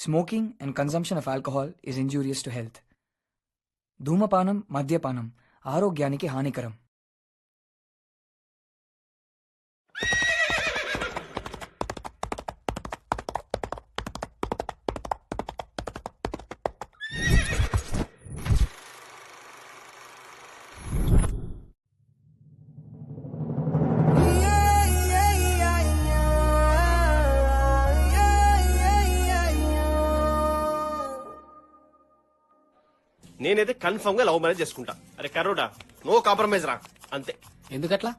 Smoking and consumption of alcohol is injurious to health. ధూమపానం, మద్యపానం ఆరోగ్యానికి హానికరం. నేనైతే కన్ఫర్మ్ గా లవ్ మ్యారేజ్ చేసుకుంటా. అరే కరోడా, నో కాంప్రమైజ్ రా, అంతే. ఎందుకట్లా?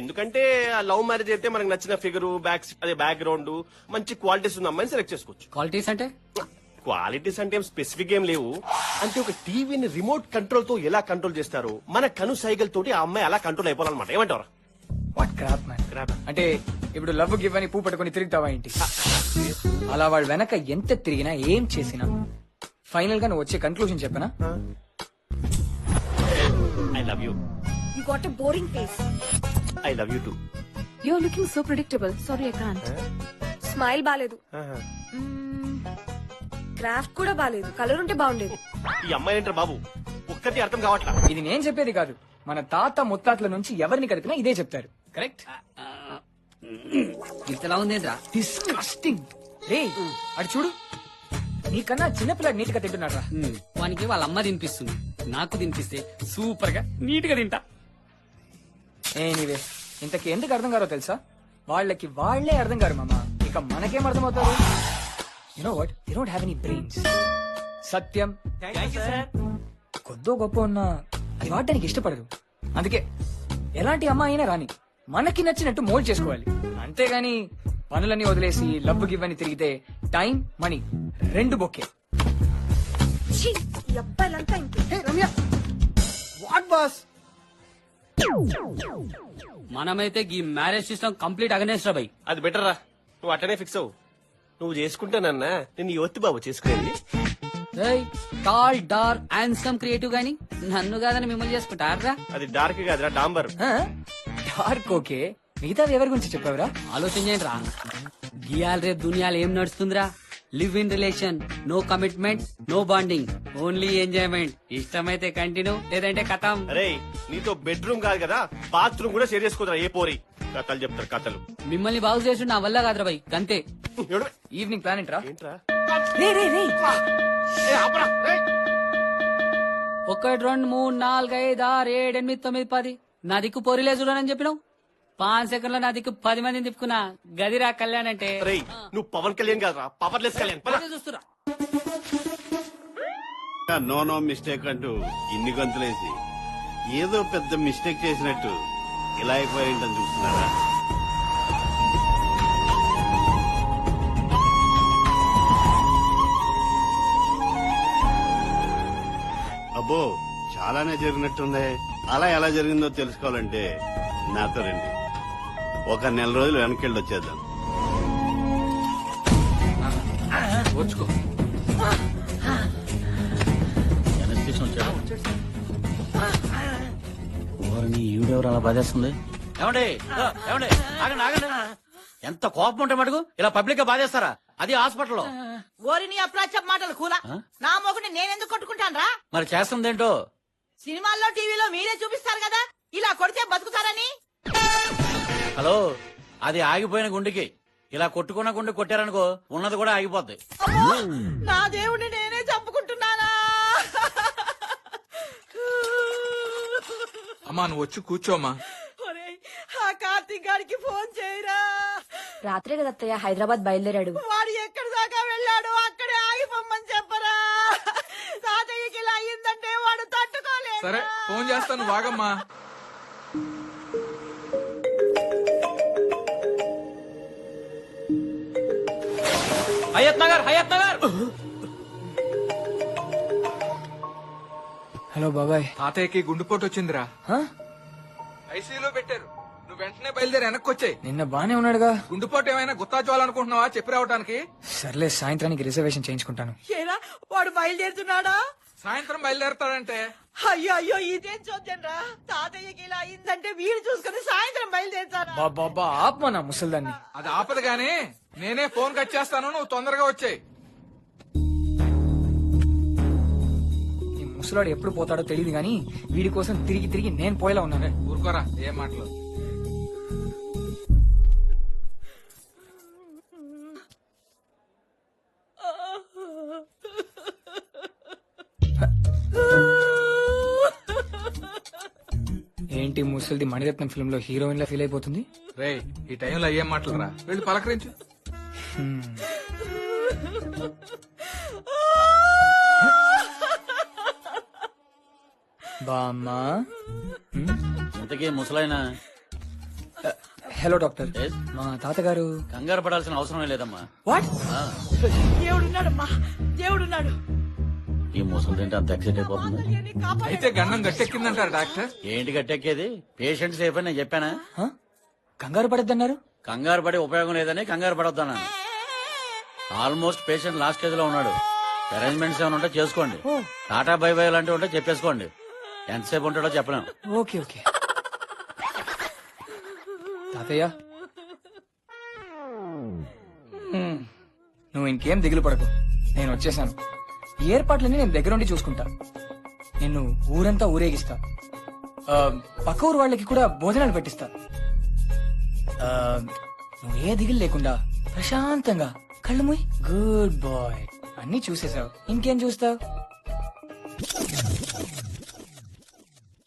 ఎందుకంటే ఆ లవ్ మ్యారేజ్ అయితే మనకు నచ్చిన ఫిగర్, బ్యాక్గ్రౌండ్, మంచి క్వాలిటీస్ ఉన్న అమ్మాయిని సెలెక్ట్ చేసుకోవచ్చు. క్వాలిటీస్ అంటే? క్వాలిటీస్ అంటే స్పెసిఫిక్ ఏం లేవు. అంటే ఒక టీవీని రిమోట్ కంట్రోల్ తో ఎలా కంట్రోల్ చేస్తారో మన కను సైకిల్ తోటి ఆ అమ్మాయి అలా కంట్రోల్ అయిపోవాలన్నమాట. ఏమంటారా? What crop man. అంటే ఇప్పుడు లవ్ గివ్ అని పూ పట్టుకుని తిరుగుతావా ఏంటి? అలా వాడు వెనక ఎంత తిరిగినా ఏం చేసినా ఫైనల్ గా నువ్వు వచ్చే కన్క్లూజన్ చెప్పనా? I love you. You got a boring face. I love you two. You're looking so predictable. Sorry, I can't. Smile బాలేదు, క్రాఫ్ట్ కూడా బాలేదు, కలర్ ఉంటే బాగుండేది. ఈ అమ్మాయి ఏంటారు బాబు, ఒక్కటి అర్థం కావట్లా. ఇది నేను చెప్పేది కాదు, మన తాత ముత్తాతల నుంచి ఎవరిని కదిపినా ఇదే చెప్తారు. కరెక్ట్? ఇంతలా ఉందేంద్రా? డిస్కస్టింగ్. రే అటు చూడు, నీకన్నా చిన్నపిల్లడు నీట్ గా తింటున్నాడు. వానికి వాళ్ళ అమ్మ తినిపిస్తుంది, నాకు తినిపిస్తే సూపర్ గా నీట్ గా తింటా. ఎనీవే, ఇంతకి ఎందుకు అర్థం కారో తెలుసా? వాళ్ళకి వాళ్లే అర్థం కారు మామ, ఇక మనకేం అర్థం అవుతారు? You know what, they don't have any brains. సత్యం కొద్దో గొప్ప ఉన్నా అది వాడడానికి ఇష్టపడదు. అందుకే ఎలాంటి అమ్మాయి అయినా రాని మనకి నచ్చినట్టు మోల్డ్ చేసుకోవాలి. అంతేగాని పనులన్నీ వదిలేసి లవ్ గివ్ అని తిరిగితే టైం, మనీ రెండు బొక్కే. ఛీ, ఈ అబ్బాయిలంతా ఇంతే. What boss? మనమైతే ఈ మ్యారేజ్ సిస్టమ్ కంప్లీట్ అగనేస్ట్ రా బై. అది బెటర్ రా, నువ్వు అట్టనే ఫిక్స్ అవ్వు. నువ్వు చేసుకుంటానన్నా నిన్ను యువతి బాబు చేసుకునేది. టాల్, డార్క్, హ్యాండ్సమ్, క్రియేటివ్ గాని నన్ను కాదని మిమ్మల్ని చేసుకుంటారా? అది డార్క్ కాదురా, డాంబర్. డార్క్ ఓకే, మిగతా ఎవరి గురించి చెప్పావురా? ఆలోచించండి రా, గియాల్ రేపు దునియాలు ఏం నడుస్తుందిరా? Live in relation, no commitments, no bonding, only enjoyment. ఇష్టమైతే కంటిన్యూ, లేదంటే కథం. అరే నీతో బెడ్రూమ్ కాదు కదా, బాత్రూమ్ కూడా షేర్ చేసుకోదరా ఏ పోరి. కథలు చెప్తారు కథలు. మిమ్మల్ని బాగు చేసి నా వల్ల కాదురా బై, అంతే. ఈవినింగ్ ప్లాన్ ఏంట్రా? ఏంట్రా? రే రే రే, 1 2 3 4 5 6 7 8 9 10 నా దిక్కు పొరిలే చూడనని చెప్పినావు. 5 సెకండ్లో నా దిక్కు 10 మందిని తిప్పుకున్నా. గదిరా కళ్యాణ్ అంటే. రేయ్ నువ్వు పవన్ కళ్యాణ్ కాదురా, పవర్లెస్ కళ్యాణ్. పద. చూస్తురా నో నో మిస్టేక్ అంటూ ఇన్ని గంతులేసి ఏదో పెద్ద మిస్టేక్ చేసినట్టు ఇలా అయిపోయిందని చూస్తున్నారా? అబ్బో చాలానే జరిగినట్టుంది. అలా ఎలా జరిగిందో తెలుసుకోవాలంటే నాతో రండి, ఒక నెల రోజులు వెనకెళ్ళి వచ్చేద్దాం. వచ్చుకో. ఈవిడెవరు అలా బాధేస్తుంది? ఏమండి ఏమండి, ఆగండి ఆగండి. ఎంత కోపం ఉంటే మటుకు ఇలా పబ్లిక్ గా బాధేస్తారా? అది హాస్పిటల్లో. ఓరిని అప్రాచ్య మాటలు కూలా, నా మొగుడిని నేనెందుకు కొట్టుకుంటాను రా? మరి చేస్తుందేంటో. సినిమాల్లో టీవీలో మీరే చూపిస్తారు కదా ఇలా కొడితే బతుకుతారని. హలో, అది ఆగిపోయిన గుండెకి ఇలా కొట్టుకున్న గుండె కొట్టారనుకో ఉన్నది కూడా ఆగిపోద్ది. నా దేవుడిని నేనే చంపుకుంటున్నానా? అమ్మా నువ్వు వచ్చి కూర్చోమ్మా. ఒరేయ్, ఆ కార్తీక్ గారికి ఫోన్ చేయరా. రాత్రే కదా అత్తయ్య హైదరాబాద్ బయలుదేరాడు. వాడు ఎక్కడి దాకా వెళ్ళాడు, అక్కడే ఆగిపోమ్మని చెప్పరా. తాతయ్యకి ఇలా అయ్యిందంటే వాడు తట్టుకోలేదు. సరే ఫోన్ చేస్తాను, వాగమ్మా. హయత్ నగర్, హయత్ నగర్. హలో బాబాయ్. తాతయ్యకి గుండెపోటు వచ్చిందిరా, హ? ఐసీయూలో పెట్టారు. నువ్వు వెంటనే బయలుదేరి వెనక్కి వచ్చాయి. నిన్న బానే ఉన్నాడుగా. గుండెపోటు ఏమైనా గుత్తాచోవాలనుకుంటున్నావా చెప్పి రావడానికి? సర్లే, సాయంత్రానికి రిజర్వేషన్ చేయించుకుంటాను. ఏరా వాడు బయలుదేరుతున్నాడా? సాయంత్రం బయలుదేరతాడంటే. అయ్యో అయ్యో, ఇదేం చూద్దాం రా. తాతయ్యకి ఇలా అయిందంటే వీడు చూసుకుని సాయంత్రం బయలుదేరుతారా? బాబా ఆత్మ నా ముసల్దాన్ని. అది ఆపదు గానీ నేనే ఫోన్ కట్ చేస్తాను, నువ్వు తొందరగా వచ్చాయి. ముసలాడు ఎప్పుడు పోతాడో తెలియదు గానీ వీడి కోసం తిరిగి తిరిగి నేను పోయేలా ఉన్నాను. ఊరుకోరా ఏం మాటలు. ఏంటి ముసలిది మణిరత్నం ఫిల్మ్ లో హీరోయిన్ లా ఫీల్ అయిపోతుంది. రే ఈ టైంలో ఏం మాటలు రా, వెళ్ళి పలకరించు. బామ్మా. ఇంతకీ ముసలాయన హలో డాక్టర్. Yes? మా తాతగారు. కంగారు పడాల్సిన అవసరమే లేదమ్మా. వాట్? దేవుడున్నాడమ్మా, దేవుడున్నాడు. ఈ ముసలి తింటే అంత ఎక్సైట్ అయిపోతుంది. అయితే గండం గట్టెక్కిందంటారు డాక్టర్. ఏంటి గట్టెక్కేది? పేషెంట్ సేఫ్ అని నేను చెప్పానా? కంగారు పడద్దన్నారు. కంగారు పడి ఉపయోగం లేదని కంగారు పడొద్దన్నాను. ఆల్మోస్ట్ పేషెంట్ లాస్ట్ స్టేజ్ లో ఉన్నాడు. అరేంజ్మెంట్స్ ఏమైనా ఉంటే చేసుకోండి. టాటా బై బై లాంటివి ఉంటే చెప్పేసుకోండి. ఎంతసేపు ఉంటాడో చెప్పలేం. ఓకే ఓకే తాతయ్య, నువ్వు ఇంకేం దిగులు పడకు, నేను వచ్చేసాను. ఈ ఏర్పాట్లన్నీ నేను దగ్గరుండి చూసుకుంటా. నిన్ను ఊరంతా ఊరేగిస్తా. పక్క ఊరు వాళ్ళకి కూడా భోజనాలు పెట్టిస్తా. నువ్వు ఏ దిగులు లేకుండా ప్రశాంతంగా కళ్ళు మూయి. Good bye. అన్ని చూసేసావు, ఇంకేం చూస్తావు?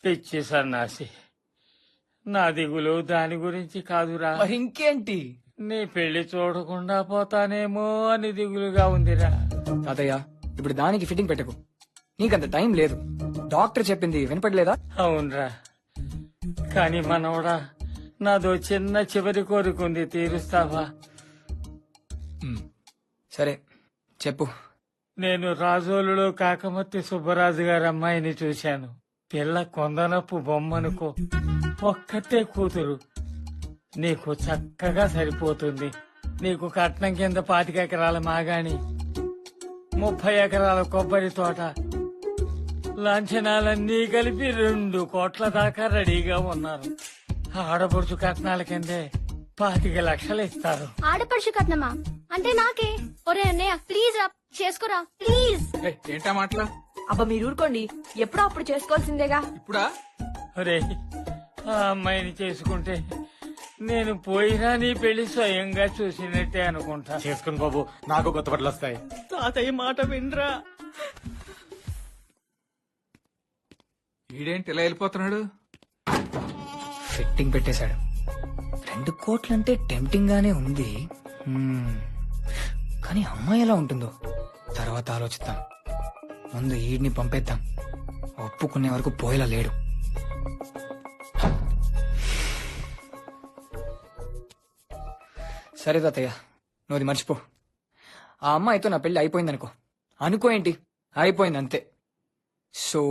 పిచ్చి సన్నాసి, నా దిగులు దాని గురించి కాదురా. మరి ఇంకేంటి? నీ పెళ్లి చూడకుండా పోతానేమో అని దిగులుగా ఉందిరా. తాతయ్య, ఇప్పుడు దానికి ఫిట్టింగ్ పెట్టకు, నీకంత టైం లేదు. డాక్టర్ చెప్పింది వినపడలేదా? అవునరా, కాని మనవడా, నాదో చిన్న చివరి కోరికుంది, తీరుస్తావా? సరే చెప్పు. నేను రాజోలులో కాకమత్తి సుబ్బరాజు గారి అమ్మాయిని చూశాను. పిల్ల కొందనపు బొమ్మనుకో, ఒక్కతే కూతురు. నీకు చక్కగా సరిపోతుంది. నీకు కట్నం కింద 25 ఎకరాల మాగాణి, 30 ఎకరాల కొబ్బరి తోట, లాంఛనాలన్నీ కలిపి 2 కోట్ల దాకా రెడీగా ఉన్నారు. ఆడపడుచు కట్నాల కిందే 25 లక్షలు ఇస్తారు. ఆడపడుచు కట్నమా? అంటే నాకే? ఒరే అన్నయ్య, ప్లీజ్ రా, చేసుకోరా ప్లీజ్. ఏంటా మాటలా? అబ్బా మీరు ఊరుకోండి, ఎప్పుడో అప్పుడు చేసుకోవాల్సిందేగా. ఇప్పుడా? ఒరే, ఆ అమ్మాయిని చేసుకుంటే నేను పోయినా నీ పెళ్లి స్వయంగా చూసినట్టే అనుకుంటా. చేసుకుని బాబు, నాకు కొత్త బట్టలు వస్తాయి. తాతయ్య మాట వినరా. ఈడేంటి ఇలా వెళ్ళిపోతున్నాడు? ఫిట్టింగ్ పెట్టేశాడు. 2 కోట్లంటే టెంప్టింగ్ గానే ఉంది. కానీ అమ్మాయి ఎలా ఉంటుందో తర్వాత ఆలోచిద్దాం. ముందు ఈడ్ని పంపేద్దాం. ఒప్పుకునే వరకు పోయేలా లేడు. సరే తాతయ్య, నువ్వు మర్చిపో. ఆ అమ్మాయితో నా పెళ్లి అయిపోయిందనుకో. అనుకో ఏంటి, అయిపోయింది అంతే. సో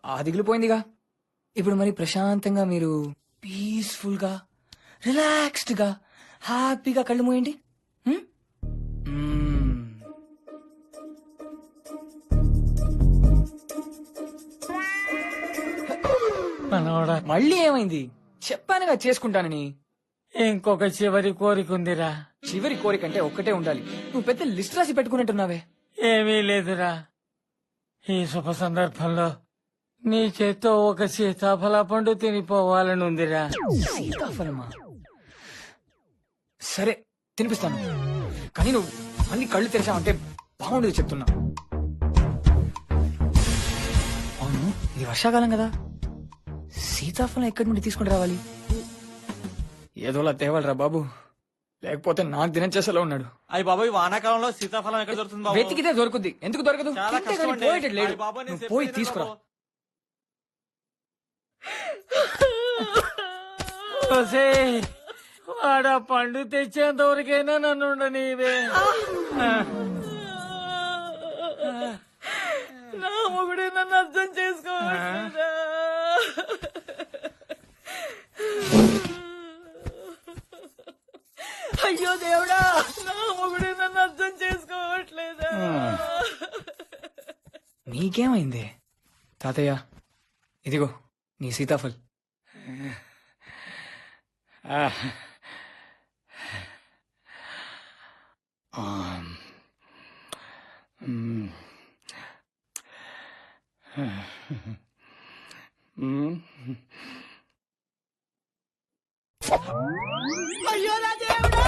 ఆ దిగులుపోయిందిగా. ఇప్పుడు మరి ప్రశాంతంగా మీరు పీస్ఫుల్ గా, రిలాక్స్డ్ గా, హ్యాపీగా కళ్ళు మూయండి. మనవడా, మళ్ళీ ఏమైంది? చెప్పానుగా చేసుకుంటానని. ఇంకొక చివరి కోరికుందిరా. చివరి కోరికంటే ఒక్కటే ఉండాలి. నువ్వు పెద్ద లిస్ట్ రాసి పెట్టుకున్నట్టున్నావే. ఏమీ లేదురా, ఈ శుభ సందర్భంలో నీ చేత్తో ఒక సీతాఫల పండు తినిపోవాలని ఉందిరా. సీతాఫలమా? సరే తినిపిస్తాను, కానీ నువ్వు మళ్ళీ కళ్ళు తెరిచావంటే బాగుండదు చెప్తున్నా. అవును, ఇది వర్షాకాలం కదా, సీతాఫలం ఎక్కడి నుండి తీసుకుని రావాలి? ఏదోలా తేవాలరా బాబు, లేకపోతే నాకు దినచేసలో ఉన్నాడు. అయ్యి బాబాయ్, వానాకాలంలో సీతాఫలం ఎక్కడ దొరుకుతుంది బాబు? వెతికితే దొరుకుద్ది, ఎందుకు దొరకదు? చాలా తింటే కష్టం కానీ అండి. పోయేటట్టు లేడు. అయ్య బాబోయ్, నేను నువ్వు పోయి చెప్పేది తీసుకురా. బాబు. వాడా పండు తెచ్చేంత వరకైనా నన్ను ఉండనీవే. నా మొగుడే నన్ను అర్థం చేసుకోవట్లేదా? అయ్యో దేవుడా, నా మొగుడే నన్ను అర్థం చేసుకోవట్లేదా? నీకేమైంది తాతయ్య? ఇదిగో నీ సీతాఫల్. అయ్యో నా దేవుడా!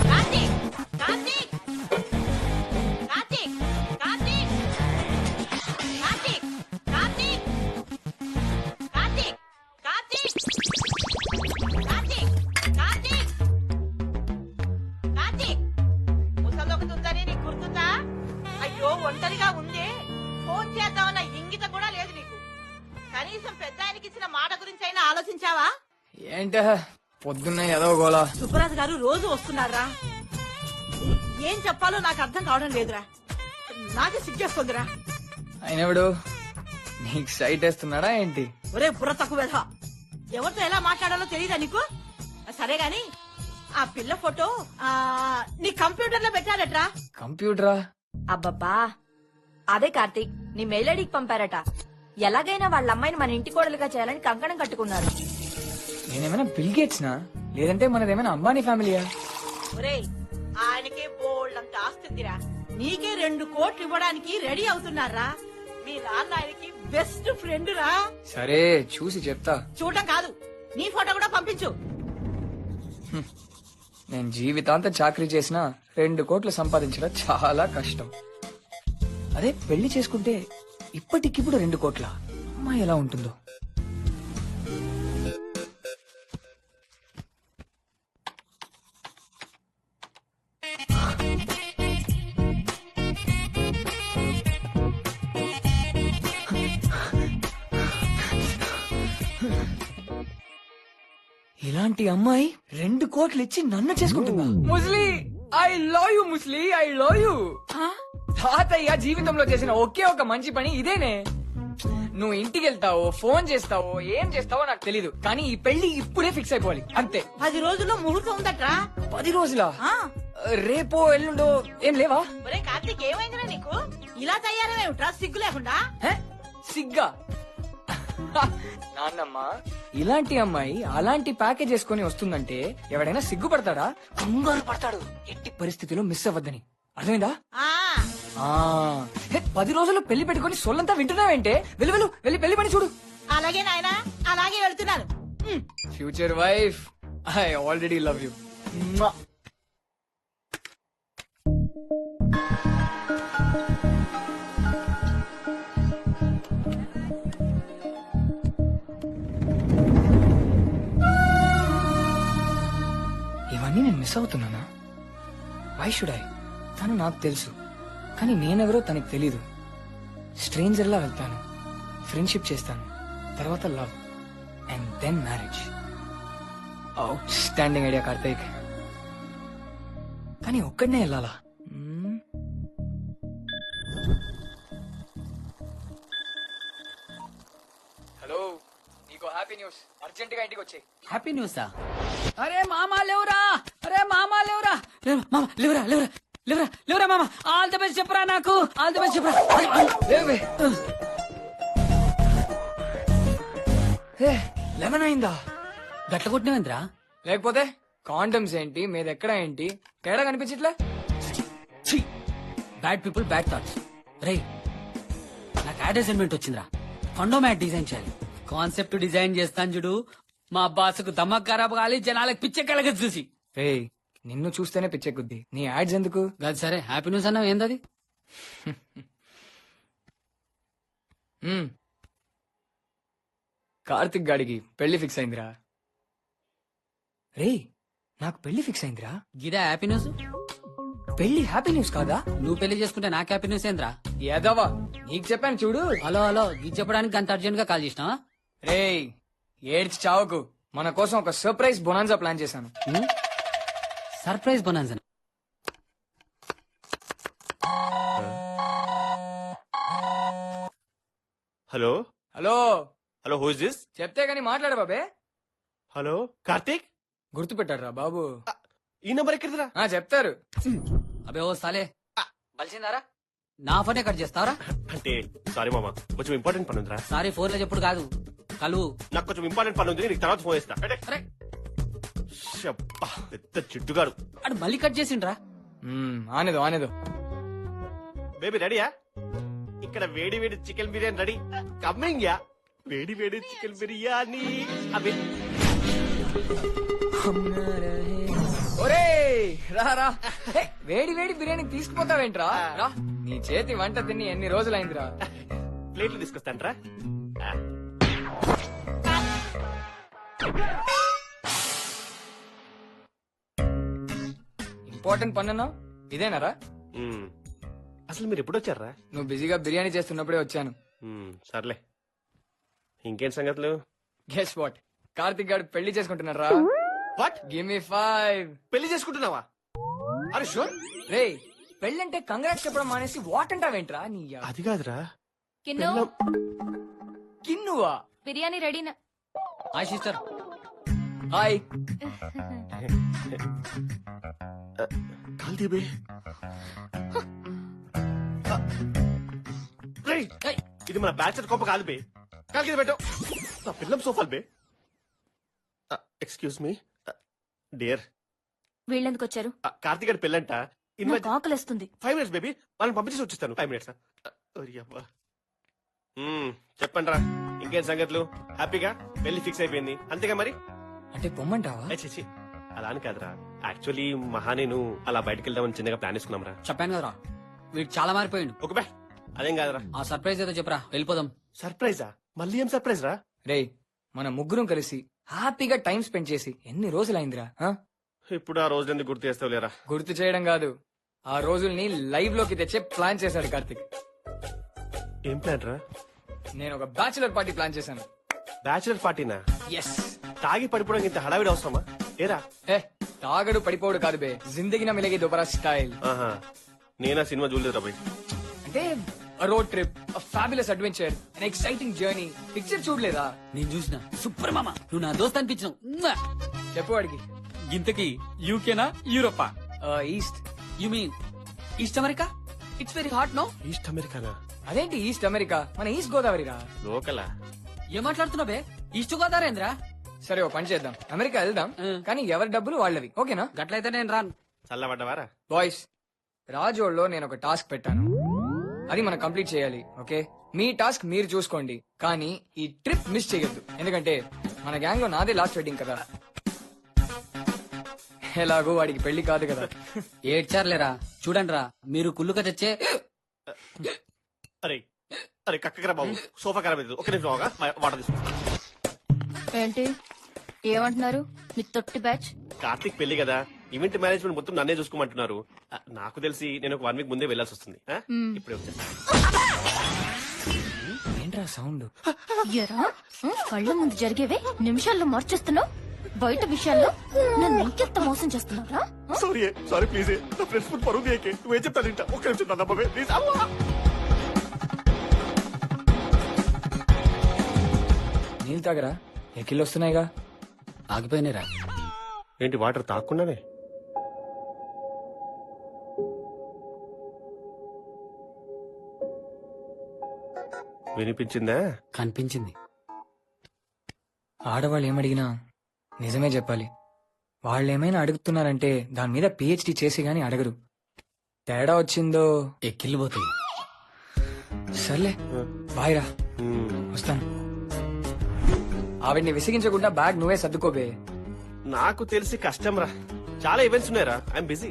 కార్తీక్! కార్తీక్! కార్తీక్! కార్తీక్! కార్తీక్! కార్తీక్! కార్తీక్! కార్తీక్! కార్తీక్! కార్తీక్! కార్తీక్! ముసలొకతుందని నీకు గుర్తుందా? అయ్యో ఒంటరిగా ఉంది, ఫోన్ చేద్దామన్న ఇంగిత కూడా లేదు నీకు. కనీసం పెద్ద ఆయనకి ఇచ్చిన మాట గురించి అయినా ఆలోచించావా? ఏంట పొద్దున్న ఏదో గోలా. సుబ్బరాజు గారు రోజు వస్తున్నారా? ఏం చెప్పాలో నాకు అర్థం కావడం లేదురా. నాకే సిగ్గేస్తుందిరా. అయినప్పుడు నీకు సైట్ వేస్తున్నాడా ఏంటి? ఒరే బుర్ర తక్కువ వెధవ. ఎవరితో ఎలా మాట్లాడాలో తెలియదా నీకు? సరే గాని ఆ పిల్ల ఫోటో నీ కంప్యూటర్ లో పెట్టారట్రా? కంప్యూటరా? అబ్బబ్బా అదే కార్తీక్, నీ మెయిల్ ఐడికి పంపారట. ఎలాగైనా వాళ్ళ అమ్మాయిని మన ఇంటి కోడలుగా చేయాలని కంకణం కట్టుకున్నారు. నేనేమైనా బిల్ గేట్స్నా లేదంటే మనదేమైనా అంబానీ ఫ్యామిలీయా? ఒరే ఆయనకే బోల్డ్ అంత ఆస్తుందిరా. నీకే 2 కోట్లు ఇవ్వడానికి రెడీ అవుతున్నారా? మీ నాన్న ఆయనకి బెస్ట్ ఫ్రెండ్ రా. సరే చూసి చెప్తా. చూడటం కాదు, నీ ఫోటో కూడా పంపించు. నేను జీవితాంతం చాకరీ చేసినా 2 కోట్లు సంపాదించడం చాలా కష్టం. అదే పెళ్లి చేసుకుంటే ఇప్పటికిప్పుడు 2 కోట్ల అమ్మాయి ఎలా ఉంటుందో. ఇలాంటి అమ్మాయి 2 కోట్లు ఇచ్చి నన్ను చేసుకుంటుందా? ముస్లి ఐ లవ్ యు, ముస్లి ఐ లవ్ యు. తాతయ్య జీవితంలో చేసిన ఒకే ఒక మంచి పని ఇదేనే. నువ్వు ఇంటికి వెళ్తావో ఫోన్ చేస్తావో ఏం చేస్తావో నాకు తెలీదు, కానీ ఈ పెళ్లి ఇప్పుడే ఫిక్స్ అయిపోవాలి అంతే. 10 రోజుల్లో ముహూర్తం ఉందట్రా. 10 రోజులా? రేపో ఎల్లుండో ఏం లేవా? ఒరే కార్తీక్ ఏమైందిరా నీకు? ఇలా తయారమేమిట్రా సిగ్గు లేకుండా? సిగ్గా? నాన్నమ్మ ఇలాంటి అమ్మాయి అలాంటి ప్యాకేజ్ చేసుకుని వస్తుందంటే ఎవడైనా సిగ్గుపడతాడా? కంగారు పడతాడు. ఎట్టి పరిస్థితిలో మిస్ అవ్వద్దని. అర్థమైందా? 10 రోజుల్లో పెళ్లి పెట్టుకుని సొల్లంతా వింటున్నావేంటే? వెళ్ళి పెళ్లి పని చూడు. అలాగే నాయనా, అలాగే వెళ్తున్నాను. Future wife, I already love you. ఇవన్నీ నేను మిస్ అవుతున్నానా? Why should I? తను నాకు తెలుసు, కానీ నేనెవరో తనకు తెలీదు. స్ట్రేంజర్ లా వెళ్తాను, ఫ్రెండ్షిప్ చేస్తాను, తర్వాత love and then marriage. Outstanding idea Karthik. కానీ ఒక్కడనే వెళ్ళాలా? హలో, నీకు హ్యాపీ న్యూస్. అర్జెంట్ గా ఇంటికి వచ్చే. హ్యాపీ న్యూసా? అరే మామా లేవురా, అరే మామా లేవురా, మామా లేవురా లేవురా లేవురా లేవురా మామా. ఆల్ ది బెస్ట్ చెప్పరా, నాకు ఆల్ ది బెస్ట్ చెప్పరా. లెమన్ అయిందా? గట్ల కొట్టినవేంద్రా? లేకపోతే కాండమ్స్ ఏంటి, మీదెక్కడ ఏంటి, తేడా కనిపించట్లే. Bad people bad thoughts. రే నాకు యాడ్ అసైన్మెంట్ వచ్చిందిరా. ఫండో మ్యాట్ డిజైన్ చేయాలి. కాన్సెప్ట్ డిజైన్ చేస్తాను చూడు, మా బాసుకు దమ్మక్ ఖరాబ్ కాలి, జనాలకు పిచ్చే కలగదు చూసి. రే నిన్ను చూస్తేనే పిచ్చెక్కుద్ది, నీ యాడ్స్ ఎందుకు? అది సరే, హ్యాపీ న్యూస్ అన్నావు, ఏందది? కార్తిక్ గాడికి పెళ్లి ఫిక్స్ అయిందిరా. రే నాకు పెళ్లి ఫిక్స్ అయిందిరా. గిదా హ్యాపీ న్యూస్? పెళ్లి హ్యాపీ న్యూస్ కాదా? నువ్వు పెళ్లి చేసుకుంటే నాకు హ్యాపీ న్యూస్ ఏంద్రా? ఏదవా నీకు చెప్పాను చూడు. హలో హలో, ఇది చెప్పడానికి అంత అర్జెంట్ గా కాల్ చేసినావా? రే ఏడ్చి చావకు, మన కోసం ఒక సర్ప్రైజ్ బొనాన్జా ప్లాన్ చేశాను. Surprise bonanza? Hello hello hello, who is this? చెప్తే గానీ మాట్లాడ బాబే. హలో కార్తీక్, గుర్తు పెట్టారా బాబు? ఈ నంబర్ ఎక్కడిదిరా? చెప్తారు. అబే ఓ సాలే, బలిసిందారా? నా ఫోనే కట్ చేస్తావరా? అంటే సారీ మామా, కొంచెం ఇంపార్టెంట్ పని ఉందిరా. సారీ ఫోన్ లో చెప్పుడు కాదు, కలువు. నాకు కొంచెం ఇంపార్టెంట్ పని ఉంది, నీకు తర్వాత ఫోన్ చేస్తా. అరే శబ్బా, పెద్ద చిట్టుగాడు. అడు మళ్ళీ కట్ చేసిండ్రా. ఆనేదో ఆనేదో. బేబీ రెడీయా? ఇక్కడ వేడి వేడి chicken biryani ready. Coming yeah. వేడి వేడి చికెన్ బిర్యానీ. అవి ఒరే రా రా. హే, వేడి వేడి బిర్యానీ తీసుకుపోతావేంట్రా? రా, నీ చేతి వంట తిని ఎన్ని రోజులైందిరా. ప్లేట్లు తీసుకొస్తాంట్రా. ఇంపార్టెంట్ పనున్నా ఇదేనారా? అసలు మీరు ఎప్పుడు వచ్చారా? నువ్వు బిజీగా బిర్యానీ చేస్తున్నప్పుడే వచ్చాను. సర్లే, ఇంకేం సంగతులు? గెస్ వాట్, కార్తిక్ గారు పెళ్లి చేసుకుంటున్నారా? వాట్? Give me 5. పెళ్లి చేసుకుంటున్నావా? అరే షూర్. రే, పెళ్ళంటే కంగ్రాట్స్ చెప్పడం మానేసి వాట్ అంటావేంట్రా? నీ అది కాదురా. కిన్ను కిన్నువా? బిర్యానీ రెడీనా? Hi sister. హాయ్. కాల్దీ బే. ఇది మన బ్యాచర్ కోప కాదు బే. కాల్కి పెట్టు. నా పిల్లం సోఫాల్ బే. Excuse me dear. వీళ్ళెందుకు వచ్చారు? కార్తీక్ గారి పెళ్ళంట. నాకు ఆకలిస్తుంది. 5 minutes బేబీ, వాళ్ళని పంపించేసి వచ్చేస్తాను. 5 minutes. చెప్పండి రా, ఇంకేం సంగతులు? హ్యాపీగా పెళ్లి ఫిక్స్ అయిపోయింది అంతేగా మరి? అంటే పొమ్మంటావా? చేసి అలా అని కాదురా, యాక్చువల్లీ మహా నేను అలా బయటకు వెళ్దామని చిన్నగా ప్లాన్ వేసుకున్నాం రా. చెప్పాను కదరా, వీడు చాలా మారిపోయిండు. ఒక బే, అదేం కాదురా. ఆ సర్ప్రైజ్ ఏదో చెప్పరా, వెళ్ళిపోదాం. సర్ప్రైజా? మళ్ళీ ఏం సర్ప్రైజ్ రా? రే, మన ముగ్గురం కలిసి హ్యాపీగా టైం స్పెండ్ చేసి ఎన్ని రోజులైందిరా? ఇప్పుడు ఆ రోజు ఎందుకు గుర్తు చేస్తావు లేరా? గుర్తు చేయడం కాదు, ఆ రోజుల్ని లైవ్ లోకి తెచ్చే ప్లాన్ చేశాడు కార్తిక్. ఏం ప్లాన్ రా? నేను ఒక బ్యాచులర్ పార్టీ ప్లాన్ చేశాను. బ్యాచులర్ పార్టీనా? ఎస్. తాగి పడిపోవడానికి ఇంత హడావిడి అవసరమా? ఏరా? తాగడు పడిపోడు కాదు బే, జిందగీ మిలగే దోబరా స్టైల్. నేనా సినిమా చూడలేదు రా బై. అంటే road trip, fabulous adventure, an exciting journey. Picture చూడలేదా? నేను చూసిన. సూపర్ మామ, నువ్వు నా దోస్త్ అనిపించినావు. చెప్పు వాడికి. ఇంతకి యూకేనా యూరోపా? East. You mean east America? It's very hot no. ఈస్ట్ అమెరికానా? అదేంటి ఈస్ట్ అమెరికా? మన ఈస్ట్ గోదావరి రా. లోకలా? ఏం మాట్లాడుతున్నావు బే? ఈస్ట్ గోదావరేంద్రా? సరే, ఓ పని చేద్దాం, అమెరికా వెళ్దాం, కానీ ఎవరి డబ్బులు వాళ్ళవి. ఓకేనా? గట్లయితే నేను రాను. చల్లబడ్డవారా? బాయ్స్, రాజోడ్లో నేను ఒక టాస్క్ పెట్టాను, అది మనం కంప్లీట్ చేయాలి. ఓకే, మీ టాస్క్ మీరు చూసుకోండి, కానీ ఈ ట్రిప్ మిస్ చేయొద్దు, ఎందుకంటే మన గ్యాంగ్ లో నాదే లాస్ట్ వెడ్డింగ్ కదా. ఎలాగో వాడికి పెళ్లి కాదు కదా. ఏడ్చారులేరా, చూడండి రా, మీరు కుళ్ళుక తెచ్చే. అరే అరే, కక్కరా బాబు, సోఫా ఖరాబ్ అయింది. ఒక నిమిషం వాటర్ తీసుకుంటా. ఏంటి ఏమంటున్నారు మీ తొట్టి బ్యాచ్? కార్తీక్ పెళ్లి కదా, ఈవెంట్ మేనేజ్మెంట్ మొత్తం నన్నే చూసుకోమంటున్నారు. నాకు తెలిసి నేను ఒక 1 week ముందే వెళ్లాల్సి వస్తుంది. ఇప్పుడే వచ్చేస్తా. ఏంట్రా సౌండ్? ఎరా, కళ్ళ ముందు జరిగేవే నిమిషాల్లో మార్చేస్తున్నావు. బయట విషయాల్లో నన్ను ఇంకెంత మోసం చేస్తున్నారా? సారీ ప్లీజ్, నా ఫ్రెండ్స్ ముందు పరువు తీయకే. నువ్వేం చెప్తాను ఇంట. ఒక్క నిమిషం నన్ను నమ్మవే ప్లీజ్. నీళ్ళు తాగరా, ఎక్కిళ్ళు వస్తున్నాయిగా. ఆగిపోయినరా? ఏంటి వాటర్ తాకుండానే? వినిపించిందా? కనిపించింది. ఆడవాళ్ళు ఏమడిగినా నిజమే చెప్పాలి. వాళ్ళు ఏమైనా అడుగుతున్నారంటే దాని మీద పిహెచ్డి చేసి గాని అడగరు. తేడా వచ్చిందో ఎక్కిళ్ళు పోతాయి. సర్లే, బాయ్ రా, వస్తాను. ఆవిడ్ని విసిగించకుండా బ్యాగ్ నువ్వే సర్దుకోబే. నాకు తెలిసి కష్టం రా, చాలా ఈవెంట్స్ ఉన్నాయరా. I'm busy.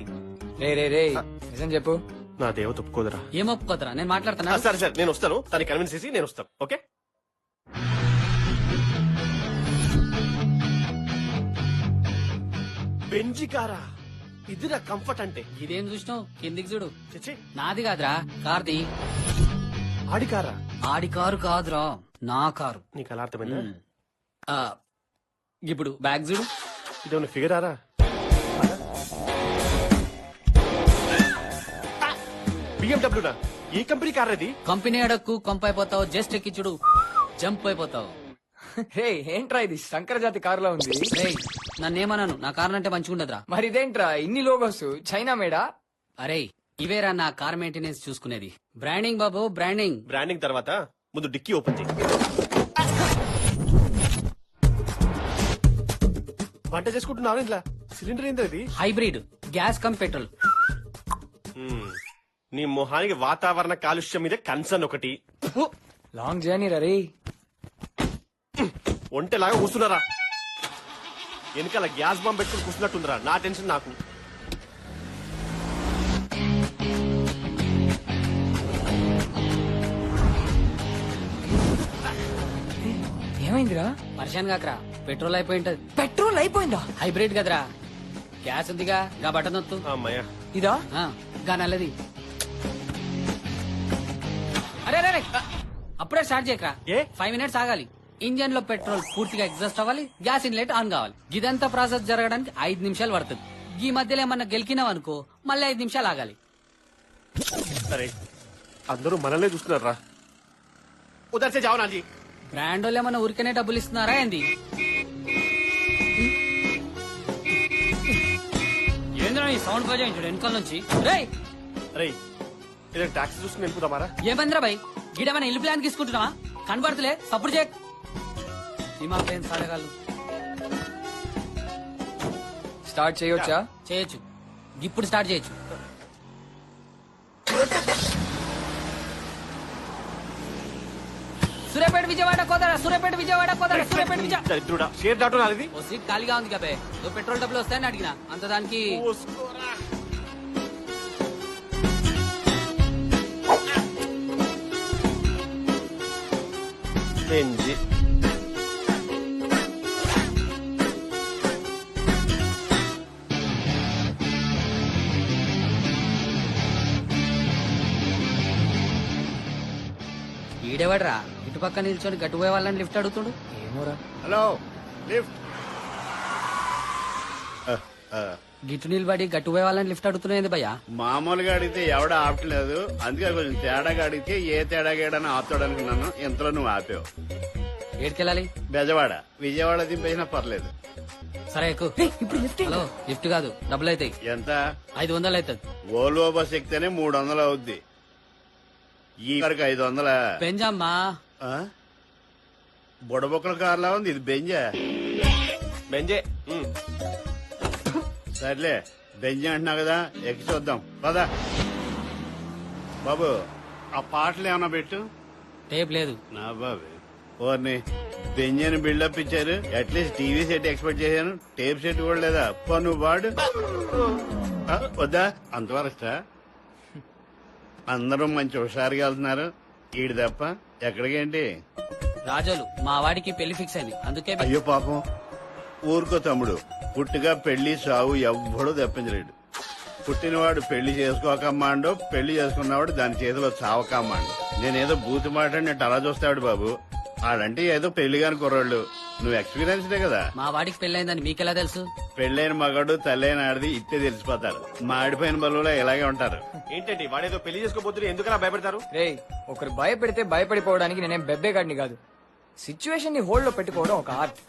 రే నిజం చెప్పు. నా దేవత ఒప్పుకోదరా. ఏం ఒప్పుకోదరా? నేను మాట్లాడుతున్నా. సరే సరే, నేను వస్తాను. తనని కన్విన్స్ చేసి నేను వస్తాను. ఓకే. బెంజి కారా? ఇదిరా కంఫర్ట్ అంటే. ఇదేం చూసినావు? కిందికి చూడు. చచ్చి, నాది కాదురా, కార్ది. ఆడి కారా? ఆడి కారు కాదురా, నా కారు. నీకు అలా అర్థమైందా? ఇప్పుడు బ్యాగ్ చూడు. ఇదేమన్నా ఫిగర్ ఆరా? BMW ఏ కంపెనీ కార్ అది? కంపెనీ అడక్కు కొంపైపోతావు. జస్ట్ ఎక్కి చూడు, జంప్ అయిపోతావు. రే, ఏంట్రా ఇది శంకర జాతి కారులో ఉంది. నన్నేమన్నాను, నా కార్ అంటే మంచిగుండదురా. మరి ఇదేంట్రా ఇన్ని లోగోస్? చైనా మేడా? అరే, ఇవేరా నా కార్ మెయింటెనెన్స్ చూసుకునేది. బ్రాండింగ్ బాబు, బ్రాండింగ్. బ్రాండింగ్ తర్వాత ముందు డిక్కీ ఓపెన్ చేయి. వంట చేసుకుంటున్నావు ఇంట్లో? సిలిండర్ ఏంది అది? Hybrid, gas come petrol. నీ మొహానికి వాతావరణ కాలుష్యం మీద కన్సర్న్ ఒకటి. లాంగ్ జర్నీ రే. ఒంటెలాగా కూర్చున్నారా? వెనకాల గ్యాస్ బాంబ్ పెట్టుకుని కూర్చున్నట్టుందిరా. నా టెన్షన్ నాకు. ఏమైందిరా? పరిశాన్ కాకరా, పెట్రోల్ అయిపోయింటది. పెట్రోల్ అయిపోయిందా? హైబ్రిడ్ కదరా. గ్యాస్ ఉందిగా, గా బటన్ నొత్తు. అమ్మయ్యా. ఇదా? గా నల్లది. అరే అరే అప్పుడే స్టార్ట్ చేయకరా. 5 minutes ఆగాలి. ఇంజన్ లో పెట్రోల్ పూర్తిగా ఎగ్జాస్ట్ అవ్వాలి, గ్యాస్ ఇన్లెట్ ఆన్ కావాలి. ఇదంతా ప్రాసెస్ జరగడానికి 5 నిమిషాలు పడుతుంది. ఈ మధ్యలో ఏమన్నా గెలికినావు అనుకో, మళ్ళీ 5 నిమిషాలు ఆగాలి. సరే, అందరూ మనల్నే చూస్తున్నారా? ఉదర్సే జావు నాజీ. బ్రాండ్ వాళ్ళు ఏమన్నా ఊరికనే డబ్బులు ఇస్తున్నారా ఏంది? ఏంద్రా ఈ సౌండ్ బజాయించుడు వెనకాల నుంచి? రేయ్ రే, ఇదే టాక్సీ చూసుకుని వెళ్ళిపోదామారా? ఏమంద్రా భయ్, గిడేమన్నా ఇల్లు ప్లాన్ తీసుకుంటున్నావా? కనబడతలే, సపోర్ట్ చేయ. దిమాగ్ ప్లేన్ సాడగాళ్ళు. స్టార్ట్ చేయొచ్చా? చేయొచ్చు, ఇప్పుడు స్టార్ట్ చేయొచ్చు. సూర్యాపేట విజయవాడ కోదాడ, సూర్యాపేట విజయవాడ కోదాడ, సూర్యాపేట విజయవాడ. షేర్ దాటో నాది. ఓ సీట్ ఖాళీగా ఉంది కాబే. నువ్వు పెట్రోల్ డబ్బులు వస్తాయని అడిగినా, అంత దానికి. బెంజి. ఈడేవాడ్రా ఇటు పక్క నిల్చొని గట్టుపోయే వాళ్ళని లిఫ్ట్ అడుగుతుడు. ఏమోరా. Hello, lift. గిట్టు నిలబడి గట్టుపోయే వాళ్ళని లిఫ్ట్ అడుగుతున్నాయి భయ్యా. మామూలుగా అడిగితే ఎవడ ఆపట్లేదు, అందుకే కొంచెం తేడాగా అడిగితే ఏ తేడాగాడని ఆపుతాడు అనుకున్నాను. ఇంతలో నువ్వు ఆపావు. ఏడికెళ్ళాలి? బెజవాడ. విజయవాడ దింపేసినా పర్లేదు. సరే ఎక్కువ. ఇప్పుడు లిఫ్ట్. హలో, లిఫ్ట్ కాదు, డబ్బులు అవుతాయి. ఎంత? 500 అవుతుంది. ఓల్వో బస్ ఎక్కితేనే 300 అవుద్ది. ఈ వరకు 500. పెంజమ్మా. బుడబొక్కల కార్లా ఉంది ఇది. బెంజా? బెంజే. సర్లే, బెంజి అంటున్నావు కదా, ఎక్కి చూద్దాం పదా. బాబు, ఆ పాటలు ఏమన్నా పెట్టు. టేప్ లేదు. నా బాబు, ఓర్ని బెంజని బిల్డప్ ఇచ్చారు. అట్లీస్ట్ టీవీ సెట్ ఎక్స్పెక్ట్ చేశాను, టేప్ సెట్ కూడా లేదా. నువ్వు వాడు. వద్దా? అంతవరస్తా? అందరూ మంచి హుషారుగా వెళ్తున్నారు, ఈడు తప్ప. ఎక్కడికేంటి? రాజోలు మా వాడికి పెళ్లి ఫిక్స్ అయింది, అందుకే. అయ్యో పాపం, ఊరుకో తమ్ముడు. పుట్టుగా పెళ్లి సావు ఎవ్వడూ తప్పించలేడు. పుట్టినవాడు పెళ్లి చేసుకోకమ్మాండో, పెళ్లి చేసుకున్నవాడు దాని చేతిలో చావకమ్మాండు. నేనేదో బూతు మాట్లాడినట్టు అలా చూస్తాడు బాబు. ఆడంటే ఏదో పెళ్లి కాని కుర్రాళ్ళు. నువ్వు ఎక్స్పీరియన్స్డే కదా. మా వాడికి పెళ్ళైందని మీకెలా తెలుసు? పెళ్ళైన మగాడు తల్లైన ఆడిది ఇట్టే తెలిసిపోతారు. మాడిపోయిన బలువులో ఇలాగే ఉంటారు. ఏంటండి వాడేదో పెళ్లి చేసుకోబోతున్నారు, ఎందుకలా భయపెడతారు? రే, ఒకరు భయపెడితే భయపడిపోవడానికి నేనేం బెబ్బేగాడిని కాదు. సిచ్యువేషన్ ని హోల్డ్ లో పెట్టుకోవడం ఒక ఆర్ట్.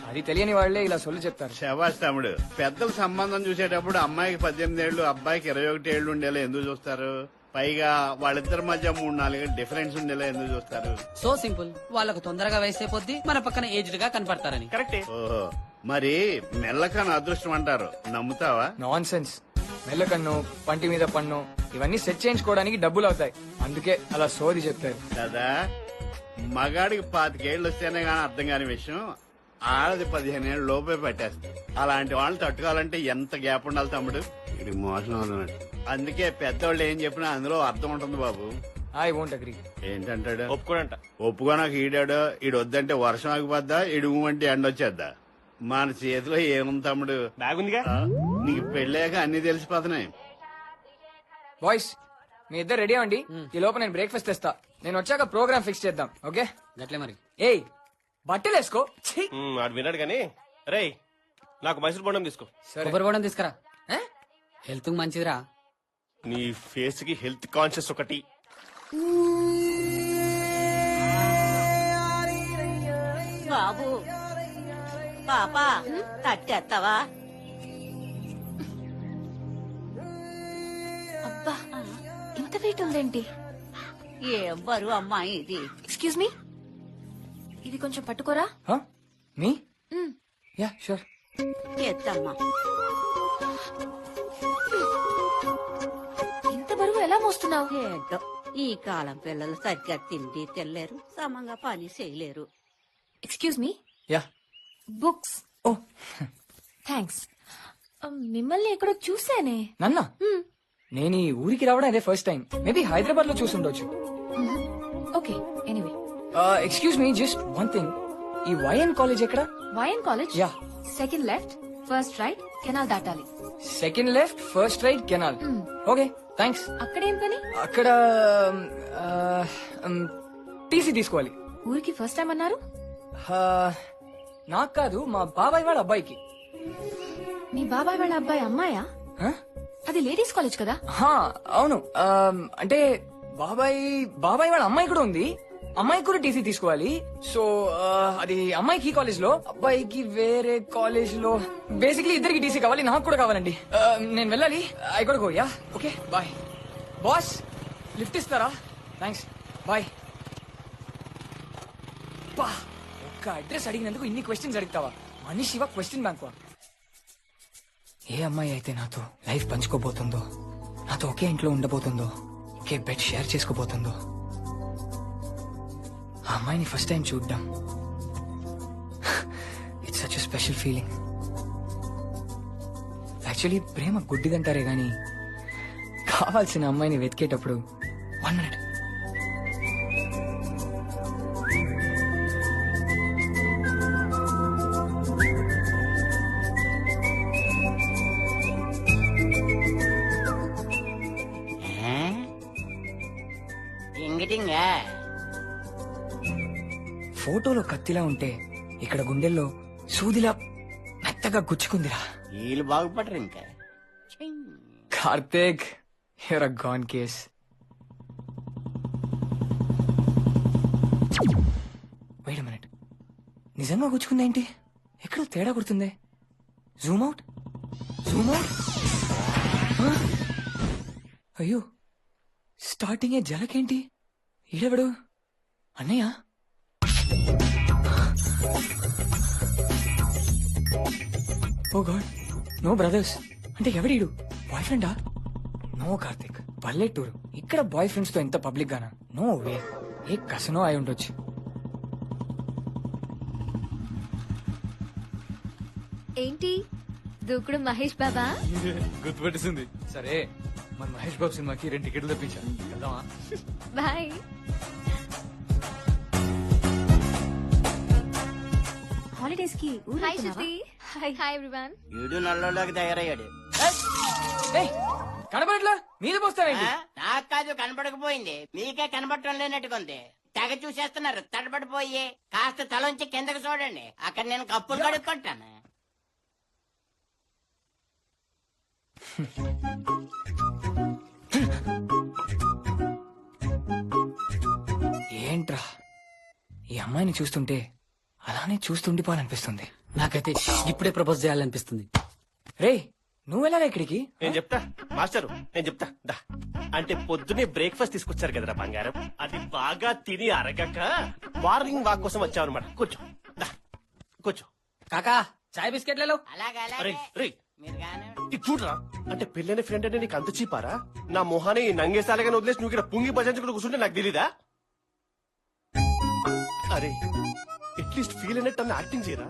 అది తెలియని వాళ్లే ఇలా సొల్లు చెప్తారు. శబాష్ తమ్ముడు. పెద్దల సంబంధం చూసేటప్పుడు అమ్మాయికి 18 ఏళ్లు, అబ్బాయికి 21 ఏళ్లు ఉండేలా ఎందుకు చూస్తారు? పైగా వాళ్ళిద్దరి మధ్య 3-4 డిఫరెన్స్ ఉండేలా ఎందుకు చూస్తారు? So simple. వాళ్ళకు తొందరగా వయసైపోద్ది, మన పక్కన ఏజ్డ్ గా కనపడతారని. కరెక్టే. ఓహో, మరి మెల్లకని అదృష్టం అంటారు, నమ్ముతావా? Non sense. మెల్లకన్ను, పంటి మీద పన్ను, ఇవన్నీ సెట్ చేయించుకోవడానికి డబ్బులు అవుతాయి. అందుకే అలా సోది చెప్తారు కదా. మగాడికి 25 ఏళ్ళు వస్తేనే గానీ అర్థం కాని విషయం ఆడది 15 ఏళ్ళు లోపే పట్టేస్తుంది. అలాంటి వాళ్ళని తట్టుకోవాలంటే ఎంత గ్యాప్ ఉండాలి తమ్ముడు? ఇది మోసం అన్నట్టు. అందుకే పెద్దవాళ్ళు ఏం చెప్పినా అందులో అర్థం ఉంటుంది బాబు. I won't agree. ఏంటంటాడు? ఒప్పుకోనంట. ఒప్పుకోనాక ఈడాడు. ఈడు వద్దంటే వర్షం ఆగిపోద్దా, ఈడు అంటే ఎండ వచ్చేద్దా? మన చేతిలో ఏముంది తమ్ముడు? బ్యాగ్ ఉందిగా. నీకు పెళ్ళాక అన్ని తెలిసిపోతున్నాయి. బాయ్స్, మీ ఇద్దరు రెడీ అవ్వండి. ఈ లోపు నేను బ్రేక్ఫాస్ట్ తెస్తా. నేను వచ్చాక ప్రోగ్రామ్ ఫిక్స్ చేద్దాం. ఓకే? గట్లే మరి. ఏయ్, బట్టలు వేసుకో. వాడు విన్నాడు గానీ. రేయ్, నాకు మైసూర్ బొండం తీసుకో. కొబ్బరి బోడం తీసుకురా, హెల్త్ మంచిదిరా. నీ ఫేస్ కి హెల్త్ కాన్షియస్ ఒకటి. బాబు, పాపా తట్టేస్తావా? అబ్బా, ఇంత వెయిట్ ఉందేంటి? ఏం బరువు అమ్మాయి ఇది? ఎక్స్క్యూజ్ మీ, ఇది కొంచెం పట్టుకోరా. మీ? Yeah, sure. ఎత్తమ్మా. మోస్తున్నావు? ఏంటో ఈ కాలం పిల్లలు సరిగ్గా తిండి తినలేరు, సమంగా పని చేయలేరు. Excuse me, yeah. బుక్స్. ఓ థ్యాంక్స్. మిమ్మల్ని ఎక్కడో చూసానే. నన్నా నేను ఈ ఊరికి రావడం అదే ఫస్ట్ టైం. మేబీ హైదరాబాద్ లో చూసుండొచ్చు. Okay, anyway. Excuse me, just one thing. ఈ వైఎన్ కాలేజ్ ఎక్కడ? YN college? Yeah. Second left, first right, canal దాటాలి. Second left, first right, canal. Okay, thanks. అక్కడేం పని? అక్కడ టీసీ తీసుకోవాలి. ఊరికి ఫస్ట్ టైం అన్నారు? నాకు కాదు, మా బాబాయ్ వాళ్ళ అబ్బాయికి. మీ బాబాయ్ వాళ్ళ అబ్బాయి అమ్మాయా? Huh? అది లేడీస్ కాలేజ్ కదా? అవును. అంటే బాబాయ్ వాళ్ళ అమ్మాయి కూడా ఉంది. అమ్మాయికి కూడా టీసీ తీసుకోవాలి. సో అది అమ్మాయికి ఈ కాలేజ్ లో, అబ్బాయికి వేరే కాలేజ్ లో. బేసిక్లీ ఇద్దరికి టీసీ కావాలి, నాకు కూడా కావాలండి. నేను వెళ్ళాలి. ఐ కూడా go. Yeah, okay, bye. Boss, lift ఇస్తారా? Thanks, bye. ఒక్క అడ్రస్ అడిగినందుకు ఇన్ని క్వశ్చన్స్ అడుగుతావా? మనిషివా క్వశ్చన్ బ్యాంక్? ఏ అమ్మాయి అయితే నాతో లైఫ్ పంచుకోబోతుందో, నాతో ఒకే ఇంట్లో ఉండబోతుందో, ఒకే బెడ్ షేర్ చేసుకోబోతుందో, ఆ అమ్మాయిని ఫస్ట్ టైం చూడ్డం, it's such special feeling. Actually ప్రేమ గుడ్డిదంటారే గాని కావాల్సిన అమ్మాయిని వెతికేటప్పుడు 1 minute. ఫోటోలో కత్తిలా ఉంటే ఇక్కడ గుండెల్లో సూదిలా మెత్తగా గుచ్చుకుందిరా. వీళ్ళు బాగుపడరు ఇంకా. Karthik, you're a gone case. Wait a minute, నిజంగా గుచ్చుకుందేంటి? ఎక్కడో తేడా కొడుతుందే. Zoom out, zoom out. అయ్యో, స్టార్టింగే జలకేంటి? ఈడెవడు? అన్నయ్య? Oh god, no brothers. అంటే ఎవడీడు? బాయ్ ఫ్రెండా? నో కార్తిక్, పల్లెటూరు. ఇక్కడ బాయ్ ఫ్రెండ్స్ తో ఎంత పబ్లిక్ గానా? No way. ఏ కసనో అయి ఉండొచ్చు. ఏంటి దూకుడు మహేష్ బాబా? గుర్తుపెట్టేసింది. సరే, మన మహేష్ బాబు సినిమాకి 2 టికెట్లు తెప్పించాను. వెళ్దామా? బాయ్. హాలిడేస్ కి హాయ్ శృతి. Hi everyone. వీడు నల్లోకి తయారయ్యాడు. కనబడట్లా? మీద పోస్తావేంటి? నాకు కాదు, కనపడకపోయింది. మీకే కనపడటం లేనట్టుకుంది. తెగ చూసేస్తున్నారు. తడబడిపోయి కాస్త తలంచి కిందకి చూడండి. అక్కడ నేను కప్పులు కడుక్కుంటాను. ఏంట్రా, ఈ అమ్మాయిని చూస్తుంటే అలానే చూస్తుండిపోవాలనిపిస్తుంది. నాకైతే ఇప్పుడే ప్రపోజ్ చేయాలనిపిస్తుంది. రే, నువ్వెలా ఇక్కడికి? నేను చెప్తా మాస్టరు, నేను చెప్తా దా. అంటే పొద్దునే బ్రేక్ఫాస్ట్ తీసుకొచ్చారు కదరా బంగారం, అది బాగా తిని అరగక మార్నింగ్ వాక్ కోసం వచ్చావన్నమాట. కూర్చో, దా కూర్చో. కాకా, చాయ్ బిస్కెట్లలో. అలాగే అరే రే, మీరు గానే ఇది చూడరా. అంటే పెళ్ళైన ఫ్రెండ్ అంటే నీకు అంత చీపారా? నా మొహాన్ని నంగేసాలగానే వదిలేసి నువ్వు ఇక్కడ పుంగి భజంచుకుంటూ కూర్చుంటే నాకు తెలీదా? అరే, అట్లీస్ట్ ఫీల్ అయినట్టు అన్న యాక్టింగ్ చేయరా.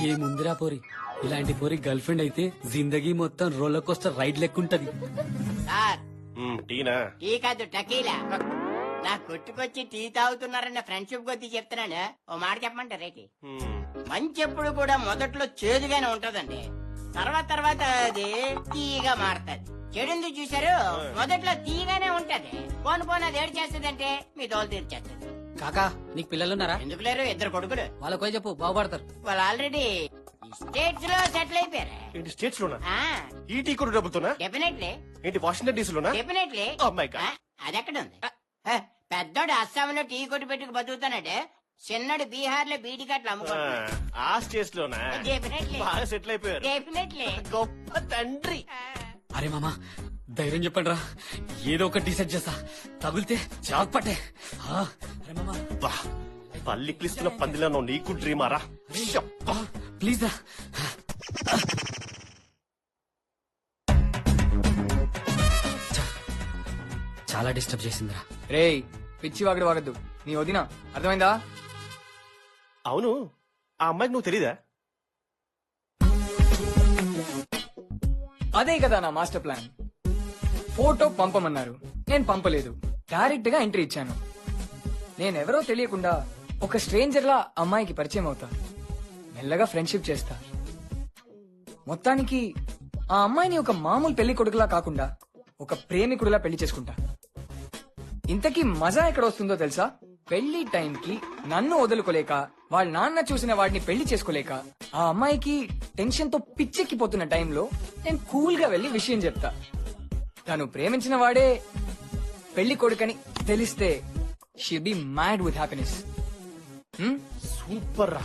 ఏ ముందిరా పోరి, ఇలాంటి పోరి గర్ల్ ఫ్రెండ్ అయితే జిందగీ మొత్తం రోలర్ కోస్టర్ రైడ్ లెక్కుంటది. సార్, టీనా? టీ కాదు టకీలా. నా కొట్టుకొచ్చి టీ తాగుతున్నారన్న ఫ్రెండ్షిప్ కొద్ది చెప్తున్నాను. ఓ మాట చెప్పమంటారు రేటి. మంచి ఎప్పుడు కూడా మొదట్లో చేదుగానే ఉంటదండి, తర్వాత అది తీయగా మారుతుంది. చెడుంది చూసారు, మొదట్లో తీయగానే ఉంటది. పోను అది ఏడు చేస్తుందంటే మీ దోలు తీర్చేస్తుంది. కాకా, నీకు పిల్లలున్నారా? ఎందుకు లేరు? 2 కొడుకులు. వాళ్ళకి పోయి చెప్పు, బాగుపడతారు. వాళ్ళు ఆల్రెడీ స్టేట్స్ లో సెటిల్ అయిపోయారు. ఏంటి స్టేట్స్ లోనా? ఈ టీ కూడా డబ్బుతోనా? డెఫినెట్లీ. ఏంటి వాషింగ్టన్ డీసీ లోనా? డెఫినెట్లీ. అది ఎక్కడ ఉంది? పెద్దోడు అస్సాంలో టీ కొట్టు పెట్టుకు బతుకుతానంటే, చిన్నడు బీహార్ లో బీడి కట్లు అమ్ముకుంటాడు. ఆ స్టేట్స్ లోనా? డెఫినెట్లీ. బాగా సెటిల్ అయిపోయారు. డెఫినెట్లీ. గొప్ప తండ్రి. అరే మామా, ధైర్యం చెప్పండి రా, ఏదో ఒకటి డిసైడ్ చేస్తా. తగులితే జాగ్పట్టే. అరే మామా, పల్లిక్లిస్తున్న పందిలో నీకు డ్రీమారా? ప్లీజ్ రా. చాలా డిస్టర్బ్ చేసిందిరా. రేయ్ పిచ్చి వాగడు వాగద్దు, నీ వదిన అర్థమైందా? అవును, ఆ అమ్మాయికి నువ్వు తెలీదా? అదే కదా నా మాస్టర్ ప్లాన్. ఫోటో పంపమన్నారు, నేను పంపలేదు, డైరెక్ట్ గా ఎంట్రీ ఇచ్చాను. నేనెవరో తెలియకుండా ఒక స్ట్రేంజర్ లా అమ్మాయికి పరిచయం అవుతా, మెల్లగా ఫ్రెండ్షిప్ చేస్తా. మొత్తానికి ఆ అమ్మాయిని ఒక మామూలు పెళ్లి కొడుకులా కాకుండా ఒక ప్రేమికుడిలా పెళ్లి చేసుకుంటా. ఇంతకీ మజా ఎక్కడ వస్తుందో తెలుసా? పెళ్లి టైంకి నన్ను వదులుకోలేక వాళ్ళ నాన్న చూసిన వాడిని పెళ్లి చేసుకోలేక ఆ అమ్మాయికి టెన్షన్ తో పిచ్చెక్కిపోతున్న టైంలో నేను కూల్ గా వెళ్లి విషయం చెప్తా. తను ప్రేమించిన వాడే పెళ్లి కొడుకని తెలిస్తే she be mad with happiness. Super రా,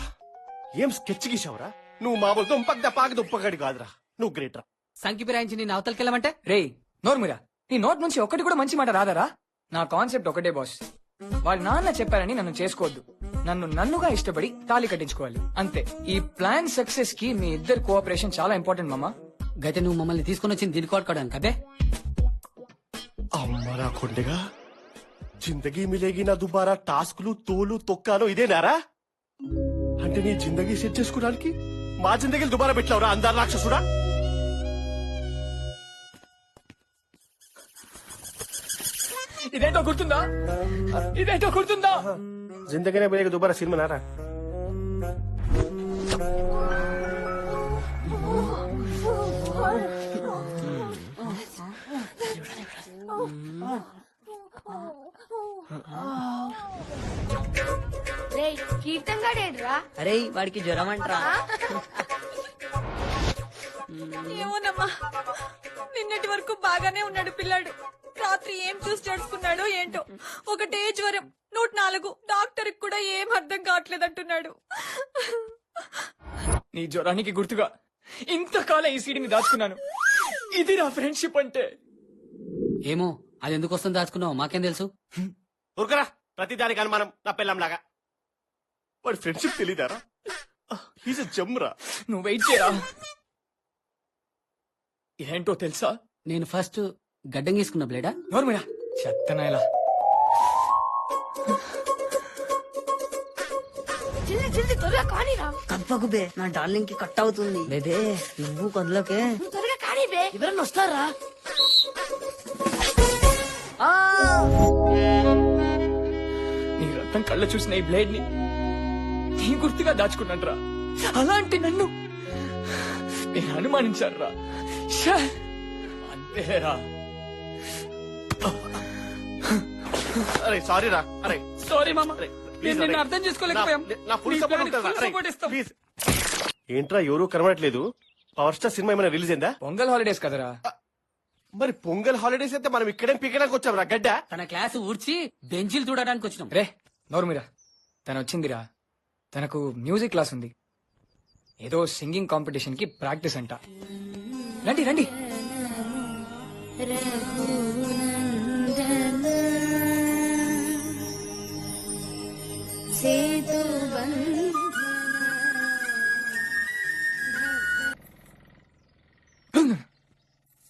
ఏం స్కెచ్ గీసావురా. నువ్వు మామూలు దుంపక పాక దుంపగాడి కాదురా, నువ్వు గ్రేట్ రా. సంకి పిరాయించి నేను అవతలకెళ్ళమంటే రేయ్ నోర్మిరా, నీ నోట్ నుంచి ఒక్కటి కూడా మంచి మాట రాదారా? నా కాన్సెప్ట్ ఒకటే బాస్, వాళ్ళ నాన్న చెప్పారని నన్ను చేసుకోవద్దు, నన్నుగా ఇష్టపడి తాళి కట్టించుకోవాలి, అంతే. ఈ ప్లాన్ సక్సెస్ కి మీ ఇద్దరు కోఆపరేషన్ చాలా ఇంపార్టెంట్ మామా. గతే నువ్వు మమ్మల్ని తీసుకుని వచ్చింది దీని కొట్టుకోవడానికి అదే. అమ్మరా కొండగా, జిందగీ మిలేగి నా దుబారా టాస్కులు తోలు తొక్కాలు ఇదేనారా? అంటే నీ జిందగీ సెట్ చేసుకోవడానికి మా జిందగీలు దుబారా పెట్టావురా అందారు రాక్షసుడా. ఇదేంటో గుర్తుందా? ఇదేంటో గుర్తుందా? జిందగీనే మిలేగి దుబారా సినిమా నారా? కీర్తన్ గాడేడ్రా? అరే వాడికి జ్వరం అంటరా? ఏమోనమ్మా, నిన్నటి వరకు బాగానే ఉన్నాడు పిల్లాడు. రాత్రి ఏం చూసి జడుచుకున్నాడో ఏంటో, ఒకటే జ్వరం 104. డాక్టర్ కూడా ఏం అర్థం కావట్లేదంటున్నాడు. నీ జ్వరానికి గుర్తుగా ఇంతకాలం ఈ సీడీని దాచుకున్నాను. ఇది నా ఫ్రెండ్షిప్ అంటే. ఏమో అది ఎందుకు వస్తుంది దాచుకున్నావు మాకేం తెలుసు. ఊరుకరా, ప్రతిదానికి అనుమానం నా పెళ్ళంలాగా. వాడి ఫ్రెండ్షిప్ తెలీదారా? He's a జమ్రా. నువ్వు వెయిట్ చేయరా. ఏంటో తెలుసా? నేను ఫస్ట్ గడ్డం గీసుకున్న బ్లేడా. నోర్మిరా చెత్తనాయలా. జల్ది జల్ది త్వరగా కానీరా. కప్పకు బే, నా డార్లింగ్ కి కట్ అవుతుంది. బేబే నువ్వు కొద్లోకే త్వరగా కానీ బే. ఎవరన్నా వస్తారా? నీ రక్తం కళ్ళ చూసిన ఈ బ్లేడ్ ని నీ గుర్తుగా దాచుకున్నాడ్రా. అలాంటి నన్ను నేను అనుమానించారా? అంతేరా. అరే సారీ రా. అరే సారీ మామ, ప్లీజ్ నేను అర్థం చేసుకోలేకపోయాం. నా ఫుల్ నీ సపోర్ట్ ప్లాన్కి ఉంటుందా? full support ఇస్తాం. ప్లీజ్. ఏంట్రా ఎవరు కనబడట్లేదు? పవర్ స్టార్ సినిమా ఏమైనా రిలీజ్ అయిందా? పొంగల్ హాలిడేస్ కదరా. మరి పొంగల్ హాలిడేస్ అయితే మనం ఇక్కడేం పీకడానికి వచ్చాం రా గడ్డ. తన క్లాస్ ఊడ్చి బెంచీలు చూడడానికి వచ్చినాం. రే నోర్మిరా, తను వచ్చిందిరా. తనకు మ్యూజిక్ క్లాస్ ఉంది, ఏదో సింగింగ్ కాంపిటీషన్ కి ప్రాక్టీస్ అంట. రండి రండి.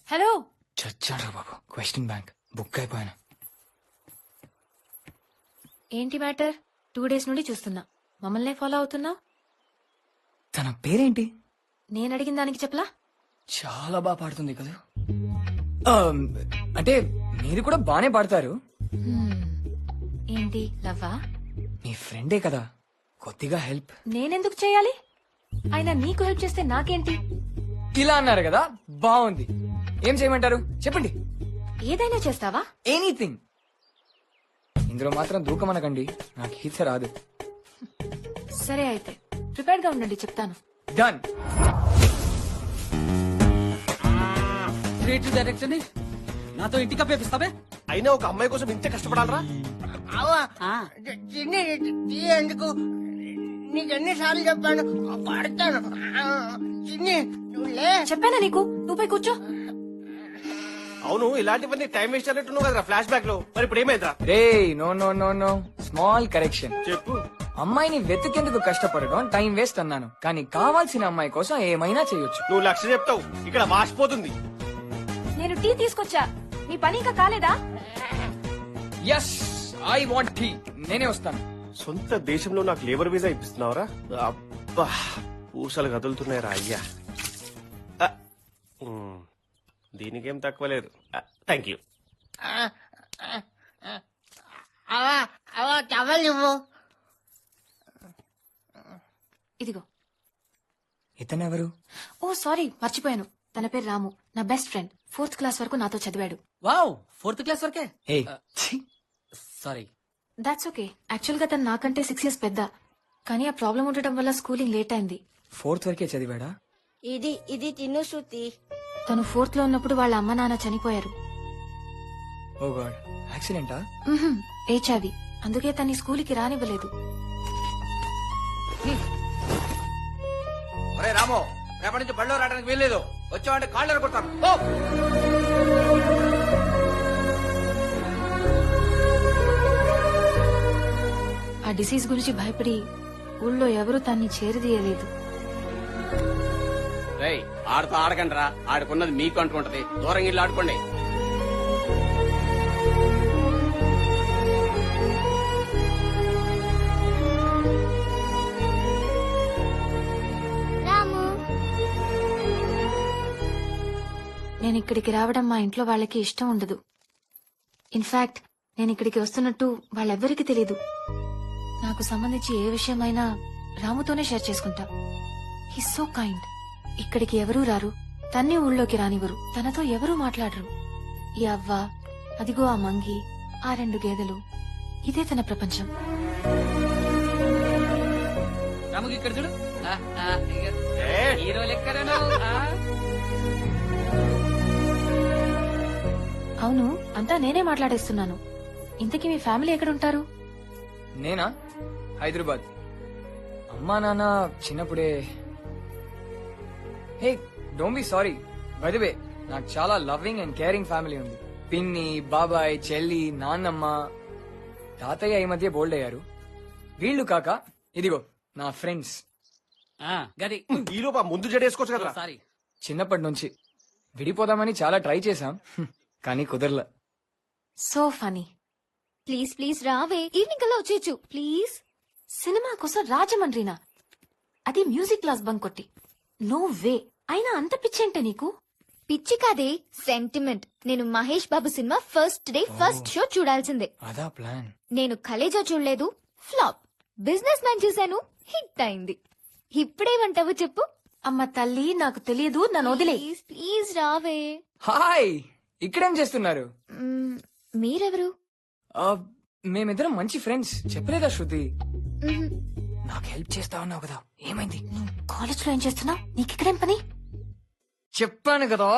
హలో, చచ్చాడ్రా బాబు, క్వశ్చన్ బ్యాంక్ బుక్ అయిపోయాను. ఏంటి మ్యాటర్? 2 days నుండి చూస్తున్నా, మమ్మల్ని ఫాలో అవుతున్నా. తన పేరేంటి? నేను అడిగిన దానికి చెప్పలా? చాలా బాగా పాడుతుంది కదా. అంటే మీరు కూడా బానే పాడతారు. ఏంటి లవ్వా? మీ ఫ్రెండే కదా, కొద్దిగా హెల్ప్. నేనెందుకు చేయాలి? అయినా నీకు హెల్ప్ చేస్తే నాకేంటి? ఇలా అన్నారు కదా, బాగుంది. ఏం చేయమంటారు చెప్పండి. ఏదైనా చేస్తావా? ఎనీథింగ్. ఇందులో మాత్రం దూకమనకండి, నాకు ఈత రాదు. సరే అయితే ప్రిపేర్డ్ గా ఉండండి, చెప్తాను. డన్. క్రియేటివ్ డైరెక్టర్ ని నాతో ఇంటికి అప్పేపిస్తావే. అయినా ఒక అమ్మాయి కోసం ఇంత కష్టపడాలరా? ఎందుకు నీకు ఎన్నిసార్లు చెప్పాను పడతాను. చెప్పానా నీకు? నువ్వు పోయి కూర్చో. అవును, ఇలాంటివన్నీ టైం వేస్ట్ అన్నట్టున్నావు కదా ఫ్లాష్ బ్యాక్ లో. మరి ఇప్పుడు ఏమైందా? రే no no no no, small correction. చెప్పు. అమ్మాయిని వెతికేందుకు కష్టపడడం టైం వేస్ట్ అన్నాను, కానీ కావాల్సిన అమ్మాయి కోసం ఏమైనా చేయొచ్చు. నువ్వు లక్ష చెప్తావు, ఇక్కడ వాసిపోతుంది. నేను టీ తీసుకొచ్చా, నీ పని ఇంకా కాలేదా? Yes I want tea. నేనే వస్తాను. సొంత దేశంలో నాకు లేబర్ వీసా ఇప్పిస్తున్నావరా? అబ్బా పూసలు కదులుతున్నాయిరా అయ్యా. దీనికేం తక్కువ లేదు. Thank you. ఇదిగో. ఇతనెవరు? ఓ సారీ, మర్చిపోయాను. తన పేరు రాము, నా బెస్ట్ ఫ్రెండ్. 4th క్లాస్ వరకు నాతో చదివాడు. వావ్, 4th క్లాస్ వరకే. ఏ సారీ. That's okay. యాక్చువల్ గా తను నాకంటే 6 years పెద్ద, కానీ ఆ ప్రాబ్లం ఉండటం వల్ల స్కూలింగ్ లేట్ అయింది. 4th వరకే చదివాడా? ఇది తిను శృతి. తను 4th లో ఉన్నప్పుడు వాళ్ళ అమ్మ నాన్న చనిపోయారు. ఓ గాడ్, యాక్సిడెంటా? ఏచావి. అందుకే తన్ని స్కూల్కి రానివ్వలేదు. ఒరే రాము, రేపటి నుంచి బడిలో రావడానికి వీల్లేదు. వచ్చావంటే కాళ్ళు కొడతాను. ఆ డిసీజ్ గురించి భయపడి ఊళ్ళో ఎవరూ తన్ని చేరదీయలేదు. ఆడుతూ ఆడకండి రా, ఆడుకున్నది మీకు అంటుకుంటది. దూరంగా ఇల్లు ఆడుకోండి. రాము, నేను ఇక్కడికి రావడం మా ఇంట్లో వాళ్ళకి ఇష్టం ఉండదు. ఇన్ఫాక్ట్ నేను ఇక్కడికి వస్తున్నట్టు వాళ్ళెవ్వరికీ తెలీదు. నాకు సంబంధించి ఏ విషయమైనా రాముతోనే షేర్ చేసుకుంటా. He so kind. ఇక్కడికి ఎవరూ రారు, తన్ని ఊళ్ళోకి రానివ్వరు, తనతో ఎవరూ మాట్లాడరు. ఈ అవ్వ, అదిగో ఆ మంగి, ఆ 2 గేదెలు, ఇదే తన ప్రపంచం. రాముకి ఇక్కడ చూడు. హీరో లెక్కన. అవును, అంతా నేనే మాట్లాడేస్తున్నాను. ఇంతకీ మీ ఫ్యామిలీ ఎక్కడుంటారు? నేనా? హైదరాబాద్. అమ్మా నాన్న చిన్నప్పుడే. Hey, don't be sorry. By the way, నాకు చాలా లవ్వింగ్ అండ్ కేరింగ్ ఫ్యామిలీ ఉంది. పిన్ని, బాబాయ్, చెల్లి, నాన్నమ్మ, తాతయ్య ఈ మధ్య బోల్డ్ అయ్యారు. వీళ్ళు కాక ఇదిగో నా ఫ్రెండ్స్. గది ఈలోపు ముందు జడేసుకోవచ్చు కదా. సారీ. చిన్నప్పటి నుంచి విడిపోదామని చాలా ట్రై చేశాం, కానీ కుదరలా. So funny. ప్లీజ్ ప్లీజ్ రావే, ఈవినింగ్ కల్లా వచ్చేయచ్చు ప్లీజ్. సినిమా కోసం రాజమండ్రినా? అది మ్యూజిక్ క్లాస్ బంక్ కొట్టి. No way. అయినా అంత పిచ్చేంటే నీకు? పిచ్చి కాదే, సెంటిమెంట్. నేను మహేష్ బాబు సినిమా ఫస్ట్ డే ఫస్ట్ షో చూడాల్సిందే. అదా ప్లాన్? నేను కలేజా చూడలేదు, ఫ్లాప్. బిజినెస్ మ్యాన్ చూశాను, హిట్ అయింది. ఇప్పుడేమంటావు చెప్పు? అమ్మ తల్లి, నాకు తెలియదు, నన్ను వదిలే. ప్లీజ్ ప్లీజ్ రావే. హాయ్, ఇక్కడేం చేస్తున్నారు? మీరెవరు? మేమిద్దరం మంచి ఫ్రెండ్స్. చెప్పలేదా శృతి? నాకు హెల్ప్ చేస్తా ఉన్నావు కదా, ఏమైంది? కాలేజ్ లో ఏం చేస్తున్నావు? నీకిక్కడేం పని? చెప్పాను కదా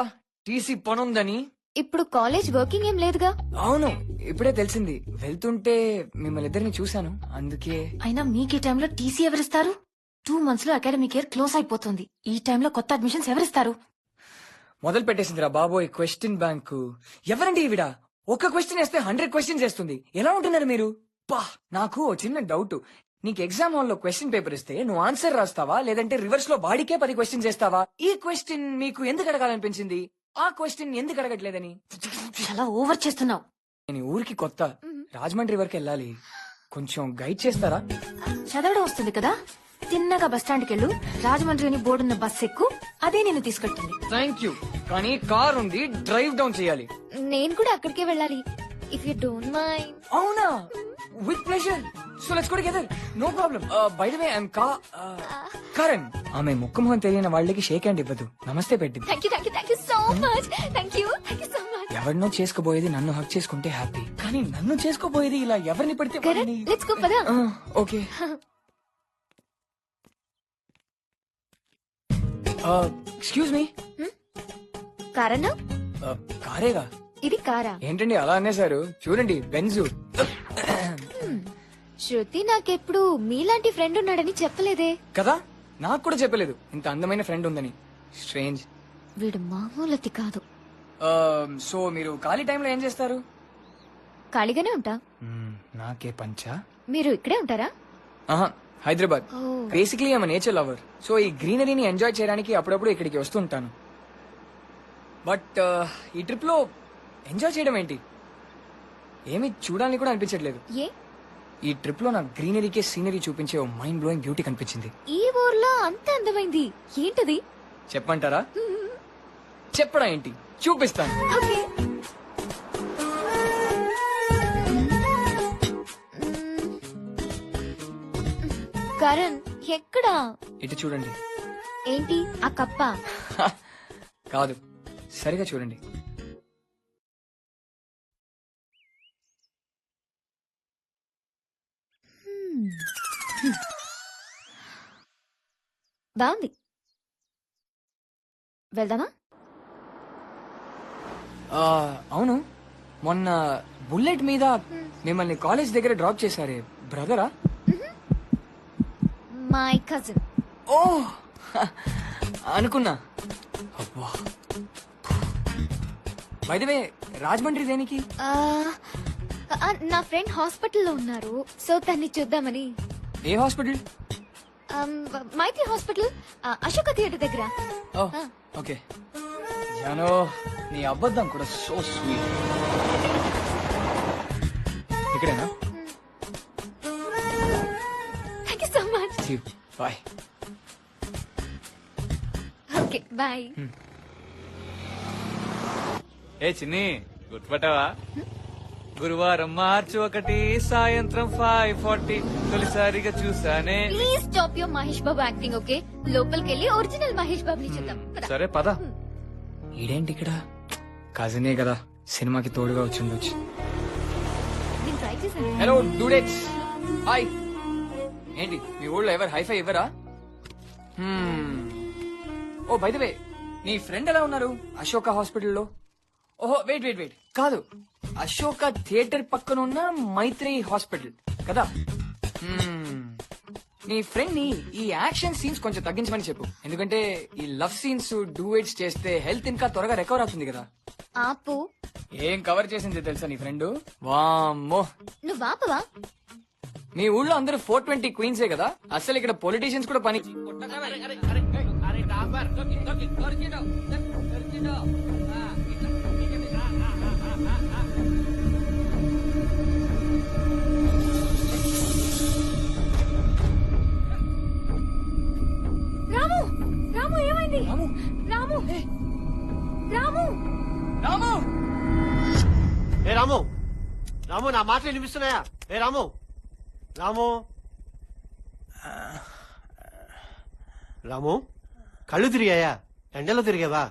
టీసీ పనుందని. ఇప్పుడు కాలేజ్ వర్కింగ్ ఏం లేదుగా. అవును, ఇప్పుడే తెలిసింది. వెళ్తుంటే మిమ్మల్ని ఇద్దరిని చూశాను, అందుకే. అయినా మీకు ఈ టైంలో టీసీ ఎవరిస్తారు? 2 months లో అకాడమిక్ ఇయర్ క్లోజ్ అయిపోతుంది. ఈ టైంలో కొత్త అడ్మిషన్స్ ఎవరిస్తారు? మొదలు పెట్టేసిందిరా బాబోయ్ క్వశ్చన్ బ్యాంకు. ఎవరండి ఈవిడ? ఒక క్వశ్చన్ వేస్తే 100 questions వేస్తుంది. ఎలా ఉంటున్నారు మీరు? పా, నాకు ఓ చిన్న డౌట్. నీకు ఎగ్జామ్ హాల్ లో క్వశ్చన్ పేపర్ ఇస్తే నువ్వు ఆన్సర్ రాస్తావా, లేదంటే రివర్స్ లో బాడీకే 10 questions వేస్తావా? ఈ క్వశ్చన్ మీకు ఎందుకు అడగాలనిపించింది? ఆ క్వశ్చన్ ఎందుకు అడగట్లేదని? చాలా ఓవర్ చేస్తున్నావు. నేను ఊరికి కొత్త, రాజమండ్రి వరకు వెళ్ళాలి. కొంచెం గైడ్ చేస్తారా? చదవడం వస్తుంది కదా, తిన్నగా బస్టాండ్కి వెళ్ళు. రాజమండ్రి అని బోర్డున్న బస్ ఎక్కు, అదే నేను తీసుకెళ్తుంది. Thank you. కానీ కార్ ఉంది, డ్రైవ్ డౌన్ చేయాలి. నేను కూడా అక్కడికే వెళ్ళాలి. If you don't mind. అవునా? With pleasure. So let's go together. No problem. By the way I am Karan. ఆమె ముఖమొహం తెలియని వాళ్ళకి షేక్ హ్యాండ్ ఇవ్వదు, నమస్తే పెట్టింది. Thank you so much. Thank you so much. ఎవరినో చేసుకోబోయేది నన్ను హక్ చేసుకుంటే హ్యాపీ, కానీ నన్ను చేసుకోబోయేది ఇలా ఎవరిని పడితే కరణ్, లెట్స్ గో పద. ఓకే. Excuse me. కారణం? కారేగా. ఇది కారా? ఏంటండి అలా అనేసారు? చూడండి, బెంజు. శృతి నాకెప్పుడు మీలాంటి ఫ్రెండ్ ఉన్నాడని చెప్పలేదే కదా, నాకు కూడా చెప్పలేదు ఇంత అందమైన ఫ్రెండ్ ఉందని. స్ట్రేంజ్. వీడు మామూలతి కాదు. సో మీరు ఖాళీ టైంలో ఏం చేస్తారు? ఖాళీగానే ఉంటా. నాకే పంచా. మీరు ఇక్కడే ఉంటారా? Hyderabad. Basically I'm nature lover. So ఈ గ్రీనరీని ఎంజాయ్ చేయడానికి అప్పుడప్పుడు ఇక్కడికి వస్తుంటాను. బట్ ఈ ట్రిప్ లో ఎంజాయ్ చేయడం ఏంటి, ఏమీ చూడాలని కూడా అనిపించట్లేదు. ఏ ఈ ట్రిప్ లో నా గ్రీనరీకే సీనరీ చూపించే ఓ మైండ్ బ్లోయింగ్ బ్యూటీ కనిపించింది. ఈ ఊర్లో అంత అందమైంది ఏంటది? చెప్పంటారా? చెప్పడా ఏంటి, చూపిస్తాను. ఓకే. కరణ్ ఎక్కడా? ఇటు చూడండి. ఏంటి ఆ కప్ప? కాదు, సరిగా చూడండి. బాగుంది, వెళ్దామా? అవును, మొన్న బుల్లెట్ మీద మిమ్మల్ని కాలేజ్ దగ్గర డ్రాప్ చేశారే, బ్రదరా? My cousin. ఓ అనుకున్నా. అబ్బా, బై ది వే రాజమండ్రి దేనికి? నా ఫ్రెండ్ హాస్పిటల్లో ఉన్నారు, సో తన్ని చూద్దామని. ఏ hospital? Maitri hospital, Ashoka theatre దగ్గర. Oh okay. జానో, నీ అబద్ధం కూడా సో స్వీట్. ఇక్కడేనా? Thank you so much. Bye. Okay bye. ఏ చిన్ని, గుర్తుపట్టావా? గురువారం మార్చి 1 సాయంత్రం 5:40 తొలిసారిగా చూసానే. Please stop your Mahesh Babu acting. Okay, లోపలికి వెళ్ళి ఒరిజినల్ మహేష్ బాబుని చూద్దాం. సరే పద. ఈడేంటి ఇక్కడ? కజినే కదా, సినిమాకి తోడుగా వచ్చి ఉండొచ్చు. నేను ట్రై చేశాను. హలో డూడేట్స్, హాయ్. ఏంటి మీ ఊళ్ళో ఎవరు హైఫై ఇవ్వరా? ఓ బై ద వే, నీ ఫ్రెండ్ ఎలా ఉన్నారు అశోక హాస్పిటల్లో? ఓహో వెయిట్ వెయిట్ వెయిట్, కాదు, అశోక థియేటర్ పక్కన ఉన్న మైత్రి హాస్పిటల్ కదా. నీ ఫ్రెండ్ ని ఈ యాక్షన్ సీన్స్ కొంచెం తగ్గించమని చెప్పు, ఎందుకంటే ఈ లవ్ సీన్స్ డూయట్స్ చేస్తే హెల్త్ ఇంకా త్వరగా రికవర్ అవుతుంది కదా. ఆపు. ఏం కవర్ చేసింది తెలుసా నీ ఫ్రెండ్? వామ్మో, నువ్వు ఆపవా? మీ ఊళ్ళో అందరూ 420 క్వీన్సే కదా, అసలు ఇక్కడ పొలిటీషియన్స్ కూడా పని. రాము, రాము ఏమైంది? రాము, రాము, రాము, రాము. ఏ రాము, రాము నా మాటలు వినిపిస్తున్నాయా? ఏ రాము, రాము, రాము, కళ్ళు తిరిగాయా? ఎండలో తిరిగావా?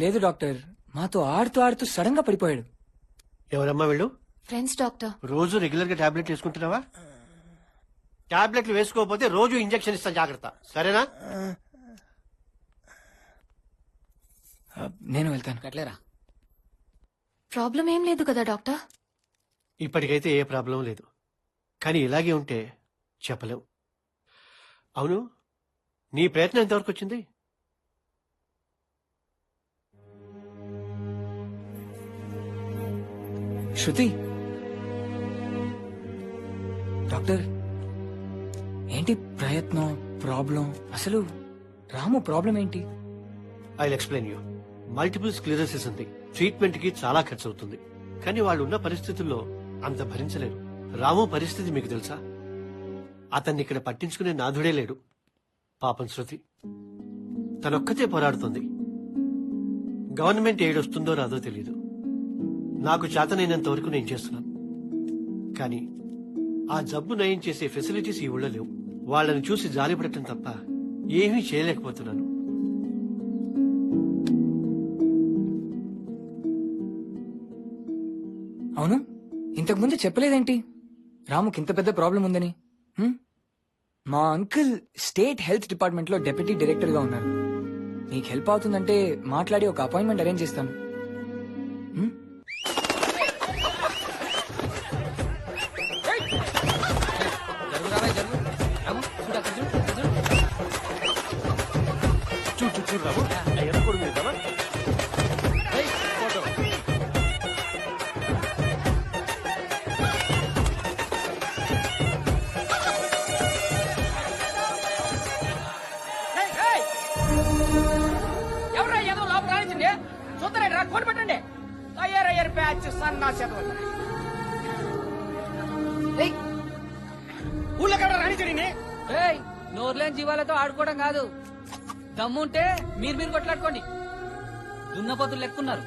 లేదు డాక్టర్, మాతో ఆడుతూ ఆడుతూ సడన్ గా పడిపోయాడు. ఎవరమ్మా వీళ్ళు? Friends doctor. రోజు రెగ్యులర్ గా టాబ్లెట్ వేసుకుంటున్నావా? టాబ్లెట్లు వేసుకోకపోతే రోజు ఇంజెక్షన్ ఇస్తాను, జాగ్రత్త, సరేనా? నేను వెళ్తాను. కట్లేరా? ప్రాబ్లం ఏం లేదు కదా డాక్టర్? ఇప్పటికైతే ఏ ప్రాబ్లం లేదు, కానీ ఇలాగే ఉంటే చెప్పలేం. అవును, నీ ప్రయత్నం ఎంతవరకు వచ్చింది? శృతి, డాక్టర్ ఏంటి ప్రయత్నం, ప్రాబ్లం? అసలు రాము ప్రాబ్లం ఏంటి? I explain you. Multiple sclerosis ఉంది, ట్రీట్మెంట్ కి చాలా ఖర్చు అవుతుంది, కానీ వాళ్ళు ఉన్న పరిస్థితుల్లో అంత భరించలేరు. రాము పరిస్థితి మీకు తెలుసా? అతన్ని ఇక్కడ పట్టించుకునే నాథుడే లేడు. పాపం శృతి తనొక్కతే పోరాడుతుంది. గవర్నమెంట్ ఎయిడ్ వస్తుందో రాదో తెలీదు. నాకు చేతనైనంత వరకు నేను చేస్తున్నాను, కానీ ఆ జబ్బు నయం చేసే ఫెసిలిటీస్ ఈ ఊళ్ళో లేవు. వాళ్ళని చూసి జాలిపడటం తప్ప ఏమీ చేయలేకపోతున్నాను. అవును, ఇంతకు ముందు చెప్పలేదేంటి రాముకి ఇంత పెద్ద ప్రాబ్లం ఉందని? మా అంకుల్ స్టేట్ హెల్త్ డిపార్ట్మెంట్ లో డెప్యూటీ డైరెక్టర్ గా ఉన్నారు. మీకు హెల్ప్ అవుతుందంటే మాట్లాడి ఒక అపాయింట్మెంట్ అరేంజ్ చేస్తాను. చూడు రాము, ఎర్రకొడు మీద ఎవరా ఏదో లోపల రానిచ్చింది? చూస్తారా, కోటి పెట్టండి. అయ్యారు బ్యాచ్ సన్నా చదవాలి. ఊళ్ళో కూడా రాణించండి. ఏయ్ నోర్లేని జీవాలతో ఆడుకోవడం కాదు, దమ్ముంటే మీరు కొట్లాడుకోండి. దున్నపోతులు లెక్కున్నారు.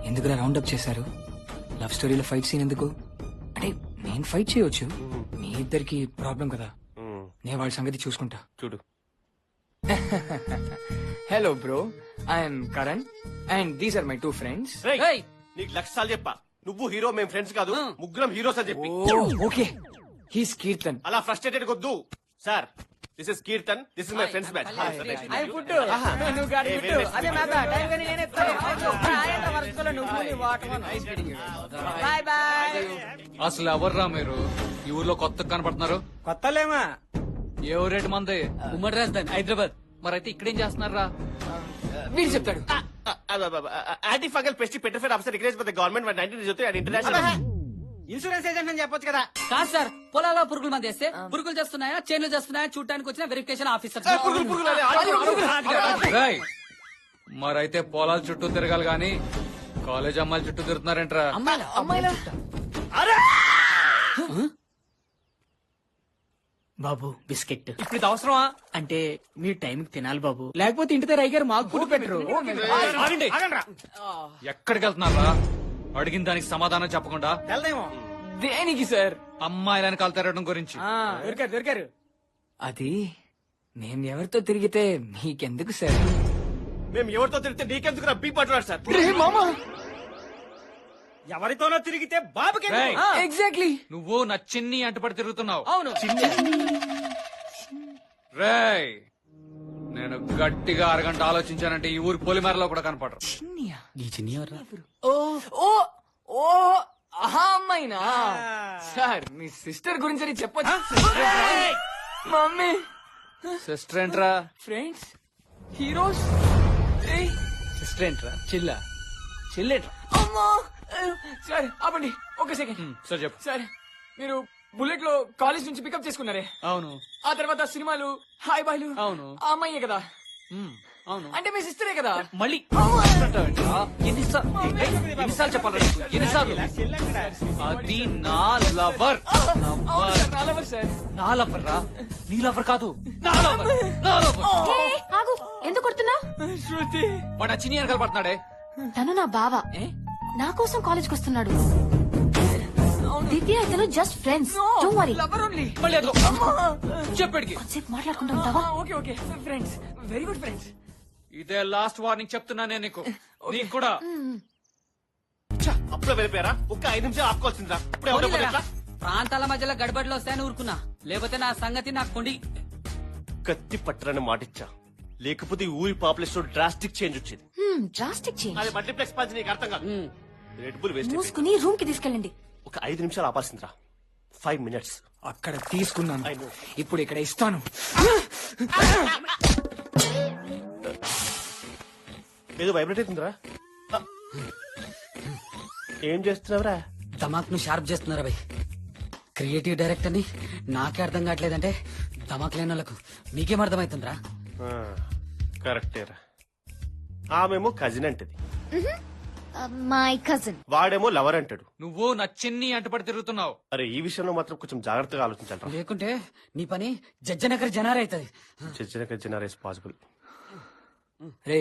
ఎందుకు రౌండ్ అప్ చేశారు? లవ్ స్టోరీలో ఫైట్ సీన్ ఎందుకు? అంటే నేను ఫైట్ చేయొచ్చు, మీ ఇద్దరికి ప్రాబ్లం కదా. నేను వాళ్ళ సంగతి చూసుకుంటా. చూడు. Hello bro, I'm Karan and these are my 2 friends. ఏయ్ నీకు లక్షాలు చెప్పా, నువ్వు హీరో, మేము ఫ్రెండ్స్ కాదు, ముగ్గురం హీరోస్ అని చెప్పి. Okay, he's Keerthan. అలా ఫ్రస్ట్రేటెడ్ కొద్దు sir. This is Keerthan, this is my friends batch. Bye bye. అసలు ఎవర్రా మీరు? ఈ ఊర్లో కొత్త కనపడుతున్నారు. కొత్తలేమా? ఏ ఊరేటి మంది? ఉమ్మడి రాజధాని హైదరాబాద్. మరైతే ఇక్కడేం చేస్తున్నారా? వీడు చెప్తాడు. యాంటీ ఫంగల్ పెస్టి పెట్రోఫైర్ officer recognised by the government by 1993 international. Insurance agent అని చెప్పొచ్చు కదా. కాదు సార్, పొలాల్లో పురుగుల మంది వేస్తే పురుగులు చేస్తున్నాయా చేనులు చేస్తున్నాయా చూడటానికి వచ్చిన వెరిఫికేషన్ ఆఫీసర్. రేయ్, మరైతే పొలాల చుట్టూ తిరగాలి గాని కాలేజ్ అమ్మాయిల చుట్టూ తిరుగుతున్నారేంట్రా? అమ్మాయిలా? బాబు బిస్కెట్ ఇప్పుడు ఇది అవసరమా? అంటే మీ టైంకి తినాలి బాబు. లేకపోతే ఇంటి దగ్గర అయ్యారు మాకు ఫుడ్ పెట్టరు. ఆగండి. ఎక్కడికి వెళ్తున్నారా? అడిగిన దానికి సమాధానం చెప్పకుండా వెళ్దామో? దేనికి సార్? అమ్మాయిలని కాలు తెరవడం గురించి. దొరికారు. అది నేను ఎవరితో తిరిగితే మీకెందుకు సార్? మేము ఎవరితో తిరిగితే నీకెందుకు బీ పట్టున్నాడు సార్. ఎవరితోనో తిరిగితే బాబుకి రేయ్, ఎగ్జాక్ట్లీ. నువ్వు నా చిన్ని అంటపడి తిరుగుతున్నావు. అవును. రేయ్, నేను గట్టిగా అరగంట ఆలోచించానంటే ఈ ఊరి పొలిమేరలో కూడా కనపడరు. ఈ చిన్ని ఎవర్రా? ఓ ఓ ఓ ఆహా, అమ్మాయినా? సార్ మీ సిస్టర్ గురించి చెప్పొచ్చు. మమ్మీ సిస్టర్ ఏంట్రా? Friends heroes. సిస్టర్ ఏంట్రా? చిల్లేట్రా. అమ్మా సార్ ఆపండి ఒక సెకండ్. సరే చెప్పు. సార్ మీరు బుల్లెట్ లో కాలేజ్ నుంచి పికప్ చేసుకున్నారే, అవును. ఆ తర్వాత సినిమాలు హాయ్ బాయ్లు. అవును. ఆ అమ్మాయే కదా? అవును. అంటే మీ సిస్టరే కదా? మళ్ళీ ఎన్నిసార్లు చెప్పాలి? ఎన్నిసార్లు? అది నా లవర్. సార్ నా లవర్ రా, నీ లవర్ కాదు. నా లవర్, నా లవర్. ఆగు, ఎందుకు కొడుతున్నావు? శృతి వాడు చిన్ని వెనకాల పడుతున్నాడే. తను నా బావ, నా కోసం కాలేజ్కి వస్తున్నాడు. దివ్య ఇతను just friends. Don't worry. Lover only. మళ్ళీ అదిగో. చెప్పాడికి కొంచెంసేపు మాట్లాడుకుంటూ ఉంటావా? Okay okay friends, very good friends. ఇదే లాస్ట్ వార్నింగ్ చెప్తున్నానే నీకు, నీకు కూడా. అప్పుడే వెళ్ళిపోయారా? ఒక్క 5 నిమిషాలు ఆపుకోవాల్సిందిరా. ఇప్పుడే ఎవరో పడేట్లా? ప్రాంతాల మధ్యలో గడబడిలో వస్తాయని ఊరుకున్నా, లేకపోతే నా సంగతి నాకు కొండి. కత్తి పట్టరని మాటిచ్చా, లేకపోతే ఈ ఊరి పాపులేషన్ డ్రాస్టిక్ చేంజ్ వచ్చేది. Drastic change. అది మల్టీప్లెక్స్ పంచి నీకు అర్థం కాదు. Red bull waste. మూసుకుని రూమ్ కి తీసుకెళ్ళండి. ఒక 5 నిమిషాలు ఆపాల్సిందిరా. 5 minutes. అక్కడ తీసుకున్నాను, ఇప్పుడు ఇక్కడ ఇస్తాను. ఏదో వైబ్రేట్ అవుతుందిరా. ఏం చేస్తున్నావురా? ధమాక్ ను షార్ప్ చేస్తున్నారా భయ్? క్రియేటివ్ డైరెక్టర్ ని నాకే అర్థం కావట్లేదంటే ధమాక్ లేని వాళ్ళకు మీకేం అర్థమవుతుందిరా? కరెక్టేరా. ఆమెమో కజిన్ అంటది, మై కజిన్. వాడేమో లవర్ అంటాడు. నువ్వు నా చిన్ని అంటపడి తిరుగుతున్నావు. అరే ఈ విషయంలో మాత్రం కొంచెం జాగ్రత్తగా ఆలోచించాలి. లేకుంటే నీ పని జడ్జనగర్ జనారే అవుతుంది. జనరేస్ ఇస్ పాసిబుల్. రే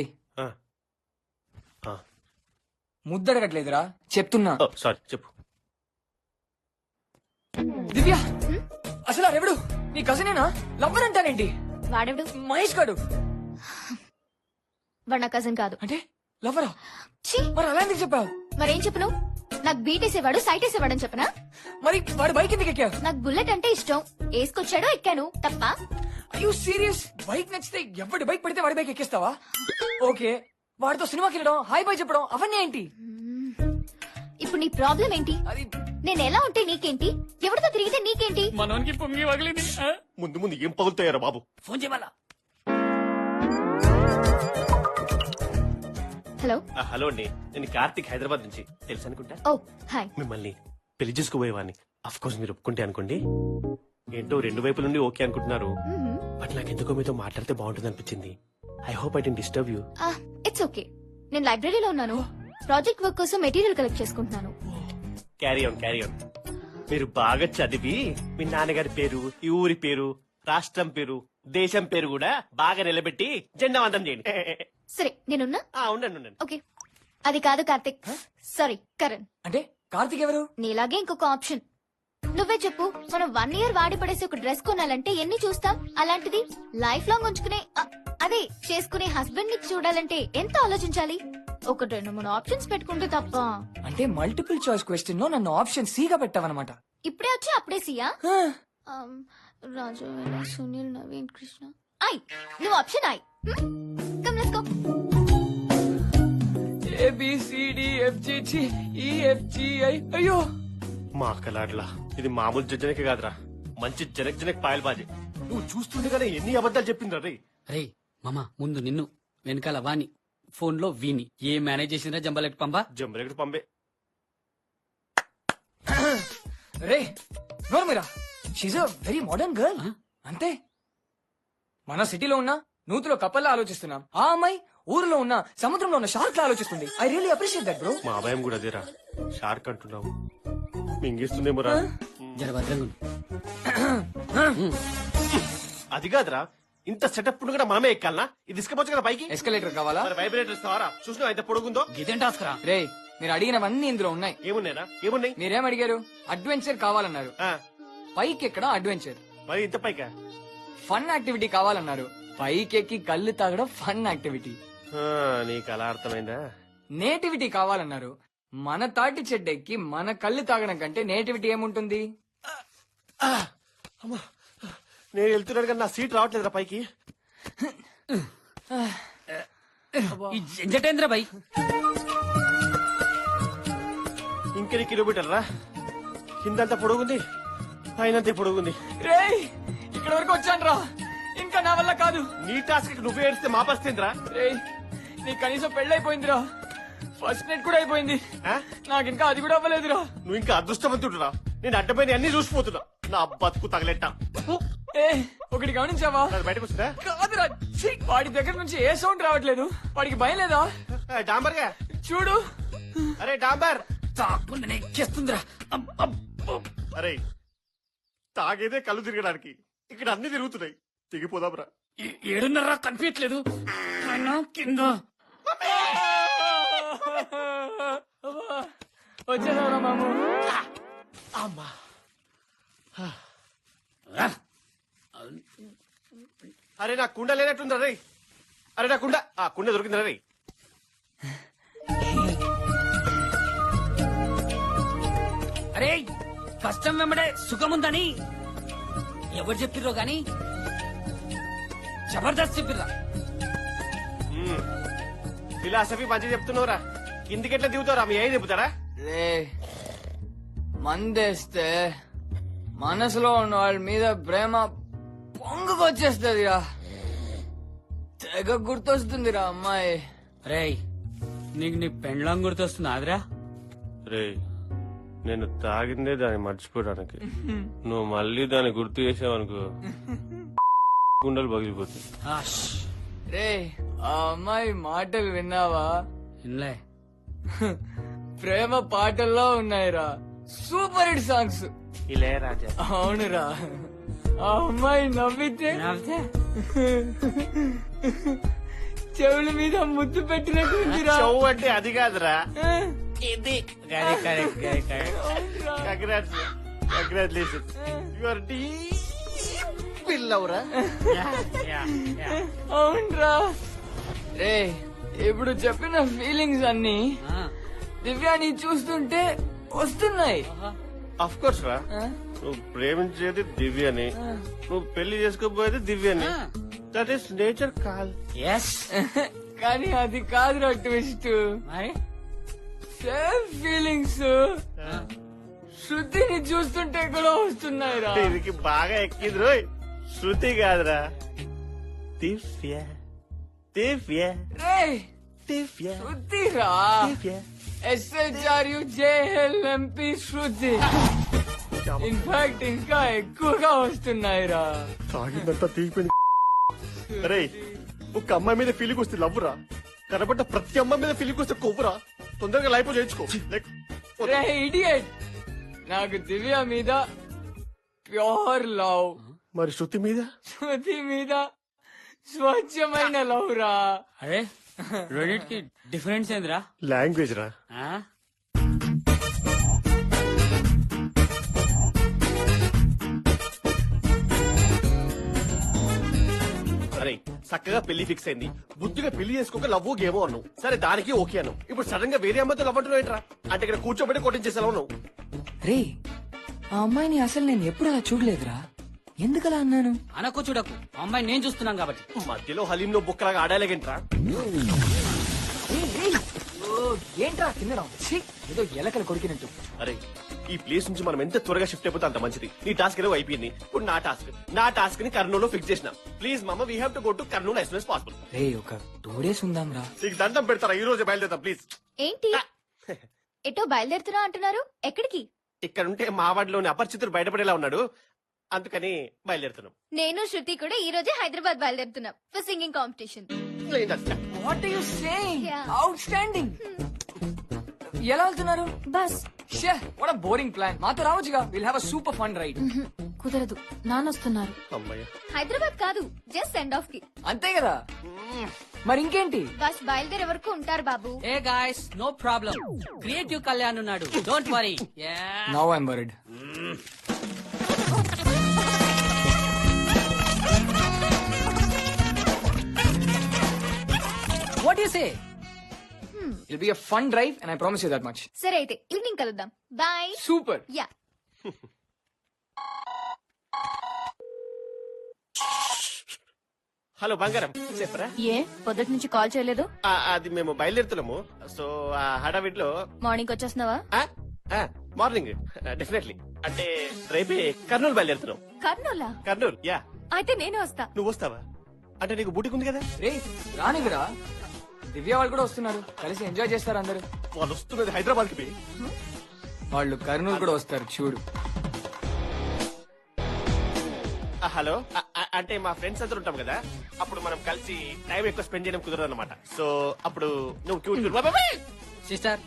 ముద్దడగట్లేదురా చెప్తున్నా. సారీ చెప్పు. దివ్య అసలు ఎవడు? నీ కజినేనా? లవ్వర్ అంటారేంటి? వాడెవడు? మహేష్ గాడు. వాడు నా కజిన్ కాదు. అంటే లవ్వరా? మరి అలా ఎందుకు చెప్పావు? మరేం చెప్పను? నాకు బీట్ వేసేవాడు, సైట్ వేసేవాడు అని చెప్పనా? మరి వాడు బైక్ ఎందుకు ఎక్కావు? నాకు బుల్లెట్ అంటే ఇష్టం, వేసుకొచ్చాడో ఎక్కాను. తప్ప? అయ్యో సీరియస్? బైక్ నచ్చితే ఎవడి బైక్ పడితే వాడి బైక్ ఎక్కిస్తావా? ఓకే, వాడితో సినిమాకి వెళ్ళడం, హాయ్ బాయ్ చెప్పడం, అవన్నీ ఏంటి? ఇప్పుడు నీ ప్రాబ్లం ఏంటి? నేను ఎలా ఉంటే నీకేంటి? ఎవరితో తిరిగితే నీకేంటి? మనోనికి పొంగి వగిలింది. ముందు ముందు ఏం పగులుతాయారా బాబు? ఫోన్ చేయమలా. హలో. హలో అండి, నేను కార్తిక్, హైదరాబాద్ నుంచి. తెలుసు అనుకుంటా. ఓ హాయ్. మిమ్మల్ని పెళ్లి చేసుకోబోయేవాడిని. అఫ్ కోర్స్ మీరు ఒప్పుకుంటే అనుకోండి. ఏంటో రెండు వైపుల నుండి ఓకే అనుకుంటున్నారు, బట్ నాకు ఎందుకో మీతో మాట్లాడితే బాగుంటుంది అనిపించింది. I hope I don't disturb you. It's okay. నేను లైబ్రరీలో ఉన్నాను. ప్రాజెక్ట్ వర్క్ కోసం మెటీరియల్ కలెక్ట్ చేసుకుంటున్నాను. Carry on carry on. మీరు బాగా చదివి మీ నాన్నగారి పేరు, ఈ ఊరి పేరు, రాష్ట్రం పేరు, దేశం పేరు కూడా బాగా నిలబెట్టి జెండా వందం చేయండి. సరే నేనున్నా. ఉండండి ఉండండి. ఓకే. అది కాదు కార్తిక్, సారీ కరణ్. అంటే కార్తిక్ ఎవరు? నీలాగే ఇంకొక ఆప్షన్. నువ్వే చెప్పు, మనం 1 year వాడి పడేసి ఒక డ్రెస్ కొనాలంటే ఎన్ని చూస్తాం? అలాంటిది లైఫ్ లాంగ్ ఉంచుకునే అదే చేసుకునే హస్బెండ్ ని చూడాలంటే ఎంత ఆలోచించాలి? ఒక 2-3 ఆప్షన్స్ పెట్టుకుంటే తప్ప. అంటే మల్టిపుల్ చాయిస్ క్వశ్చన్ లో నన్ను ఆప్షన్ సి గా పెట్టావన్నమాట. ఇప్పుడే వచ్చి అప్పుడే సియా? రాజు, సునీల్, నవీన్, కృష్ణ. ఐ, నువ్వు option I. Come let's go. ABCDFGGEFGI. అయ్యో మా అక్కలాడ్లా, ఇది మామూలు జడ్జనకి కాదురా, మంచి జనక్ జనక్ పాయల్ బాజీ. నువ్వు చూస్తుండగానే ఎన్ని అబద్ధాలు చెప్పిండ్రా రే. రే మామ, ముందు నిన్ను, వెనకాల వాణి, ఫోన్ లో వీని. ఏ మేనేజ్ చేసిందా జంబలెట్ పంపా? జంబలెట్ పంపే. రే నోర్మిరా, she's a very modern girl. అంతే, మన సిటీలో ఉన్న నూతిలో కప్పల్లా ఆలోచిస్తున్నాం. ఆ అమ్మాయి ఊరిలో ఉన్న సముద్రంలో ఉన్న షార్క్ లా ఆలోచిస్తుంది. I really appreciate that bro. మా అభయం కూడా అదేరా, షార్క్ అంటున్నావు, మింగిస్తుందేమో రా. అది కాదురా, ఇంత సెటప్ కూడా మనమే ఎక్కాలనా? ఇది ఇసుకపోవచ్చు కదా పైకి. ఎస్కలేటర్ కావాలా? వైబ్రేటర్ ఇస్తావారా? చూసినా అయితే పొడుగుందో. ఇదేం టాస్క్ రా? రే మీరు అడిగినవన్నీ ఇందులో ఉన్నాయి. ఏమున్నాయిరా? ఏమున్నాయి? మీరేం అడిగారు? అడ్వెంచర్ కావాలన్నారు. పైకి ఎక్కడం అడ్వెంచర్. మరి ఇంత పైకా? ఫన్ యాక్టివిటీ కావాలన్నారు. పైకి ఎక్కి కళ్ళు తాగడం ఫన్ యాక్టివిటీ. నీకు అలా అర్థమైందా? నేటివిటీ కావాలన్నారు. మన తాటి చెడ్డెక్కి మన కళ్ళు తాగడం కంటే నేటివిటీ ఏముంటుంది? నేను వెళ్తున్నాడు కానీ నా సీట్ రావట్లేదురా పైకి. జటేంద్ర బై, ఇంకెన్ని కిలోమీటర్ రా? కిందంతా పొడుగుంది, పైనంతా పొడుగుంది. రే ఇక్కడ వరకు వచ్చాను రా, ఇంకా నా వల్ల కాదు. నీ టాస్క్ నువ్వే ఏడిస్తే మా పరిస్థితిరా. రే నీకు కనీసం పెళ్ళైపోయిందిరా, ఫస్ట్ నైట్ కూడా అయిపోయింది, నాకు ఇంకా అది కూడా అవ్వలేదురా. నువ్వు ఇంకా అదృష్టవంతుడురా, నేను అడ్డమైన అన్ని చూసిపోతున్నా. నా బతుకు తగలెట్ట. ఒకటి గమనించావా? బయటకు వస్తుందా? కాదురా, ఛీ, వాడి దగ్గర నుంచి ఏ సౌండ్ రావట్లేదు. వాడికి భయం లేదా? డాంబర్ గా చూడు. అరే డాంబర్, ఎక్కేస్తుందిరా. అరే తాగేదే కళ్ళు తిరగడానికి, ఇక్కడ అన్ని తిరుగుతున్నాయి. తిగిపోదాంరా. 7:30 కనిపించట్లేదు కింద. వచ్చేసారా మాము? అమ్మా, అరే నా కుండ లేనట్టుందా రే? అరే నా కుండ దొరికిందా రే? అరే కష్టం వెంబడే సుఖముందని ఎవరు చెప్పిర్రో గాని జబర్దస్త్ చెప్పిర్రా. ఫిలాసఫీ మంచిగా చెప్తున్నావురా. కిందికెట్లా దిగుతావురా? మీ అయ్యి చెబుతారా? రే మందేస్తే మనసులో ఉన్న వాళ్ళ మీద ప్రేమ పొంగుకొచ్చేస్తుందిరా. తెగ గుర్తొస్తుందిరా అమ్మాయి. రేయ్ నీకు నీ పెండ్లాం గుర్తొస్తుంది ఆదిరా? రే నేను తాగిందే దాన్ని మర్చిపోవడానికి, నువ్వు మళ్ళీ దాన్ని గుర్తు చేసావనుకో గుండెలు పగిలిపోతుంది. రే ఆ అమ్మాయి మాటలు విన్నావా? వినలే. ప్రేమ పాటల్లో ఉన్నాయిరా, సూపర్ హిట్ సాంగ్స్. ఇలే రాజా. అవునురా, ఆ అమ్మాయి నవ్వితే చెవుల మీద ముద్దు పెట్టినట్టుందిరా. చెవు అంటే అది కాదురా, ఇది కంగ్రాచులేషన్, యువర్ పిల్లవురా. అవునరా. రే ఇప్పుడు చెప్పిన ఫీలింగ్స్ అన్ని దివ్యాని చూస్తుంటే వస్తున్నాయి. అఫ్ కోర్స్ రా, నువ్వు ప్రేమించేది దివ్యని, నువ్వు పెళ్లి చేసుకోబోయేది దివ్యని. That is nature call. కానీ అది కాదురా ట్విస్ట్. సేమ్ ఫీలింగ్స్ శృతిని చూస్తుంటే కూడా వస్తున్నాయి రా. దీనికి బాగా ఎక్కింది రోయ్. శృతి కాదురా, దివ్య. దివ్య రే దివ్య శృతి రా. SHRUJLMP శృతి. ఇన్ఫాక్ట్ ఇంకా ఎక్కువగా వస్తున్నాయిరా. తాగిందంతా తీగిపోయింది. అరే ఒక అమ్మాయి మీద ఫీలింగ్ వస్తే లవ్వురా, కనబడ్డ ప్రతి అమ్మాయి మీద ఫీలింగ్ వస్తే కొవ్వురా. తొందరగా లైఫ్ చేయించుకో. రే ఇడియట్, నాకు దివ్య మీద ప్యూర్ లవ్, మరి శృతి మీద శృతి మీద స్వచ్ఛమైన లవ్ రా. అరే రెండిటికి డిఫరెన్స్ ఏందిరా? లాంగ్వేజ్ రా. ఆ? అరే చక్కగా పెళ్లి ఫిక్స్ అయింది, బుద్ధిగా పెళ్లి చేసుకోక లవ్ గేమో అన్నావు. సరే దానికి ఓకే అన్నావు. ఇప్పుడు సడన్ గా వేరే అమ్మాయితో లవ్ అంటున్నావు ఏంట్రా? అంటే ఇక్కడ కూర్చోబెట్టి కొట్టించేసేలా ఉన్నావు. రే ఆ అమ్మాయిని అసలు నేను ఎప్పుడు అలా చూడలేదురా, ఎందుకలా అన్నాను? అనకు చూడకు, అమ్మాయి నేను చూస్తున్నాను కాబట్టి. మధ్యలో హలీంలో బుక్కలాగా ఆడాలేగంట్రా. ఏంట్రా కింద ఏదో ఎలకలు కొరికినట్టు. అరే ఈ ప్లేస్ నుంచి మనం ఎంత త్వరగా షిఫ్ట్ అయిపోతే అంత మంచిది. నీ టాస్క్ ఏదో అయిపోయింది, ఇప్పుడు నా టాస్క్ ని కర్నూలు ఫిక్స్ చేసిన. ప్లీజ్ మామ, we have to go to Kurnool as soon as possible. రే ఒక 2 days ఉందాం రా. నీకు దండం పెడతారా, ఈ రోజు బయలుదేరుతాం ప్లీజ్. ఏంటి ఎటో బయలుదేరుతున్నా అంటున్నారు? ఎక్కడికి? ఇక్కడ ఉంటే మా వాడిలోని అపరిచితుడు బయటపడేలా ఉన్నాడు, అందుకని బయలుదేరుతున్నాం. నేను శృతి కూడా ఈ రోజే హైదరాబాద్ బయలుదేరుతున్నాం for singing competition. What are you saying? Outstanding. ఎలా వెళ్తున్నారు? బస్. షే వాట్ అ బోరింగ్ ప్లాన్. మాతో రావచ్చుగా, will have a super fun ride. కుదరదు, నానొస్తున్నారు. హైదరాబాద్ కాదు, జస్ట్ సెండ్ ఆఫ్ కి. అంతే కదా, మరి ఇంకేంటి? బస్ బయలుదేరే వరకు ఉంటారు బాబు. Hey guys, no problem. Creative Kalyan ఉన్నాడు, don't worry. Now I'm worried. What you say? It'll be a fun drive and I promise you that much. సరే అయితే ఈవినింగ్ కలుద్దాం. బాయ్. Super. యా. హలో బంగారం, చెప్పరా? ఏ పొద్దుటి నుంచి కాల్ చేయలేదు? అది మేము బయలుదేరుతున్నాము. సో ఆ హడావిడిలో మార్నింగ్ వచ్చేస్తున్నావా? Morning definitely. అంటే రేపే కర్నూలు బయలుదేరుతున్నాం. కర్నూలా? కర్నూలు యా. అయితే నేను వస్తా. నువ్వు వస్తావా? అంటే నీకు బూటికి ఉంది కదా. రే రానివిరా, దివ్య వాళ్ళు కూడా వస్తున్నారు, కలిసి ఎంజాయ్ చేస్తారు అందరు. వాళ్ళు వస్తున్నది హైదరాబాద్ కి. వాళ్ళు కర్నూలు కూడా వస్తారు చూడు. హలో, అంటే మా ఫ్రెండ్స్ అందరూ ఉంటాం కదా, అప్పుడు మనం కలిసి టైం ఎక్కువ స్పెండ్ చేయడం కుదరదు అనమాట. సో అప్పుడు నువ్వు సిస్టర్,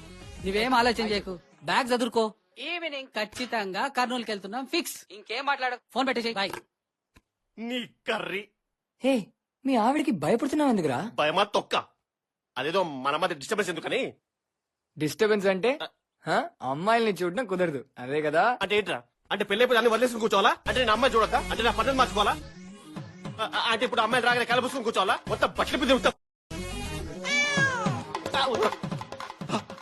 నువ్వేం ఆలోచన చేయకు, బ్యాగ్ చదువుకో. ఈవినింగ్ ఖచ్చితంగా కర్నూలుకి వెళ్తున్నాం ఫిక్స్. ఇంకేం మాట్లాడు, ఫోన్ పెట్టేసి బాయ్. నీ కర్రీ. హే మీ ఆవిడికి భయపడుతున్నావు ఎందుకురా? భయమా తొక్క, అదేదో మన మధ్య డిస్టర్బెన్స్ ఎందుకని. డిస్టర్బెన్స్ అంటే అమ్మాయిల్ని చూడడం కుదరదు, అదే కదా? అంటే ఏంట్రా? అంటే పెళ్ళైపోయి అన్ని వదిలేసుకుని కూర్చోవాలా? అంటే నేను అమ్మాయి చూడద్దా? అంటే నా పనులు మార్చుకోవాలా? అంటే ఇప్పుడు అమ్మాయిని రాగానే కలబుసుకుని కూర్చోవాలా? మొత్తం బట్టలు తిరుగుతా.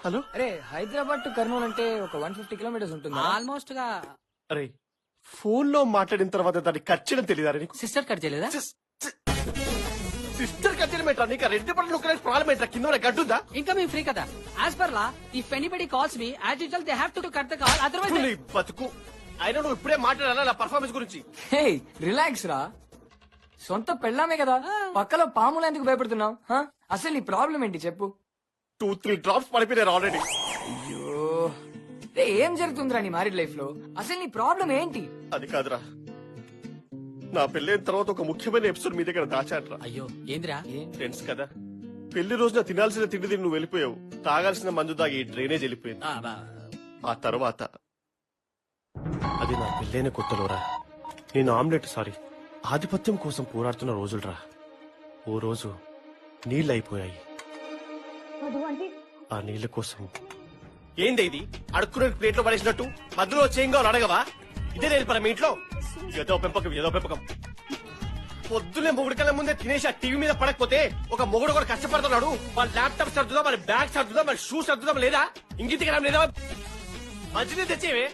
హలో, అరే హైదరాబాద్ టు కర్నూలు అంటే ఒక 150 kilometers ఉంటుంది. ఆల్మోస్ట్ గా. అరే ఫోన్ లో మాట్లాడిన తర్వాత దాన్ని కట్ చేయడం తెలియదా నీకు? సిస్టర్ కట్ చేయలేదా? సిస్టర్ కట్ చేయడం ఏంట్రా? నీకు రెండు పనులు ప్రాబ్లం ఏంట్రా? కింద గడ్డుందా? ఇంకా మేము ఫ్రీ కదా. As per law, if anybody calls me as usual they have to cut the call, otherwise బతుకు. అయినా నువ్వు ఇప్పుడే మాట్లాడాలా నా పర్ఫార్మెన్స్ గురించి? హే రిలాక్స్ రా, సొంత పెళ్ళామే కదా, పక్కలో పాములు ఎందుకు భయపడుతున్నావు? అసలు నీ ప్రాబ్లం ఏంటి చెప్పు? 2-3 drops పడిపోయినారు ఆల్రెడీ. అయ్యో రే, ఏం జరుగుతుందిరా నీ మ్యారీడ్ లైఫ్ లో? అసలు నీ ప్రాబ్లం ఏంటి? అది కాదురా, నా పెళ్ళైన తర్వాత ఒక ముఖ్యమైన ఎపిసోడ్ మీ దగ్గర దాచాట్రా. అయ్యో ఏందిరా? ఫ్రెండ్స్ కదా, పెళ్లి రోజున తినాల్సిన తిండి తిని నువ్వు వెళ్ళిపోయావు, తాగాల్సిన మందు తాగి డ్రైనేజ్ వెళ్ళిపోయింది. ఆ తర్వాత అది నా పెళ్ళైన కొత్తలోరా, నేను ఆధిపత్యం కోసం పోరాడుతున్న రోజులరా. ఓ రోజు నీళ్ళు అయిపోయాయి. ఆ నీళ్ల కోసం ఏంది ఇది అడుక్కునే ప్లేట్ లో పడేసినట్టు మధ్యలో చేయంగా అడగవా? ఇదే నేర్పరా మీ ఇంట్లో? ఏదో పెంపకం. పొద్దున్నే మొగుడు కళ్ళ ముందే తినేసి ఆ టీవీ మీద పడకపోతే ఒక మొగుడు కూడా కష్టపడుతున్నాడు. వాళ్ళ ల్యాప్టాప్ సర్దుదా, మన బ్యాగ్ సర్దుదా, మన షూ సర్దుదా లేదా? ఇంగితికి లేదా? మంచిది తెచ్చేవే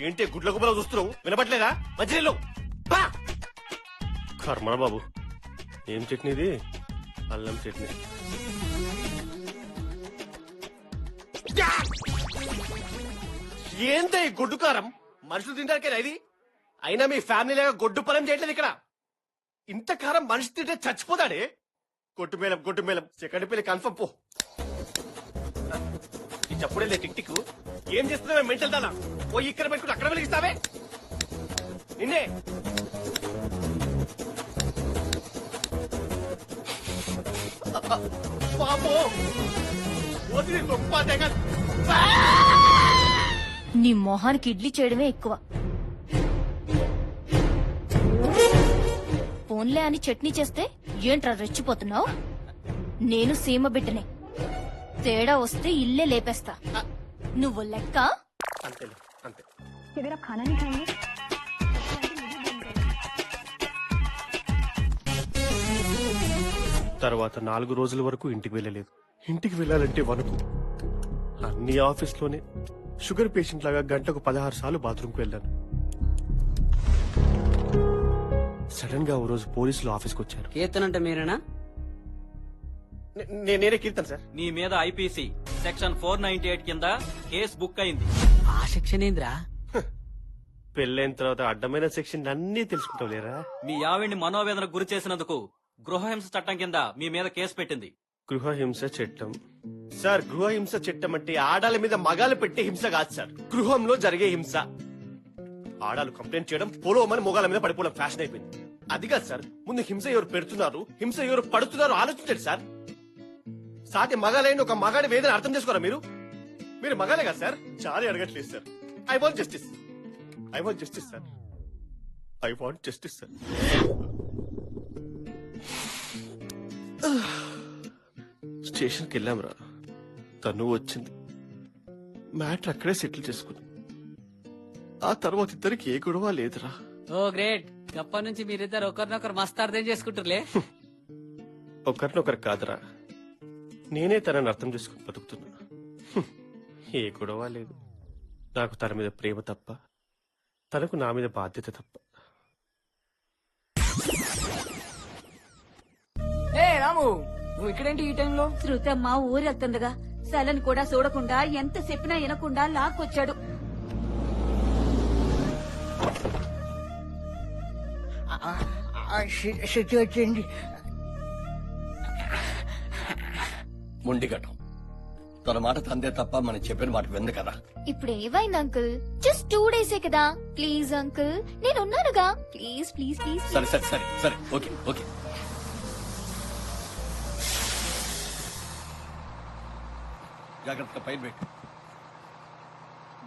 ఏంటి గుడ్ల గుబ్బలో చూస్తున్నావు? వినపట్లేదా? మంచినీళ్ళు కర్మణ బాబు. ఏం చట్నీ ఇది? అల్లం చట్నీ. ఏంటి గొడ్డు కారం? మనుషులు తింటారు ఇది? అయినా మీ ఫ్యామిలీ లాగా గొడ్డు పొలం చేయట్లేదు ఇక్కడ. ఇంత కారం మనిషి తింటే చచ్చిపోతాడే. గొడ్డు మేళం సెకండ్ పెళ్లి కన్ఫర్మ్ పో. ఈ చప్పుడే టిక్ టిక్ ఏం చేస్తున్నావే మెంటల్ దానా పోయి ఇక్కడ పెట్టుకుని అక్కడ వెలిగిస్తావే నిన్నే పాపో వదిలి గొప్ప నీ మొహానికి ఇడ్లీ చేయడమే ఎక్కువ. ఫోన్లే అని చట్నీ చేస్తే ఏంట్రా రెచ్చిపోతున్నావు? నేను సీమ బిడ్డనే, తేడా వస్తే ఇల్లే లేపేస్తా. నువ్వు లెక్క. అంతేలే అంతే. తర్వాత 4 రోజుల వరకు ఇంటికి వెళ్ళలేదు. ఇంటికి వెళ్ళాలంటే వణుకు. అన్ని ఆఫీస్లోనే షుగర్ పేషెంట్ లాగా గంటకు 16 సార్లు బాత్రూమ్కి వెళ్ళాను. సడన్ గా ఓ రోజు పోలీసులు ఆఫీస్కి వచ్చారు. కీర్తనంటే మీరేనా? నేనే కీర్తన్ సార్. నీ మీద ఐపీసీ సెక్షన్ 498 కింద కేసు బుక్ అయింది. ఆ సెక్షన్ ఏంద్రా? పెళ్ళైన తర్వాత అడ్డమైన సెక్షన్ అన్ని తెలుసుకుంటావు లేరా? మీ ఆవిడ్ని మనోవేదనకు గురి చేసినందుకు గృహహింస చట్టం కింద మీ మీద కేసు పెట్టింది. గృహహింస చట్టం సార్, గృహహింస చట్టం అంటే ఆడాల మీద మగాలు పెట్టే హింస కాదు సార్, గృహంలో జరిగే హింస. ఆడాలు కంప్లైంట్ చేయడం పొలవమని మొగాల మీద పడిపోవడం ఫ్యాషన్ అయిపోయింది. అది కాదు సార్, ముందు హింస ఎవరు పెడుతున్నారు, హింస ఎవరు పడుతున్నారు ఆలోచించండి సార్. సాటి మగాలైన ఒక మగాడి వేదన అర్థం చేసుకోరా మీరు? మీరు మగాలే కదా సార్? చాలా అడగట్లేదు sir. I want justice, I want justice sir, I want justice sir. స్టేషన్కి వెళ్ళాంరా, తను వచ్చింది, మ్యాటర్ అక్కడే సెటిల్ చేసుకుని ఆ తర్వాత ఇద్దరికి ఏ గొడవ లేదురా. ఓ గ్రేట్. అప్పటి నుంచి మీరిద్దరు ఒకరినొకరు మస్తు అర్థం చేసుకుంటారులే. ఒకరినొకరు కాదురా, నేనే తనని అర్థం చేసుకుని బతుకుతున్నా. ఏ గొడవ లేదు. నాకు తన మీద ప్రేమ తప్ప, తనకు నా మీద బాధ్యత తప్ప. ఏ రాము, నువ్వు ఇక్కడేంటి ఈ టైంలో? శృతమ్మ ఊరెళ్తుండగా సలన్ కూడా చూడకుండా ఎంత చెప్పినా వినకుండా లాక్కొచ్చాడు. శృతి వచ్చింది. మొండిగటం. తన మాట తందే తప్ప మనం చెప్పిన మాట వింది కదా. ఇప్పుడు ఏమైంది అంకుల్? జస్ట్ 2 డేసే కదా. ప్లీజ్ అంకుల్, నేను ఉన్నానుగా. Please please please. సరే సరే సరే సరే, ఓకే ఓకే. జాగ్రత్తగా పైన పెట్టు.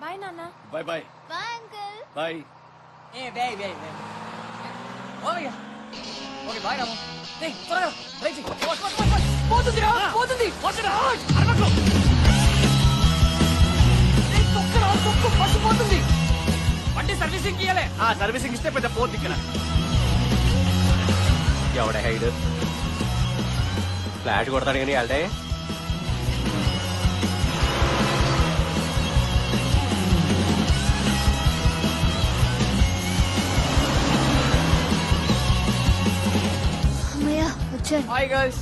బాయ్ నాన్న. Bye bye. Bye uncle. Bye. Hey bye bye bye. ఓయ్ ఓకే బాయ్ రాము. ఏయ్ త్వరగా రైట్ చెయ్. పోతుందిరా, పోతుంది. వచ్చరా అరవకు. ఏయ్ తొక్కరా, తొక్కు, బస్సు పోతుంది. బండి సర్వీసింగ్ ఇయ్యాలే. ఆ సర్వీసింగ్ ఇస్తే పెద్ద పోత్ ఇక్కడ. ఎవడ హైడ్ ఫ్లాట్ కొడతాడు కానీ వెళ్తే hi girls.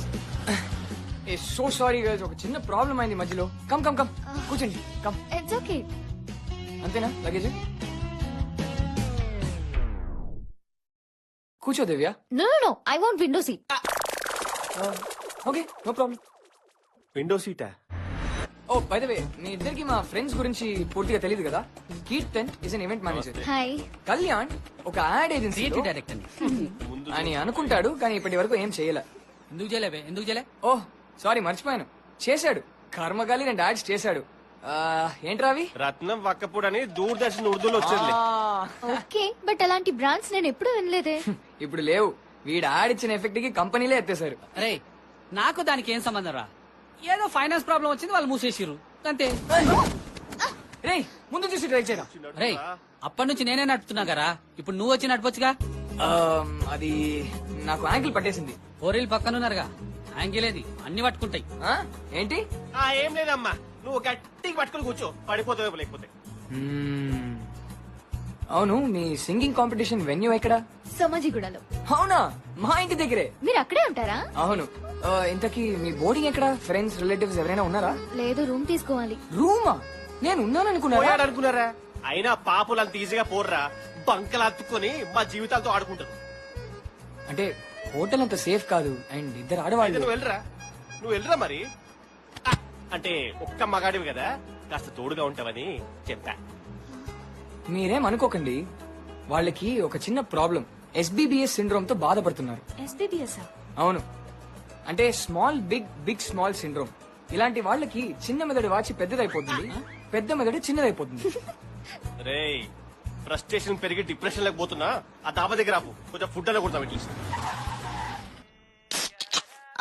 Hey so sorry girls, ఒక చిన్న ప్రాబ్లం అయింది మధ్యలో. కమ్ కమ్ కమ్ కూర్చోండి. కమ్. It's okay. అంతేనా లగేజ్? కూర్చో Divya. No no no, I want window seat. Okay no problem. Window సీటా? ఓ బై ద వే, మీ ఇద్దరికి మా ఫ్రెండ్స్ గురించి పూర్తిగా తెలియదు కదా. Keerthan is an event manager. Hi. Kalyan ఒక యాడ్ ఏజెన్సీ డైరెక్టర్ అని అనుకుంటాడు, కానీ ఇప్పటి వరకు ఏం చేయలే. ఎందుకు చేయలే? ఎందుకు చేయలే? ఓహ్ సారీ మర్చిపోయాను. చేశాడు, కర్మగాలి 2 యాడ్స్ చేశాడు. ఏంట్రా అవి? రత్నం వక్కపూడి అని దూరదర్శన్ ఉర్దూలో వచ్చేది. ఓకే, బట్ అలాంటి బ్రాండ్స్ నేను ఎప్పుడూ వినలేదే. ఇప్పుడు లేవు. వీడు యాడ్ ఇచ్చిన ఎఫెక్ట్ కి కంపెనీలే ఎత్తేసారు. అరే నాకు దానికి ఏం సంబంధం రా? ఏదో ఫైనాన్స్ ప్రాబ్లం వచ్చింది, వాళ్ళు మూసేసిర్రు అంతే. రే ముందు చూసి ట్రై చేయరా. రే అప్పటి నుంచి నేనే నడుపుతున్నా కదా, ఇప్పుడు నువ్వు వచ్చి నడపొచ్చుగా. అది నాకు యాంకిల్ పట్టేసింది. ఫోరీలు పక్కనున్నారుగా, యాంకిల్ ఏది అన్ని పట్టుకుంటాయి. ఏంటి? ఏం లేదమ్మా, నువ్వు గట్టిగా పట్టుకుని కూర్చో, పడిపోతావు లేకపోతే. అవును, మీ సింగింగ్ కాంపిటీషన్ వెన్యూ ఎక్కడ? సమాజిగూడలో. అవునా, మా ఇంటి దగ్గరే. మీరు అక్కడే ఉంటారా? అవును. ఇంతకీ మీ బోర్డింగ్ ఎక్కడ? ఫ్రెండ్స్ రిలేటివ్స్ ఎవరైనా ఉన్నారా? లేదు, రూమ్ తీసుకోవాలి. రూమా? నేను ఉన్నాను అనుకున్నారా? అయినా పాపులు అంత ఈజీగా పోర్రా, బంకలు అత్తుకొని మా జీవితాలతో ఆడుకుంటారు. అంటే హోటల్ అంత సేఫ్ కాదు, అండ్ ఇద్దరు ఆడవాళ్ళు. నువ్వు వెళ్ళరా మరి. అంటే ఒక్క మగాడివి కదా, కాస్త తోడుగా ఉంటావని చెప్పా. మీరేం అనుకోకండి, వాళ్ళకి ఒక చిన్న ప్రాబ్లం, ఎస్బీబీఎస్ సిండ్రోమ్ తో బాధపడుతున్నారు. ఎస్బీబీఎస్ అవును, అంటే small big big small syndrome. ఇలాంటి వాళ్ళకి చిన్న మెదడు వాచి పెద్దదైపోతుంది, పెద్ద మెదడు చిన్నదైపోతుంది. రేయ్, ఫ్రస్ట్రేషన్ పెరిగి డిప్రెషన్ లేక పోతున్నా, ఆ డాబా దగ్గర ఆపు, కొంచెం ఫుడ్ అలా కొడతాం అట్లీస్ట్.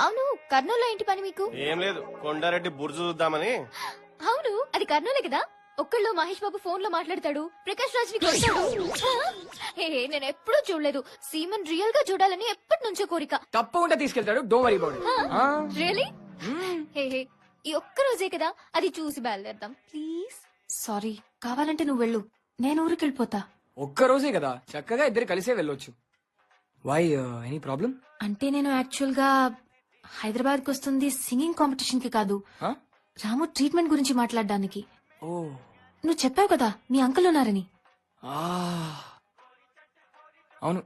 అవును, కర్నూలులో ఏంటి పని మీకు? ఏం లేదు, కొండారెడ్డి బుర్జు చూద్దామని. అవును, అది కర్నూలే కదా. ఒక్కళ్ళు మహేష్ బాబు ఫోన్ లో మాట్లాడతాడు, ప్రకాష్ రాజ్ ని కొడతాడు. నేను ఎప్పుడూ చూడలేదు. సీమన్ రియల్ గా చూడాలని ఎప్పటి నుంచో కోరిక. తప్పకుండా తీసుకెళ్తాడు, don't worry about it. Really? ఈ ఒక్క రోజే కదా, అది చూసి బయలుదేరదాం ప్లీజ్. సారీ, కావాలంటే నువ్వు వెళ్ళు, నేను ఊరికి వెళ్ళిపోతా. ఒక్క రోజే కదా, చక్కగా ఇద్దరు కలిసే వెళ్ళొచ్చు. Why, any problem? అంటే నేను యాక్చువల్ గా హైదరాబాద్ కు వస్తుంది సింగింగ్ కాంపిటీషన్ కి కాదు, రాము ట్రీట్మెంట్ గురించి మాట్లాడడానికి. ఓ, నువ్వు చెప్పావు కదా మీ అంకుల్ ఉన్నారని. అవును,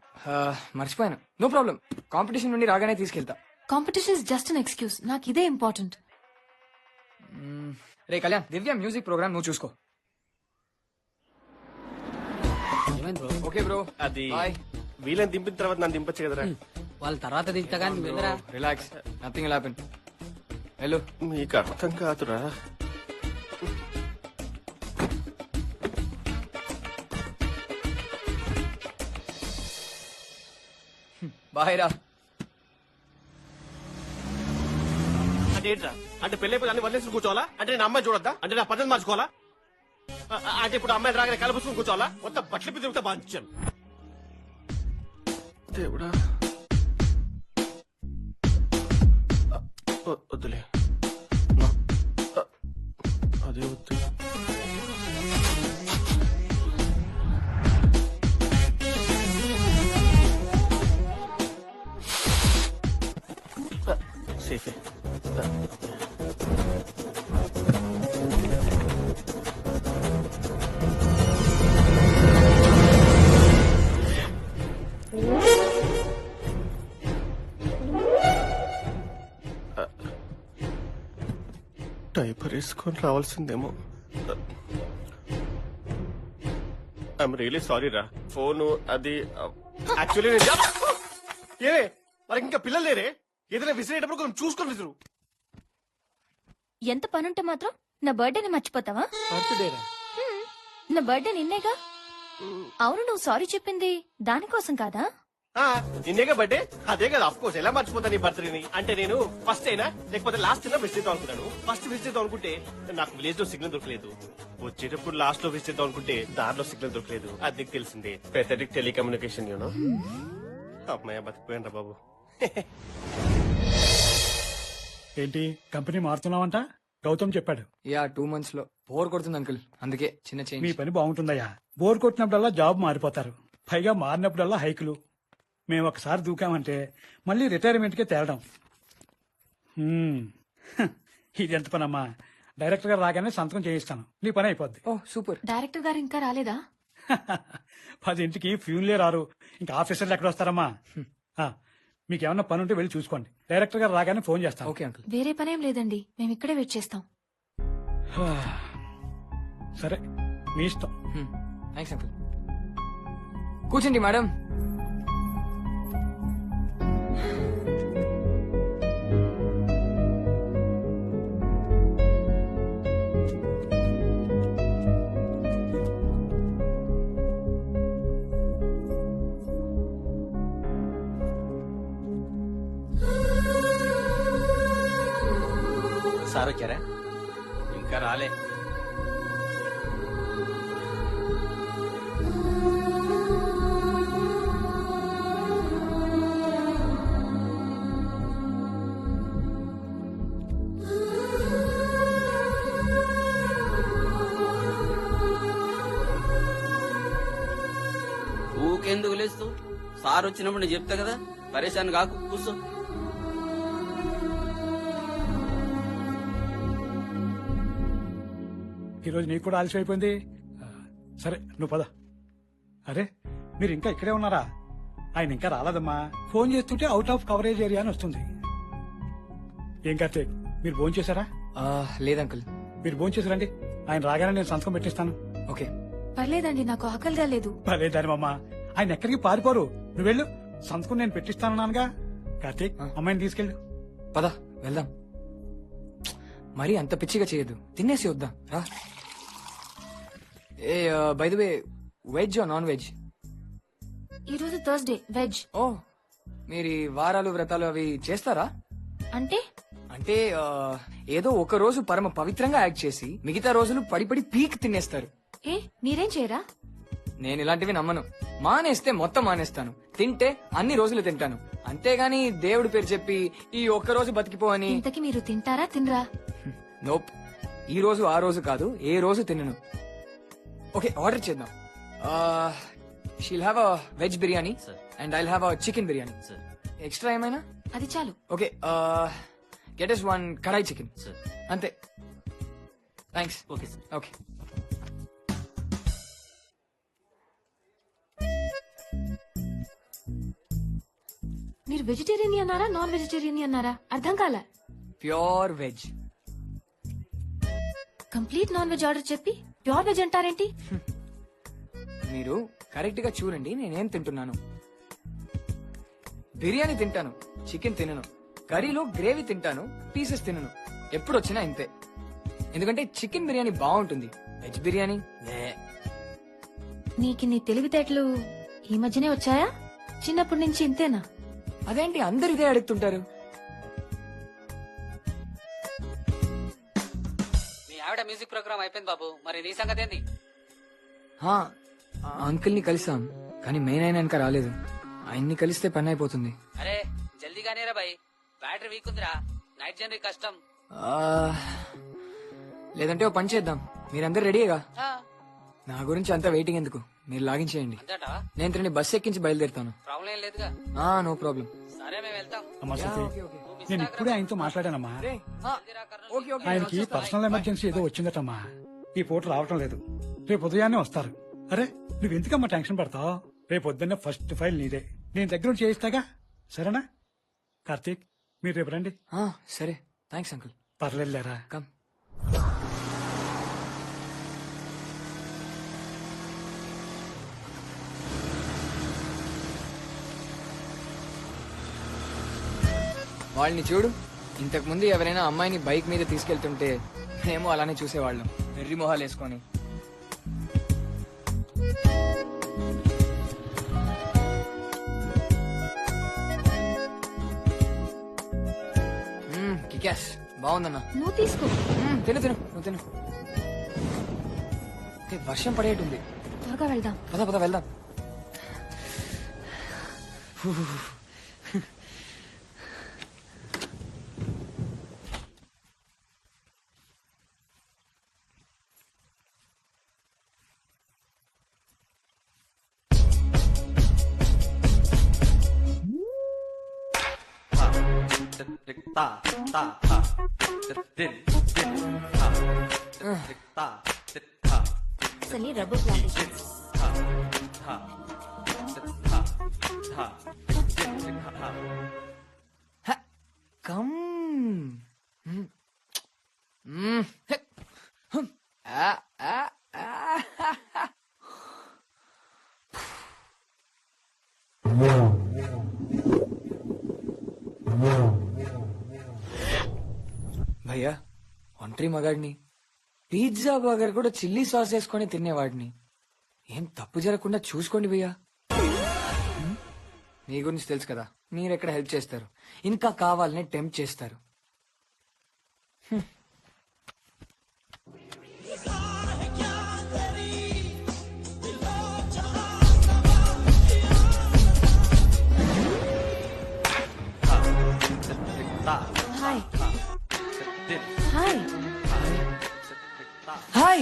మర్చిపోయాను. నో ప్రాబ్లం, కాంపిటీషన్ నుండి రాగానే తీసుకెళ్తా. Competition is just an excuse, నాకు ఇదే ఇంపార్టెంట్. రే కళ్యాణ్, దివ్య మ్యూజిక్ ప్రోగ్రామ్ నువ్వు చూసుకో. ఓకే బ్రో, అది బాయ్. వీళ్ళని దింపిన తర్వాత నన్ను దింపచ్చు కదరా. వాళ్ళ తర్వాత దిగుతా కానీ వెళ్ళరా. Relax, nothing will happen. Hello, మీకు అర్థం కాదురా. బాయ్ రా. అదేంట్రా, అంటే పెళ్ళైపోయి అన్ని వదిలేసి కూర్చోవాలా? అంటే నేను అమ్మాయి చూడొద్దా? అంటే నా పద్ధతి మార్చుకోవాలా? అంటే ఇప్పుడు అమ్మాయి రాగానే కలపసుకుని కూర్చోవాలా? మొత్తం బట్టలు తిరుగుతా బాధ్యం. దేవుడా, వద్దులే, అదే వద్దు. సేఫే. డైపర్ వేసుకొని రావాల్సిందేమో. ఐఎమ్ రియలీ సారీ రా. ఫోను అది యాక్చువల్లీ ఏరే, మరి ఇంకా పిల్లలు లేరే? ఏదైనా విసిరేటప్పుడు కొంచెం చూసుకొని విసురు. ఎంత పనుంటే మాత్రం నా బర్త్డేని మర్చిపోతావా? నా బర్త్డే నిన్నేగా. అవును, నువ్వు సారీ చెప్పింది దానికోసం కాదా? నిన్నేగా బర్త్డే, అదే కదా. అఫ్ కోర్స్, ఎలా మర్చిపోతా నీ బర్త్డేని. అంటే నేను ఫస్ట్ అయినా లేకపోతే లాస్ట్ అయినా విజిట్ చేద్దాం అనుకున్నాను. ఫస్ట్ విజిట్ చేద్దాం అనుకుంటే నాకు విలేజ్ లో సిగ్నల్ దొరకలేదు. వచ్చేటప్పుడు లాస్ట్ లో విజిట్ చేద్దాం అనుకుంటే దారిలో సిగ్నల్ దొరకలేదు. అది నీకు తెలిసిందే, పెథటిక్ టెలికమ్యూనికేషన్ యూనో. అమ్మాయి బతికిపోయాను బాబు. ఏంటి కంపెనీ మారుతున్నావంట? గౌతమ్ చెప్పాడు. యా, 2 months లో బోర్ కొడుతుంది అంకుల్, అందుకే చిన్న చేంజ్. మీ పని బాగుంటుందయ్యా. బోర్ కొట్టినప్పుడల్లా జాబ్ మారిపోతారు, పైగా మారినప్పుడల్లా హైకులు. మేము ఒకసారి దూకామంటే మళ్ళీ రిటైర్మెంట్ కే తేలడం. ఇది ఎంత పనమ్మా. డైరెక్టర్ గారు రాగానే సంతకం చేయిస్తాను, నీ పని అయిపోద్ది. ఓ సూపర్. డైరెక్టర్ గారు ఇంకా రాలేదా? 10 ఫ్యూన్లే రారు, ఇంకా ఆఫీసర్లు ఎక్కడ వస్తారమ్మా. మీకేమన్నా పని ఉంటే వెళ్ళి చూసుకోండి, డైరెక్టర్ గారు రాగానే ఫోన్ చేస్తాను. Okay uncle. వేరే పనేం లేదండి, మేము ఇక్కడే వెయిట్ చేస్తాం. సరే, మీ ఇష్టం. Thanks uncle. కూర్చోండి మేడం. సార్ వచ్చారా? ఇంకా రాలే. ఊకెందుకు లేస్తూ? సార్ వచ్చినప్పుడు నేను చెప్తా కదా, పరేషాన్ కాకు, కూర్చో. ఈరోజు నీకు కూడా ఆలస్యం అయిపోయింది. సరే నువ్వు పద. అరే, మీరు ఇంకా ఇక్కడే ఉన్నారా? ఆయన ఇంకా రాలేదమ్మా. ఫోన్ చేస్తుంటే అవుట్ ఆఫ్ కవరేజ్ ఏరియా అని వస్తుంది. ఏం కార్తీక్, మీరు ఫోన్ చేశారా? లేదంకుల్. మీరు ఫోన్ చేశారండి. ఆయన రాగానే నేను సంతకం పెట్టిస్తాను. ఓకే. పర్లేదండి, నాకు ఆకలిగా లేదు. పర్లేదని మామ, ఆయన ఎక్కడికి పారిపోరు. నువ్వు వెళ్ళు, సంతకం నేను పెట్టిస్తానన్నానుగా. కార్తీక్, అమ్మాయిని తీసుకెళ్ళు. పద వెళ్దాం. మరి అంత పిచ్చిగా చేయొద్దు, తినేసి వద్దాం రా. Hey by the way, veg non veg? ఈ రోజు థర్స్డే, వెజ్. ఓ, మీరు ఈ వారాలు వ్రతాలు అవి చేస్తారా? అంటే అంటే ఏదో ఒక రోజు పరమ పవిత్రంగా యాక్ట్ చేసి మిగతా రోజులు పడి పడి పీక్ తినేస్తారు. ఏ మీరేం చేయరా? నేను ఇలాంటివి నమ్మను. మానేస్తే మొత్తం మానేస్తాను, తింటే అన్ని రోజులు తింటాను. అంతేగాని దేవుడి పేరు చెప్పి ఈ ఒక్క రోజు బతికిపో అని. ఇంతకి మీరు తింటారా తినరా? నోప్, ఈ రోజు ఆ రోజు కాదు, ఏ రోజు తినను. ఓకే, ఆర్డర్ చేద్దాం. She'll have a veg biryani and I'll have a chicken biryani. Extra ఏమైనా? అది చాలు. ఓకే, గెట్ us one కడాయి చికెన్. అంతే. థ్యాంక్స్. Okay sir. ఓకే. మీరు వెజిటేరియన్ అన్నారా నాన్ వెజిటేరియన్ అన్నారా? అర్థం కాలా. Pure veg. Complete non veg order చెప్పి ప్యూర్ వెజ్ అంటారేంటి? మీరు కరెక్ట్ గా చూడండి నేనేం తింటున్నాను. బిర్యానీ తింటాను, చికెన్ తినను. కర్రీలో గ్రేవీ తింటాను, పీసెస్ తినను. ఎప్పుడు వచ్చినా ఇంతే. ఎందుకంటే చికెన్ బిర్యానీ బాగుంటుంది, వెజ్ బిర్యానీ నీకు నీ తెలివితేటలు ఈ మధ్యనే వచ్చాయా? చిన్నప్పటి నుంచి ఇంతేనా? అదేంటి అందరు ఇదే అడుగుతుంటారు? మీ ఆవిడ మ్యూజిక్ ప్రోగ్రామ్ అయిపోయింది బాబు, మరి నీ సంగతి ఏంది? అంకుల్ ని కలిసాం, కానీ మెయిన్ అయినా ఇంకా రాలేదు. ఆయన్ని కలిస్తే పని అయిపోతుంది. అరే జల్దీగానే రా బాయ్, బ్యాటరీ వీక్ ఉందిరా, నైట్ జర్నీ కష్టం. లేదంటే ఓ పని చేద్దాం, మీరందరు రెడీగా? నా గురించి అంతా వెయిటింగ్ ఎందుకు, మీరు లాగించేయండి. నేను తిని బస్ ఎక్కించి బయలుదేరుతాను. ప్రాబ్లం ఏం లేదుగా? No problem. సరే మేము వెళ్తాం. అమ్మా శృతి, నేను ఇప్పుడే ఆయనతో మాట్లాడానమ్మా. ఆయనకి పర్సనల్ ఎమర్జెన్సీ ఏదో వచ్చిందటమ్మా, ఈ పూట రావటం లేదు. రేపు ఉదయాన్నే వస్తారు. అరే నువ్వెందుకమ్మా టెన్షన్ పడతావు? రేపు పొద్దున్నే ఫస్ట్ ఫైల్ నీదే, నేను దగ్గర నుంచి చేయిస్తాగా. సరేనా? కార్తీక్, మీరు రేపు రండి. సరే, థ్యాంక్స్ అంకుల్. పర్లేదులేరా. కమ్. వాళ్ళని చూడు, ఇంతకు ముందు ఎవరైనా అమ్మాయిని బైక్ మీద తీసుకెళ్తుంటే మేము అలానే చూసేవాళ్ళం, వెర్రి మొహాలు వేసుకొని. కికాస్ బాగుందన్నా. నువ్వు తీసుకో. తిను తిను, నువ్వు తిను. వర్షం పడేటుంది, త్వరగా వెళ్దాం. పద పద వెళ్దాం. Sunny rubber plantations. Come. భయ్యా, ఒంటరి మగాడిని, పిజ్జా బర్గర్ కూడా చిల్లీ సాస్ వేసుకొని తినేవాడిని. ఏం తప్పు జరగకుండా చూసుకోండి భయ్యా. మీ గురించి తెలుసు కదా, మీరెక్కడ హెల్ప్ చేస్తారు, ఇంకా కావాలని టెంప్ట్ చేస్తారు. Hi hi hi.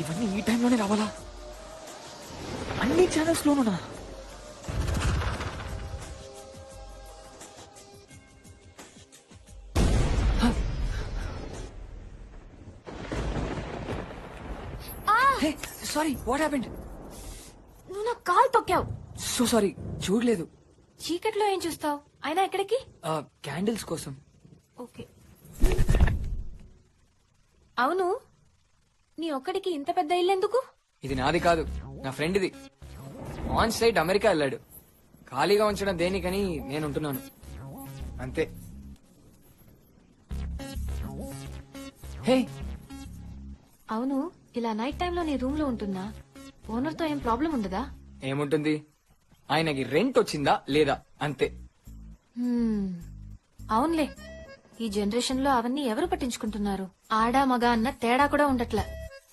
ఇవన్నీ ఈ టైంలోనే రావాలా? అన్ని ఛానల్స్ లోనునా? Sorry what happened? నువ్వు నా కాల్ తొక్కావు. సో సారీ, చూడలేదు. చీకట్లో ఏం చూస్తావు? అయినా ఎక్కడికి? క్యాండిల్స్ కోసం. ఓకే. అవును, నీ ఒక్కడికి ఇంత పెద్ద ఇల్లు ఎందుకు? ఇది నాది కాదు, నా ఫ్రెండ్ ఇది. ఆన్ సైట్ అమెరికా వెళ్ళాడు. ఖాళీగా ఉంచడం దేనికని నేను ఉంటున్నాను అంతే. హే, అవును, ఇలా నైట్ టైంలో నీ రూమ్ లో ఉంటున్నా ఓనర్ తో ఏం ప్రాబ్లం ఉండదా? ఏముంటుంది, ఆయనకి రెంట్ వచ్చిందా లేదా అంతే. అవునులే, ఈ జనరేషన్ లో అవన్నీ ఎవరు పట్టించుకుంటున్నారు? ఆడా మగ అన్న తేడా కూడా ఉండట్లే.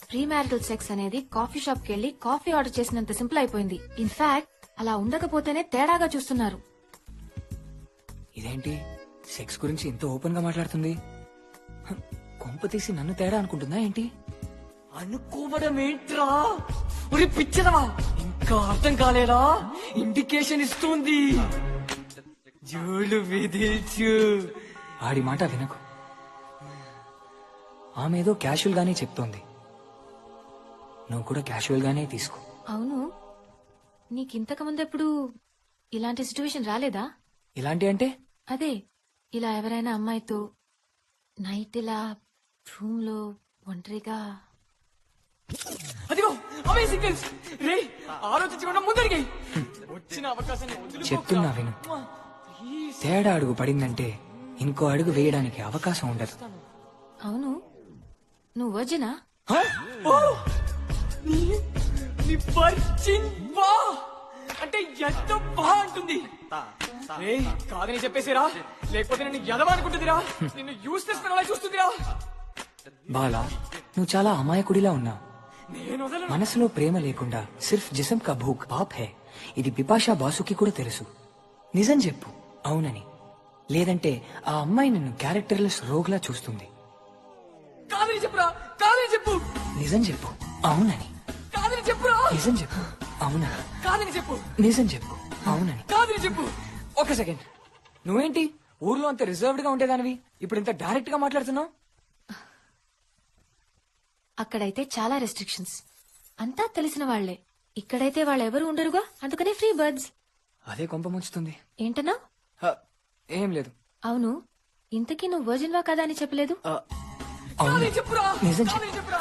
ప్రీ మ్యారిటల్ సెక్స్ అనేది కాఫీ షాప్ కి వెళ్లి కాఫీ ఆర్డర్ చేసినంత సింపుల్ అయిపోయింది. ఇన్ఫాక్ట్ అలా ఉండకపోతేనే తేడాగా చూస్తున్నారు. ఇదేంటి సెక్స్ గురించి ఇంత ఓపెన్ గా మాట్లాడుతుంది? కొంప తీసి నన్ను తేడా అనుకుంటుందా ఏంటి? అనుకోవడం ఏంట్రా? ఒరే పిచ్చదవా, ఇంకా అర్థం కాలేదా? ఇండికేషన్ ఇస్తుంది. జోలు విదిల్చు. ఆడి మాట వినకు. ఆమె ఏదో క్యాషువల్ గానే చెప్తోంది, నువ్వు కూడా క్యాషువల్ గానే తీసుకో. అవును, నీకింతకు ముందెప్పుడు ఇలాంటి సిచ్యువేషన్ రాలేదా? ఇలాంటి అంటే? అదే, ఇలా ఎవరైనా అమ్మాయితో నైట్ ఇలా రూమ్ లో ఒంటరిగా. అదిగో అవే సిగ్నల్స్. రే ఆలోచించకుండా ముందరికి వచ్చిన అవకాశాన్ని చెప్తున్నా విను. తేడా అడుగు పడిందంటే ఇంకో అడుగు వేయడానికి అవకాశం ఉండదు. అవును, నువ్వు వర్జినా? అంటే ఎంత బాగుంటుంది. కాదని చెప్పేసిరా, లేకపోతే నిన్ను ఎదవా అనుకుంటుందిరా, నిన్ను యూస్లెస్ అలా చూస్తుందిరా. బాలా, నువ్వు చాలా అమాయకుడిలా ఉన్నావు. మనసులో ప్రేమ లేకుండా సిర్ఫ్ జిసమ్ కా భూక్ పాప్ హై. ఇది బిపాషా బాసుకి కూడా తెలుసు. నిజం చెప్పు అవునని, లేదంటే ఆ అమ్మాయి నిన్ను క్యారెక్టర్లెస్ రోగ్లా చూస్తుంది. కాదని చెప్పురా, కాదని చెప్పు. నిజం చెప్పు అవునని. కాదని చెప్పురా. నిజం చెప్పు అవునని. కాదని చెప్పు. నిజం చెప్పు అవునని. కాదని చెప్పు. ఒక సెకండ్, నువ్వేంటి ఊర్లో అంత రిజర్వ్డ్ గా ఉండేదానివి, ఇప్పుడు ఇంత డైరెక్ట్ గా మాట్లాడుతున్నావు? అక్కడైతే చాలా రెస్ట్రిక్షన్స్, అంతా తెలిసిన వాళ్లే. ఇక్కడైతే వాళ్ళెవరూ ఉండరుగా, అందుకనే ఫ్రీ బర్డ్స్. అదే కొంప ముంచుతుంది. ఏంటన్నా? ఏం లేదు. అవును, ఇంతకీ నువ్వు వర్జిన్వా కదా అని చెప్పలేదు? అవును. నిజం చెప్పు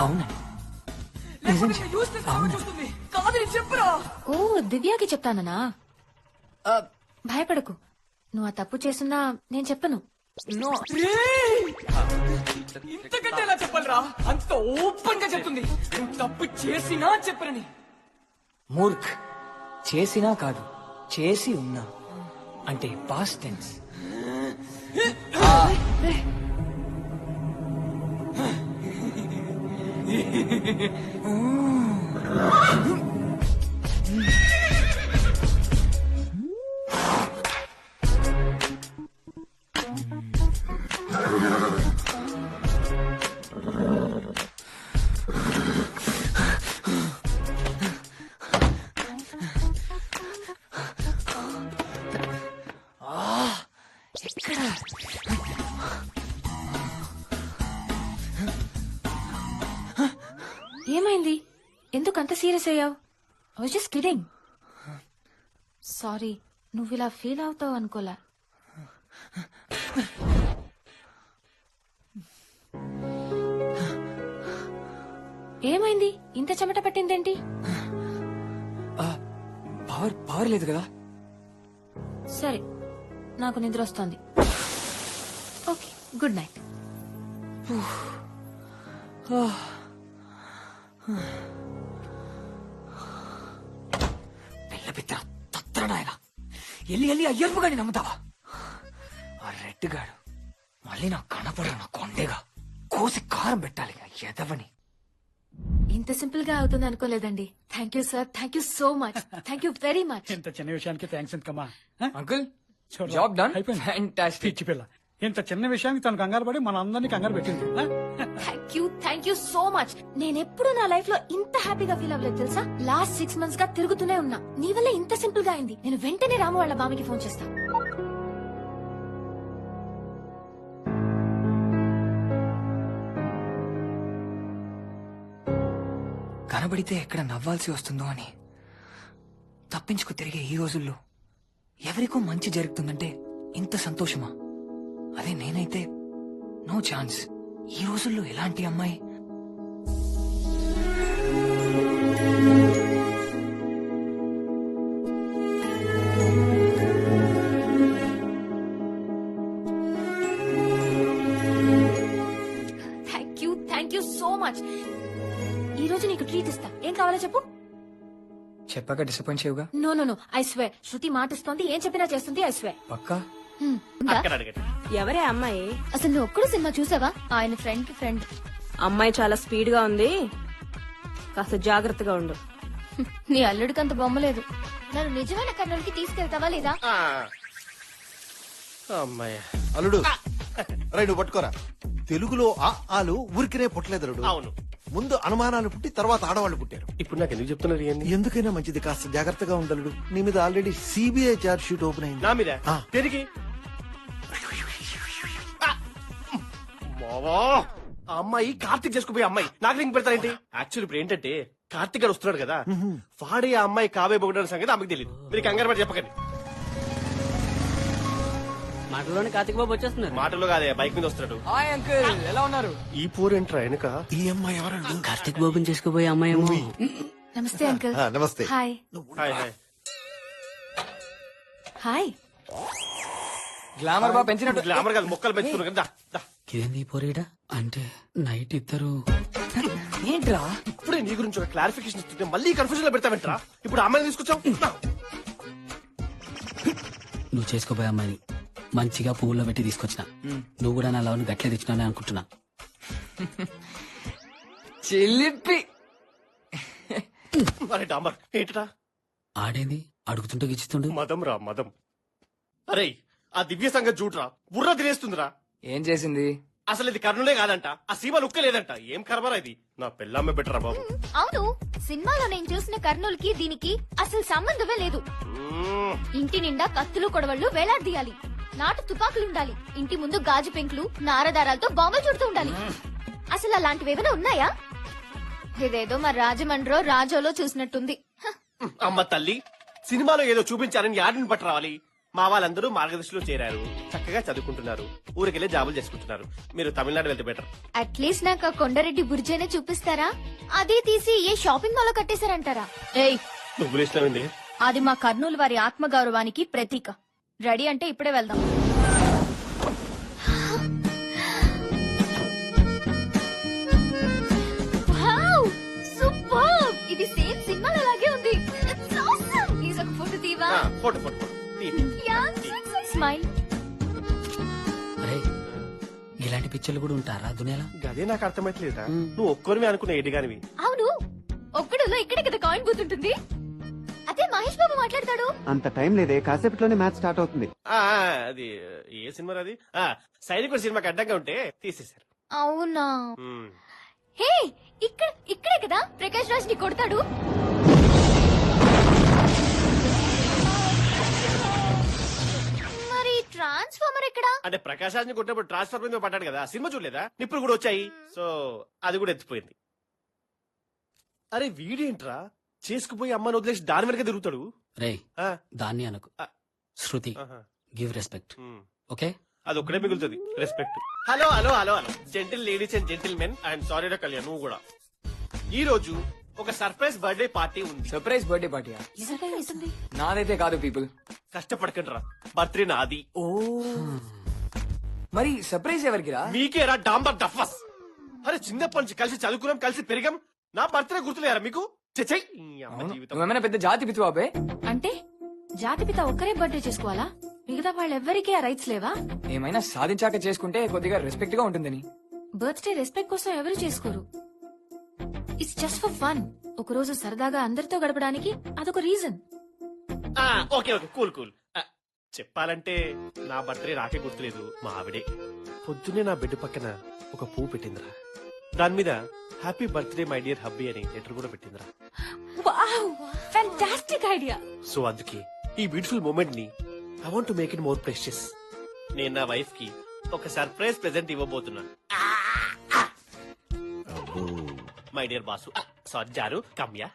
అవునని. నిజం చెప్పు అవునని. ఓ, దివ్యాకి చెప్తానన్నా. భయపడకు, నువ్వు ఆ తప్పు చేస్తున్నా నేను చెప్పను. ఇంతకంటే ఎలా చెప్పాలరా? అంత ఓపెన్ గా చెప్తుంది. నువ్వు తప్పు చేసినా చెప్పరని. మూర్ఖ్, చేసినా కాదు చేసి ఉన్నా అంటే పాస్ట్ టెన్స్. ఏమైంది? ఎందుకు అంత సీరియస్ అయ్యావు? I was just kidding. Sorry, నువ్వు ఇలా ఫీల్ అవుతావు అనుకోలా. ఏమైంది? ఇంత చెమట పట్టిందేంటి? పవర్ లేదు కదా. సరే, నాకు నిద్ర వస్తోంది. Okay, good night. పిల్ల పిత్ర తత్రనాయన ఎల్లి ఎల్లి అయ్యర్పు గాని నమ్ముతావా? ఆ రెడ్ గాడు మళ్ళీ నాకు కనపడ నా కొండేగా కోసి కారం పెట్టాలి ఎదవని. ఇంత సింపుల్ గా అవుతుంది అనుకోలేదండి. Thank you sir, thank you so much, thank you very much. ఇంత చిన్న విషయానికి థ్యాంక్స్ ఎందుకమ్మా? Uncle job done. ఫ్యాంటాస్టిక్. పిచ్చి పిల్ల, ఇంత చిన్న విషయానికి తను కంగారు పడి మన అందరినీ కంగారు పెట్టింది. Thank you so much. నేను ఎప్పుడు నా లైఫ్ లో ఇంత హ్యాపీగా ఫీల్ అవ్వలేదు తెలుసా. లాస్ట్ 6 months గా తిరుగుతూనే ఉన్నా. నీ వల్ల ఇంత సింపుల్ గా అయింది. నేను వెంటనే రాము వాళ్ళ బామ్మకి ఫోన్ చేస్తా. కనబడితే ఎక్కడ నవ్వాల్సి వస్తుందో అని తప్పించుకు తిరిగే ఈ రోజుల్లో ఎవరికో మంచి జరుగుతుందంటే ఇంత సంతోషమా? అదే నేనైతే నో ఛాన్స్. ఈ రోజుల్లో ఎలాంటి అమ్మాయి థ్యాంక్ యూ సో మచ్. ఈ రోజు నీకు ట్రీట్ ఇస్తా. ఏం కావాలో చెప్పు. చెప్పాక డిసప్పాయింట్ చేయవుగా? No no no, I swear. Shruti మాటిస్తోంది, ఏం చెప్పినా చేస్తుంది. I swear. పక్కా? ఎవరే అమ్మాయి? అసలు నువ్వు ఒక్కడు సినిమా చూసావా? ఆయన ఫ్రెండ్ కి ఫ్రెండ్. అమ్మాయి చాలా స్పీడ్ గా ఉంది, కాస్త జాగ్రత్తగా ఉండు. నీ అల్లుడికి అంత బొమ్మలేదు. నన్ను నిజమైన కర్నూలుకి తీసుకెళ్తావా లేదా? అమ్మాయి అల్లుడు రే, నువ్వు పట్టుకోరా. తెలుగులో ఆ ఆలు ఊరికినే పుట్టలేదు అల్లుడు. అవును, ముందు అనుమానాలు పుట్టి తర్వాత ఆడవాళ్ళు పుట్టారు. ఇప్పుడు నాకు ఎందుకు చెప్తున్నారు ఇవన్నీ? ఎందుకైనా మంచిది కాస్త జాగ్రత్తగా ఉండలుడు. నీ మీద already CBI charge sheet open అయింది. నా మీద ఆ. తిరిగి మావా, ఆ అమ్మాయి కార్తీక్ చేసుకుపోయే అమ్మాయి నాకు లింక్ పెడతారేంటి? యాక్చువల్ ఇప్పుడు ఏంటంటే కార్తీక్ గారు వస్తున్నాడు కదా, వాడే ఆ అమ్మాయి కాబోయే బొగడని సంగతి ఆమెకు తెలియదు. మీరు కంగారు పడి చెప్పకండి. మాటలోనే కార్తిక్ బాబు వచ్చేస్తున్నారు. మాటల్లో కాదే, బైక్ మీద వస్తున్నాడు. హాయ్ అంకుల్, ఎలా ఉన్నారు? ఈ పోరేంట్రా వెనక? ఈ అమ్మాయి ఎవరు? కార్తిక్ బాబుని చేసుకుపోయే అమ్మాయి ఏమో. నమస్తే అంకుల్. నమస్తే. Hi hi hi. Hi. Glamour బాగా పెంచినట్టు. గ్లామర్ కాదు, మొక్కలు పెంచుతున్నారు కదా. దా, దా. ఇదేంది పోరీడా? అంటే నైట్ ఇద్దరు ఏంట్రా? ఇప్పుడే నీ గురించి ఒక క్లారిఫికేషన్ ఇస్తుంటే మళ్ళీ కన్ఫ్యూజన్ లో పెడతావేంట్రా? ఇప్పుడు ఆ అమ్మాయిని తీసుకొచ్చావు. నువ్వు చేసుకోపోయే అమ్మాయిని మంచిగా పువ్వుల్లో పెట్టి తీసుకొచ్చిన. నువ్వు కూడా నా లవ్ని గట్లే తెచ్చినా అనుకుంటున్నా. చిలిపి. అరే డాంబర్ ఏంటరా? ఆడేంది అడుగుతుంటే గిచ్చుతుండు. మదం రా మదం. అరే ఆ దివ్య సంగతి చూడరా, బుర్ర తినేస్తుందిరా. ఏం చేసింది? అసలు ఇది కర్ణులే కాదంట, ఆ సీమ లుక్క లేదంట. ఏం కర్మరా ఇది? నా పెళ్ళమ్మే బెటరా బాబు. అవును, సినిమాలో నేను చూసిన కర్నూలుకి దీనికి అసలు సంబంధమే లేదు. ఇంటి నిండా కత్తులు కొడవళ్ళు వేలాడదీయాలి, నాటు తుపాకులుండాలి, ఇంటి ముందు గాజు పెంకులు నారదారాలతో బాంబులు చుడుతూ ఉండాలి. అసలు అలాంటివి ఏమైనా ఉన్నాయా? ఇదేదో మా రాజమండ్రో రాజోలో చూసినట్టుంది. అమ్మ తల్లి, సినిమాలో ఏదో చూపించారని యాడిని పట్టు రావాలి. మా వాళ్ళందరూ మార్గదర్శిలో చేరారు, చక్కగా చదువుకుంటున్నారు, ఊరికెళ్ళి జాబులు చేసుకుంటున్నారు. మీరు తమిళనాడు వెళ్తే బెటర్. అట్లీస్ట్ నాకు ఆ కొండారెడ్డి బుర్జైనా చూపిస్తారా? అదే తీసి ఏ షాపింగ్ మాల్ లో కట్టేశారంటారా? ఏయ్, నువ్వు ఇష్టమైంది. అది మా కర్నూలు వారి ఆత్మగౌరవానికి ప్రతీక. రెడీ అంటే ఇప్పుడే వెళ్దాం. Wow, super! ఇది సేమ్ సినిమాలో లాగే ఉంది. It's awesome. ప్లీజ్ ఒక ఫోటో తీవా? Photo photo yeah, smile. అరే ఇలాంటి పిక్చర్లు కూడా ఉంటారా దునియాలో? గదే నాకు అర్థమైతలేదా? నువ్వు ఒక్కరివి అనుకున్న ఎడిగానివి. అవును, ఒక్కడులో ఇక్కడే కదా కాయిన్ బూత్ ఉంటుంది. అదే మహేష్ బాబు మాట్లాడతాడు. అంత టైం లేదే, కాసేపట్లోనే మ్యాచ్ స్టార్ట్ అవుతుంది. అది ఏ సినిమా? అది సైనికుడు సినిమాకి అడ్డంగా ఉంటే తీసేశారు. అవునా? హే, ఇక్కడే కదా ప్రకాష్ రాజ్ ని కొడతాడు. మరి ట్రాన్స్ఫార్మర్ ఎక్కడా? అంటే ప్రకాశ్ రాజ్ ని కొట్టినప్పుడు ట్రాన్స్ఫర్ మీద పడ్డాడు కదా, సినిమా చూడలేదా? నిప్పులు కూడా వచ్చాయి, సో అది కూడా ఎత్తిపోయింది. అరే వీడేంట్రా చేసుకుపోయి అమ్మని వదిలేసి దాని వెనక తిరుగుతాడు? రే దాన్ని అనకు, శృతి. Give respect, okay? అది ఒక్కడే మిగులుతుంది, respect. Hello hello hello hello gentle ladies and gentlemen, I'm sorry రా కళ్యాణ్, నువ్వు కూడా. ఈ రోజు ఒక సర్ప్రైజ్ బర్త్డే పార్టీ ఉంది. సర్ప్రైజ్ బర్త్డే పార్టీయా? నాదైతే కాదు పీపుల్. కష్టపడకండి రా, బర్త్డే నాది. ఓ మరి సర్ప్రైజ్ ఎవరికిరా? మీకేరా డాంబర్ డఫస్. అరే చిన్నప్పటి నుంచి కలిసి చదువుకున్నాం, కలిసి పెరిగాం. నా బర్త్డే గుర్తులేరా మీకు? చెచ్చై నువ్వేమైనా పెద్ద జాతి పితువాబే? అంటే జాతిపిత ఒక్కరే బర్త్డే చేసుకోవాలా? మిగతా వాళ్ళెవ్వరికీ ఆ రైట్స్ లేవా? ఏమైనా సాధించాక చేసుకుంటే కొద్దిగా రెస్పెక్ట్ గా ఉంటుందని. బర్త్డే రెస్పెక్ట్ కోసం ఎవరు చేసుకోరు. It's just for fun. ఒక రోజు సరదాగా అందరితో గడపడానికి అదొక reason. Okay okay cool cool. చెప్పాలంటే నా బర్త్డే నాకే గుర్తులేదు, మా ఆవిడే పొద్దున్నే నా బెడ్ పక్కన ఒక పువ్వు పెట్టిందిరా. దాని మీద happy birthday my dear hubby అని లెటర్ కూడా పెట్టిందిరా. Wow, fantastic idea. సో అందుకే ఈ బ్యూటిఫుల్ మూమెంట్ ని I want to make it more precious. నేను నా వైఫ్ కి ఒక సర్ప్రైజ్ ప్రెజెంట్ ఇవ్వబోతున్నా. మై డియర్ బాసు, సారీ జారు కమ్యా.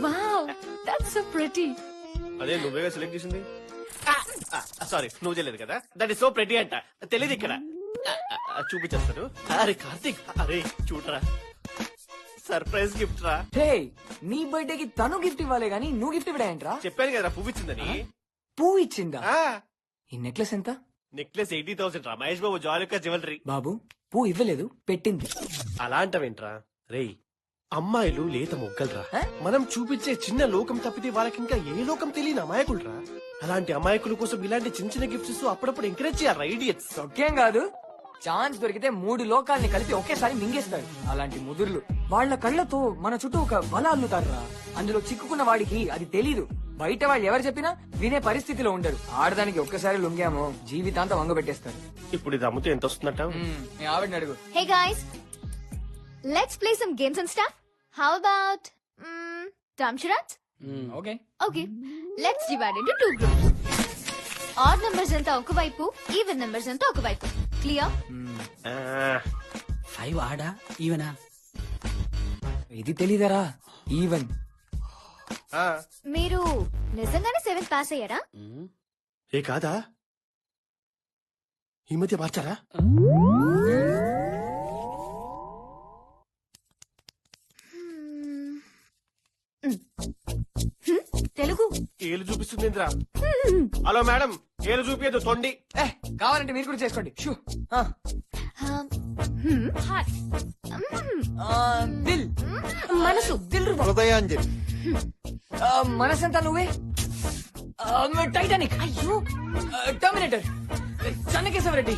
Wow that's so pretty. అదే నువ్వేగా సెలెక్ట్ చేసింది. సారీ నువ్వు చేయలేదు కదా. దట్ ఇస్ సో ప్రెటీ అంట. తెలియదు ఇక్కడ. చూపించేస్తాను. అరే కార్తీక్, అరే చూడరా, సర్ప్రైజ్ గిఫ్ట్ రా. హే, నీ బర్త్డే కి తను గిఫ్ట్ ఇవ్వాలి గానీ నువ్వు గిఫ్ట్ ఇవ్వడేంట్రా? చెప్పాను కదా పువ్వు ఇచ్చిందని. పువ్వు ఇచ్చిందా? ఈ నెక్లెస్ ఎంత? నెక్లెస్ 80,000 రా. మహేష్ బాబు జాలికా జ్యువెలరీ. బాబు పువ్వు ఇవ్వలేదు, పెట్టింది. అలా అంటావేంట్రా రేయ్? అమ్మాయిలు లేత మొగ్గలరా. మనం చూపించే చిన్న లోకం తప్పితే వాళ్ళకి ఇంకా ఏ లోకం తెలియని అమాయకులరా. అలాంటి అమాయకుల కోసం ఇలాంటి చిన్న చిన్న గిఫ్ట్స్ అప్పుడప్పుడు ఎంకరేజ్ చేయాలి. ఐడియట్స్. ఒకేం కాదు, ఛాన్స్ దొరికితే 3 లోకాల్ని కలిపి ఒకేసారి మింగేస్తారు. అలాంటి ముదుర్లు వాళ్ళ కళ్ళతో మన చుట్టూ ఒక వల అల్లుతారా. అందులో చిక్కుకున్న వాడికి అది తెలీదు. బయట వాళ్ళు ఎవరు చెప్పినా వినే పరిస్థితిలో ఉండరు. ఆడదానికి ఒక్కసారి లొంగామో జీవితాంతం వంగబెట్టేస్తారు. ఇప్పుడు ఇది అమ్ముతే ఎంత వస్తుందట? మీ ఆవిడని అడుగు. Hey guys, let's play some games and stuff. How about Damsharats? Okay. Okay, let's divide into 2 groups. Odd numbers అంతా ఒకవైపు, ఈవెన్ numbers అంతా ఒకవైపు. Clear? 5 ఆడా ఈవెనా? ఇది తెలీదరా? ఈవెన్. మీరు నిజంగానే 7th పాస్ అయ్యారా? ఏ కాదా? ఈ మధ్య మార్చారా? తెలుగు ఏలు చూపిస్తుంది ఇంద్రా. హలో మేడం, ఏలు చూపించదు తొండి. కావాలంటే మీరు కూడా చేసుకోండి. షూ. దిల్. మనసు. దిల్. హృదయాంజలి. మనసంతా నువ్వే. టైటానిక్. అయ్యో. టర్మినేటర్. చెన్నకేశవరెడ్డి.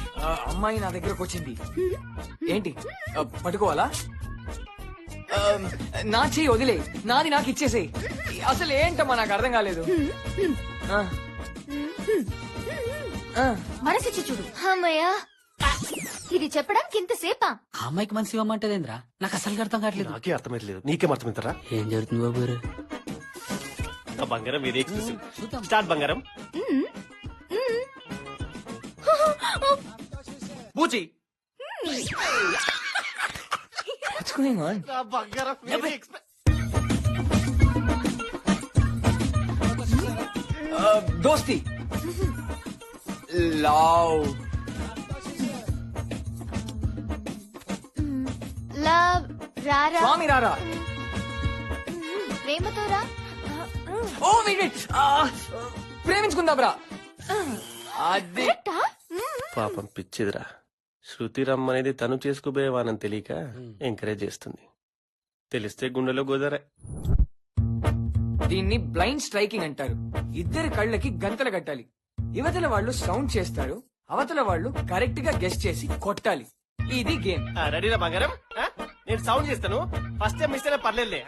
అమ్మాయి నా దగ్గరకు వచ్చింది. ఏంటి పట్టుకోవాలా? నా చెయ్యి వదిలే, నాది నాకు ఇచ్చేసేయ్. అసలు ఏంటమ్మా నాకు అర్థం కాలేదు. మనసిచ్చి చూడు. అమ్మయ్యా, ఇది చెప్పడానికి ఇంతసేపా? ఆ అమ్మాయికి మనసు ఇవ్వమంటదేంద్రా? నాకు అసలు అర్థం కావట్లేదు. నాకే అర్థమైతలేదు. నీకేం అర్థమవుతారా? ఏం జరుగుతుంది బాబు గారు? నా బంగారం ఇది ఎక్స్క్లూసివ్. స్టార్ట్ బంగారం. బూచి. What's going on? నా బంగారం ఇది దోస్తి. లవ్. లవ్. రారా. స్వామి రారా. ప్రేమతో రా. ఓ వెయిట్, ప్రేమించుకుందా బ్రా. అది పాపం పిచ్చిదిరా. శృతి రమ్మనేది తను చేసుకోబోయేవానని తెలియక ఎంకరేజ్ చేస్తుంది. తెలిస్తే గుండెలో గోదరే. దీన్ని బ్లైండ్ స్ట్రైకింగ్ అంటారు. ఇద్దరి కళ్ళకి గంతలు కట్టాలి. యువతల వాళ్ళు సౌండ్ చేస్తారు, అవతల వాళ్ళు కరెక్ట్ గా గెస్ చేసి కొట్టాలి. ఇది గేమ్. రెడీరా బంగారం? నేను సౌండ్ చేస్తాను. ఫస్ట్ టైం మిస్ అయినా పర్లేదులే.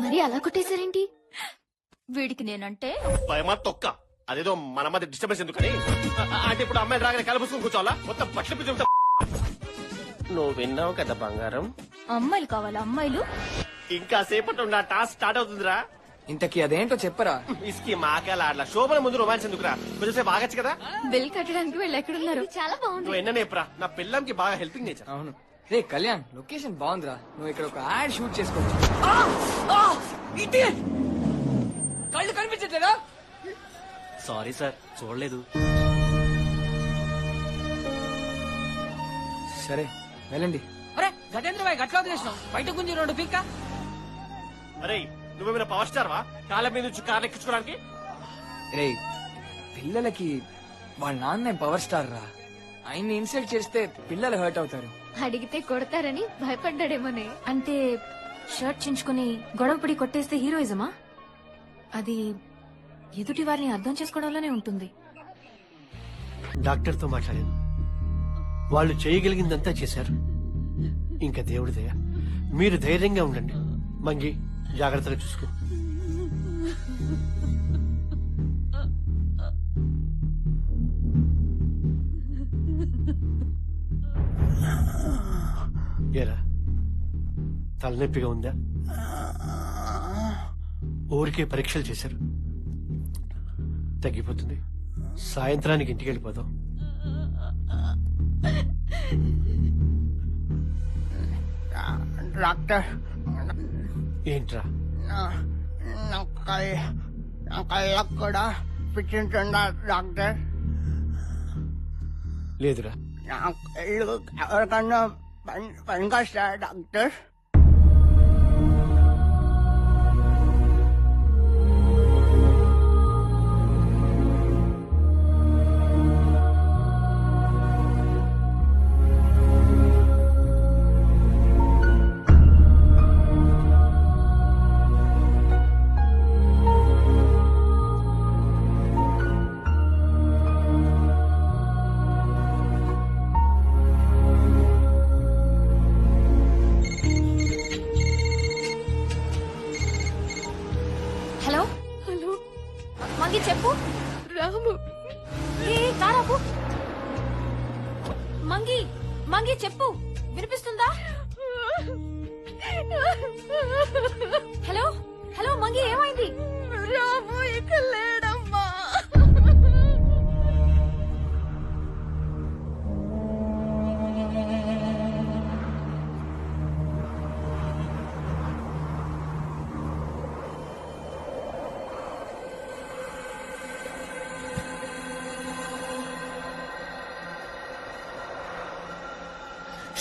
మరి అలా కొట్టేశారేంటి? వీడికి నేనంటే భయమా తొక్క. అదేదో మన మధ్య డిస్టర్బెన్స్ ఎందుకని. అంటే ఇప్పుడు అమ్మాయి రాగానే కలబుసుకుని కూర్చోవాలా? మొత్తం బట్టలు పిచ్చి. నువ్వు విన్నావు కదా బంగారం. అమ్మాయిలు కావాలా? అమ్మాయిలు ఇంకా సేపట్లో నా టాస్క్ స్టార్ట్ అవుతుందిరా. ఇంతకీ అదేంటో చెప్పరా? ఇస్కి మాకేలా ఆడలా. శోభన ముందు రొమాన్స్ ఎందుకురా? కొంచెం బాగచ్చు కదా. బిల్ కట్టడానికి వీళ్ళు ఎక్కడున్నారు? చాలా బాగుంది. నువ్వు ఎన్ననేప్రా. నా పిల్లంకి బాగా హెల్పింగ్ నేచర్. అవును. రే కళ్యాణ్, లొకేషన్ బాగుందిరా. నువ్వు ఇక్కడ ఒక యాడ్ షూట్ చేసుకోవచ్చు. కళ్ళు కనిపించట్లేదా? సారీ సార్, చూడలేదు. సరే వెళ్ళండి. అరే గజేంద్ర భాయ్ గట్ల వదిలేసినావు. బయట గుంజి 2 పీక్క. అరే నువ్వేమైనా పవర్ స్టార్ వా? కాళ్ళ మీద నుంచి కార్లు ఎక్కించుకోవడానికి. రే పిల్లలకి వాళ్ళ నాన్న పవర్ స్టార్ రా. ఆయన్ని ఇన్సల్ట్ చేస్తే పిల్లలు హర్ట్ అవుతారు. అడిగితే కొడతారని భయపడ్డాడేమోనే. అంటే షర్ట్ చించుకుని గొడవపడి కొట్టేస్తే హీరోయిజమా? అది ఎదుటి వారిని అర్థం చేసుకోవడంలోనే ఉంటుంది. డాక్టర్తో మాట్లాడాను. వాళ్ళు చేయగలిగిందంతా చేశారు. ఇంకా దేవుడి దయ. మీరు ధైర్యంగా ఉండండి. మంగి జాగ్రత్తగా చూసుకో. ఏరా తలనొప్పిగా ఉందా? ఊరికే పరీక్షలు చేశారు. తగ్గిపోతుంది. సాయంత్రానికి ఇంటికి వెళ్ళిపోదాం. డాక్టర్ ఏంట్రా? నా కళ్ళకు కూడా పిచ్చింటుందా డాక్టర్? లేదురా. నా కళ్ళు ఎవరికన్నా పనికొస్తా డాక్టర్? హలో హలో మంగి చెప్పు. రాము కారాపు. మంగి మంగి చెప్పు, వినిపిస్తుందా? హలో హలో మంగి ఏమైంది? రాము ఇక లేడమ్మా.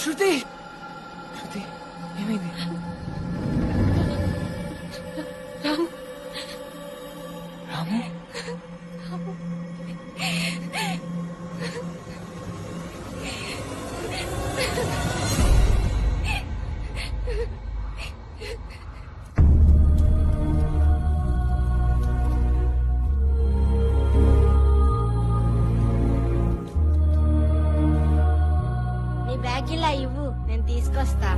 శృతి శృతి ఏమైంది? రాము రాము నీ బ్యాగ్ ఇలా ఇవ్వు, నేను తీసుకొస్తా.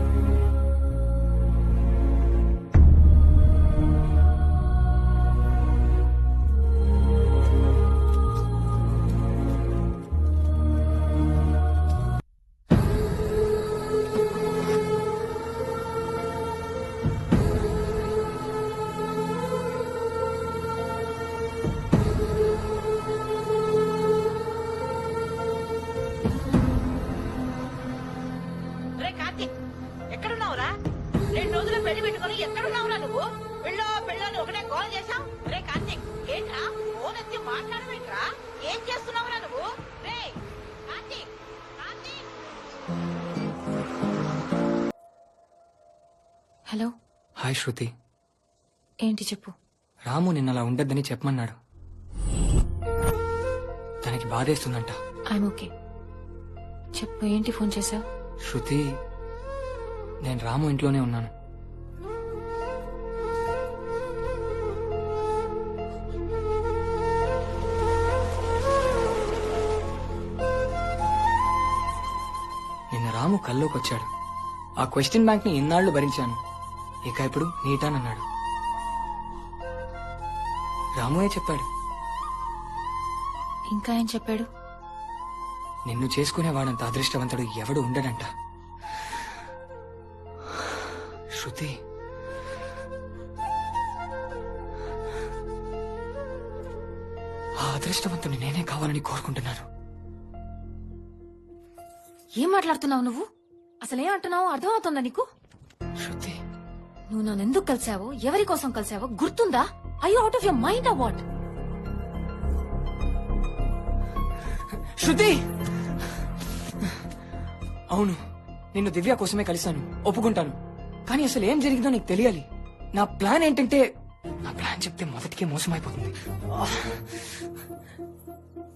రే కార్తీక్, ఎక్కడున్నావురా? 2 రోజులు పెళ్లి పెట్టుకుని ఎక్కడున్నావురా నువ్వు? పెళ్ళో పెళ్ళని ఒకటే కాల్ చేశావు. రే కార్తీక్, ఏంట్రా ఫోన్ ఎత్తి మాట్లాడమేంట్రా? ఏం చేస్తున్నావురా నువ్వు? రే కార్తీక్, కార్తీక్. హలో హాయ్ శృతి. ఏంటి చెప్పు. రాము నిన్న అలా ఉండద్దని చెప్పమన్నాడు. తనకి బాధేస్తుందంట. I'm okay. చెప్పు, ఏంటి ఫోన్ చేసావు? శృతి, నేను రాము ఇంట్లోనే ఉన్నాను. నిన్న రాము కల్లోకి వచ్చాడు. ఆ క్వశ్చన్ బ్యాంక్ ని ఇన్నాళ్లు భరించాను, ఇక ఇప్పుడు నీటానన్నాడు. రాముయే చెప్పాడు. ఇంకా ఏం చెప్పాడు? నిన్ను చేసుకునేవాడంత అదృష్టవంతుడు ఎవడు ఉండడంట. శృతి, ఆ అదృష్టవంతుని నేనే కావాలని కోరుకుంటున్నాను. ఏం మాట్లాడుతున్నావు నువ్వు? అసలు ఏం అంటున్నావు అర్థం అవుతుందా నీకు? శృతి, నువ్వు నన్ను ఎందుకు కలిసావో, ఎవరి కోసం కలిసావో గుర్తుందా? I out of your mind ఆ వాట్? శృతి, అవును, నిన్ను దివ్య కోసమే కలిశాను, ఒప్పుకుంటాను. కానీ అసలు ఏం జరిగిందో నీకు తెలియాలి. నా ప్లాన్ ఏంటంటే, నా ప్లాన్ చెప్తే మొదటికే మోసమైపోతుంది.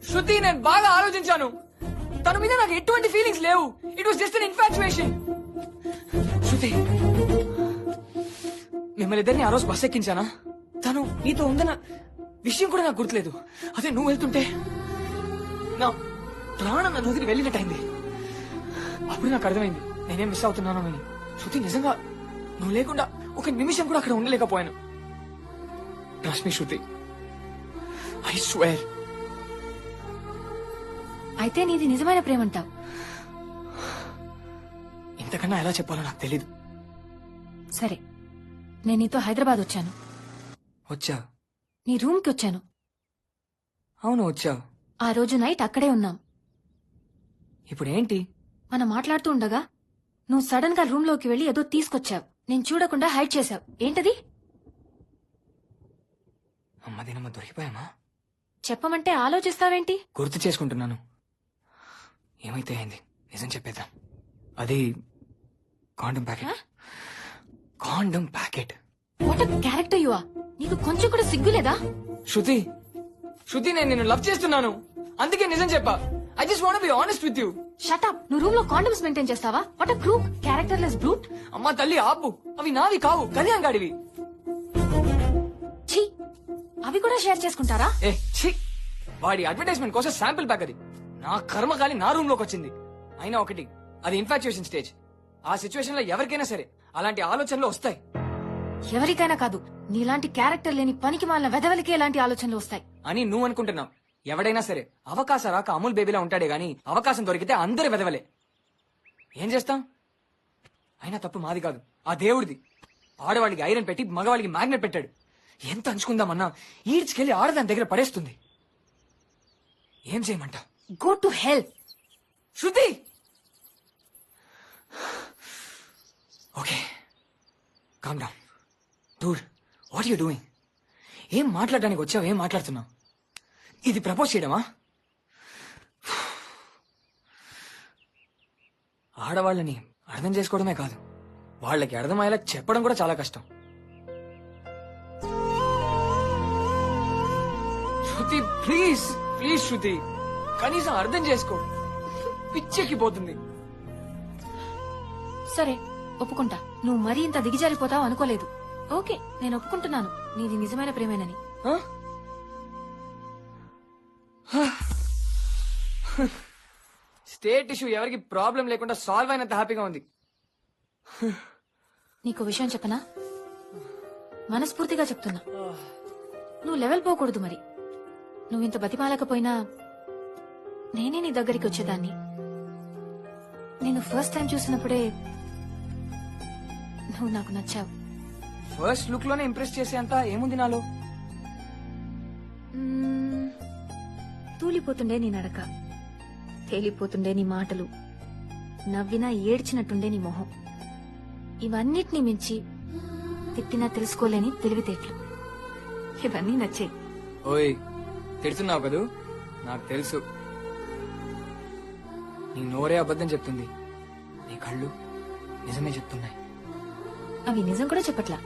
శృతి, నేను బాగా ఆలోచించాను. తన మీద నాకు ఎటువంటి ఫీలింగ్స్ లేవు. It was just an infatuation. Shruti, మిమ్మల్ని ఇద్దరిని ఆ రోజు బస్ ఎక్కించానా? తను నీతో ఉందన్న విషయం కూడా నాకు గుర్తులేదు. అదే నువ్వు వెళ్తుంటే నా ప్రాణం నన్ను వదిలి వెళ్ళినట్టయింది. అప్పుడు నాకు అర్థమైంది నేనేం మిస్ అవుతున్నాను అని. శృతి, నిజంగా నువ్వు లేకుండా ఒక నిమిషం కూడా అక్కడ ఉండలేకపోయాను. Trust me Shruti, I swear. అయితే నీది నిజమైన ప్రేమంటావు? ఇంతకన్నా ఎలా చెప్పాలో నాకు తెలీదు. సరే, నేను నీతో హైదరాబాద్ వచ్చాను. వచ్చా? నీ రూమ్ కి వచ్చాను. అవును వచ్చావు. ఆ రోజు నైట్ అక్కడే ఉన్నాం. ఇప్పుడు ఏంటి? మనం మాట్లాడుతూ ఉండగా నువ్వు సడన్ గా రూమ్ లోకి వెళ్లి ఏదో తీసుకొచ్చావు. నేను చూడకుండా హైడ్ చేశావు. ఏంటది? అమ్మదినమ్మ దొరికిపోయామా? చెప్పమంటే ఆలోచిస్తావేంటి? గుర్తు చేసుకుంటున్నాను. ఏమైతే అయింది, నిజం చెప్పేద్దాం. అది condom packet. Condom packet. What a character you are. నీకు కొంచెం కూడా సిగ్గులేదా? శృతి, శృతి, నేను నిన్ను లవ్ చేస్తున్నాను, అందుకే నిజం చెప్పా. I just want be honest with you. Shut up. నువ్వు రూమ్ లో కాండమ్స్ మెయింటైన్ చేస్తావా? What a crook characterless brute. అమ్మా తల్లి ఆపు, అవి నావి కావు, కళ్యాణ్ గాడివి. ఛీ, అవి కూడా షేర్ చేసుకుంటారా? ఏ ఛీ, వాడి అడ్వర్టైజ్మెంట్ కోసం శాంపిల్ ప్యాక్ అది. నా కర్మకాలి నా రూమ్ లోకి వచ్చింది. అయినా ఒకటి, అది ఇన్ఫాక్చుయేషన్ స్టేజ్. ఆ సిచ్యువేషన్ లో ఎవరికైనా సరే అలాంటి ఆలోచనలు వస్తాయి. ఎవరికైనా కాదు, నీలాంటి క్యారెక్టర్ లేని పనికి మాలిన వెధవలకే ఇలాంటి ఆలోచనలు వస్తాయి అని నువ్వు అనుకుంటున్నావు. ఎవడైనా సరే అవకాశం రాక అమూల్ బేబీలా ఉంటాడే గాని అవకాశం దొరికితే అందరి వెదవలే. ఏం చేస్తాం? అయినా తప్పు మాది కాదు, ఆ దేవుడిది. ఆడవాళ్ళకి ఐరన్ పెట్టి మగవాళ్ళకి మ్యాగ్నెట్ పెట్టాడు. ఎంత అంచుకుందామన్నా ఈడ్చుకెళ్లి ఆడదాని దగ్గర పడేస్తుంది. ఏం చేయమంట? Go to hell. Shruti, okay calm down. Dude, what you doing? ఏం మాట్లాడడానికి వచ్చావు? ఏం మాట్లాడుతున్నావు? ఇది ప్రపోజ్ చేయడమా? ఆడవాళ్ళని అర్థం చేసుకోవడమే కాదు, వాళ్ళకి అర్థమయ్యేలా చెప్పడం కూడా చాలా కష్టం. శృతి ప్లీజ్, ప్లీజ్ శృతి, కనీసం అర్థం చేసుకో. పిచ్చెక్కిపోతుంది. సరే ఒప్పుకుంటా. నువ్వు మరీ ఇంత దిగజారిపోతావు అనుకోలేదు. ఓకే, నేను ఒప్పుకుంటున్నాను నీది నిజమైన ప్రేమేనని. స్టేట్ ఇష్యూ ఎవరికి ప్రాబ్లం లేకుండా సాల్వ్ అయినంత హ్యాపీగా ఉంది. నీకు విషయం చెప్పనా? మనస్ఫూర్తిగా చెప్తున్నా, నువ్వు లెవెల్ పోకూడదు. మరి నువ్వు ఇంత బతిమాలకపోయినా నేనే నీ దగ్గరికి వచ్చేదాన్ని. నేను ఫస్ట్ టైం చూసినప్పుడే నువ్వు నాకు నచ్చావు. ఫస్ట్ లుక్ లోనే ఇంప్రెస్ చేసే అంత ఏముంది నాలో? తూలిపోతుండే నీ నడక, తేలిపోతుండే నీ మాటలు, నవ్వినా ఏడ్చినట్టుండే నీ మొహం. ఇవన్నిటినీ మించి తిట్టినా తెలుసుకోలేని తెలివితేటలు, ఇవన్నీ నచ్చాయి. ఓయ్, తిడుతున్నావు కదూ? నాకు తెలుసు. నీ నోరే అబద్ధం చెప్తుంది, నీ కళ్ళు నిజమే చెప్తున్నాయి. అవి నిజం కూడా చెప్పట్లా.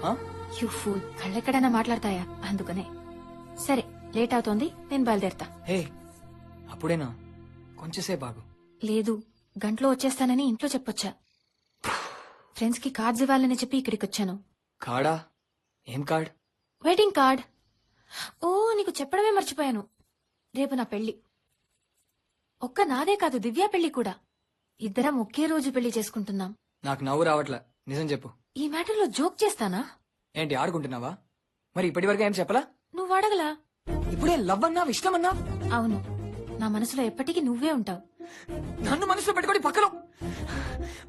ఆ? You fool. కళ్ళెక్కడైనా మాట్లాడతాయా? అందుకనే. సరే, లేట్ అవుతోంది, నేను బయలుదేరతా. హే, అప్పుడేనా? కొంచెంసేపు ఆగు. లేదు, గంటలో వచ్చేస్తానని ఇంట్లో చెప్పొచ్చా. ఫ్రెండ్స్ కి కార్డ్స్ ఇవ్వాలని చెప్పి ఇక్కడికి వచ్చాను. కార్డా? ఏం కార్డ్? Wedding card. ఓ, నీకు చెప్పడమే మర్చిపోయాను. రేపు నా పెళ్లి. ఒక్క నాదే కాదు, దివ్య పెళ్లి కూడా. ఇద్దరం ఒకే రోజు పెళ్లి చేసుకుంటున్నాం. నాకు నవ్వు రావట్లా, నిజం చెప్పు. ఈ మ్యాటర్లో జోక్ చేస్తానా? ఏంటి ఆడుకుంటున్నావా? మరి ఇప్పటి వరకు ఏం చెప్పలా? నువ్వు అడగలా. ఇప్పుడే లవ్ అన్నా, ఇష్టమన్నా? అవును, నా మనసులో ఎప్పటికీ నువ్వే ఉంటావు. నన్ను మనసులో పెట్టుకొని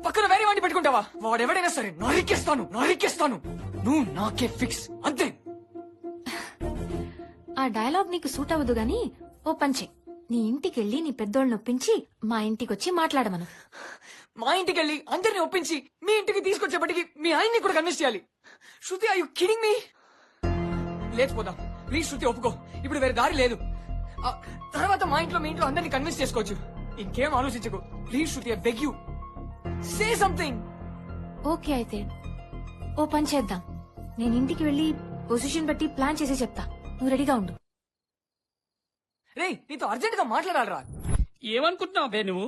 పక్కన వేరే వాడిని పెట్టుకుంటావా? వాడెవడైనా సరే నరికేస్తాను, నరికేస్తాను. నువ్వు నాకే ఫిక్స్, అంతే. ఆ డైలాగ్ నీకు సూట్ అవ్వదు గాని ఓ పంచే. నీ ఇంటికెళ్ళి నీ పెద్దోళ్ళని ఒప్పించి మా ఇంటికొచ్చి మాట్లాడమను. మా ఇంటికెళ్ళి అందరిని ఒప్పించి మీ ఇంటికి తీసుకొచ్చేపటికి మీ ఆయన్ని కూడా కన్విన్స్ చేయాలి. Shruti, are you kidding me? లేచిపోదాం ప్లీజ్ శృతి, ఒప్పుకో. ఇప్పుడు వేరే దారి లేదు. తర్వాత మా ఇంట్లో మీ ఇంట్లో అందరిని కన్విన్స్ చేసుకోవచ్చు. ఇంకేం ఆలోచించకు please Shruti, I beg you, say something. Okay, అయితే ఓ పని చేద్దాం. నేను ఇంటికి వెళ్ళి పొజిషన్ బట్టి ప్లాన్ చేసి చెప్తా. నువ్వు రెడీగా ఉండు. రే, నీతో అర్జెంట్ గా మాట్లాడాలరా. ఏమనుకుంటున్నావు బే నువ్వు?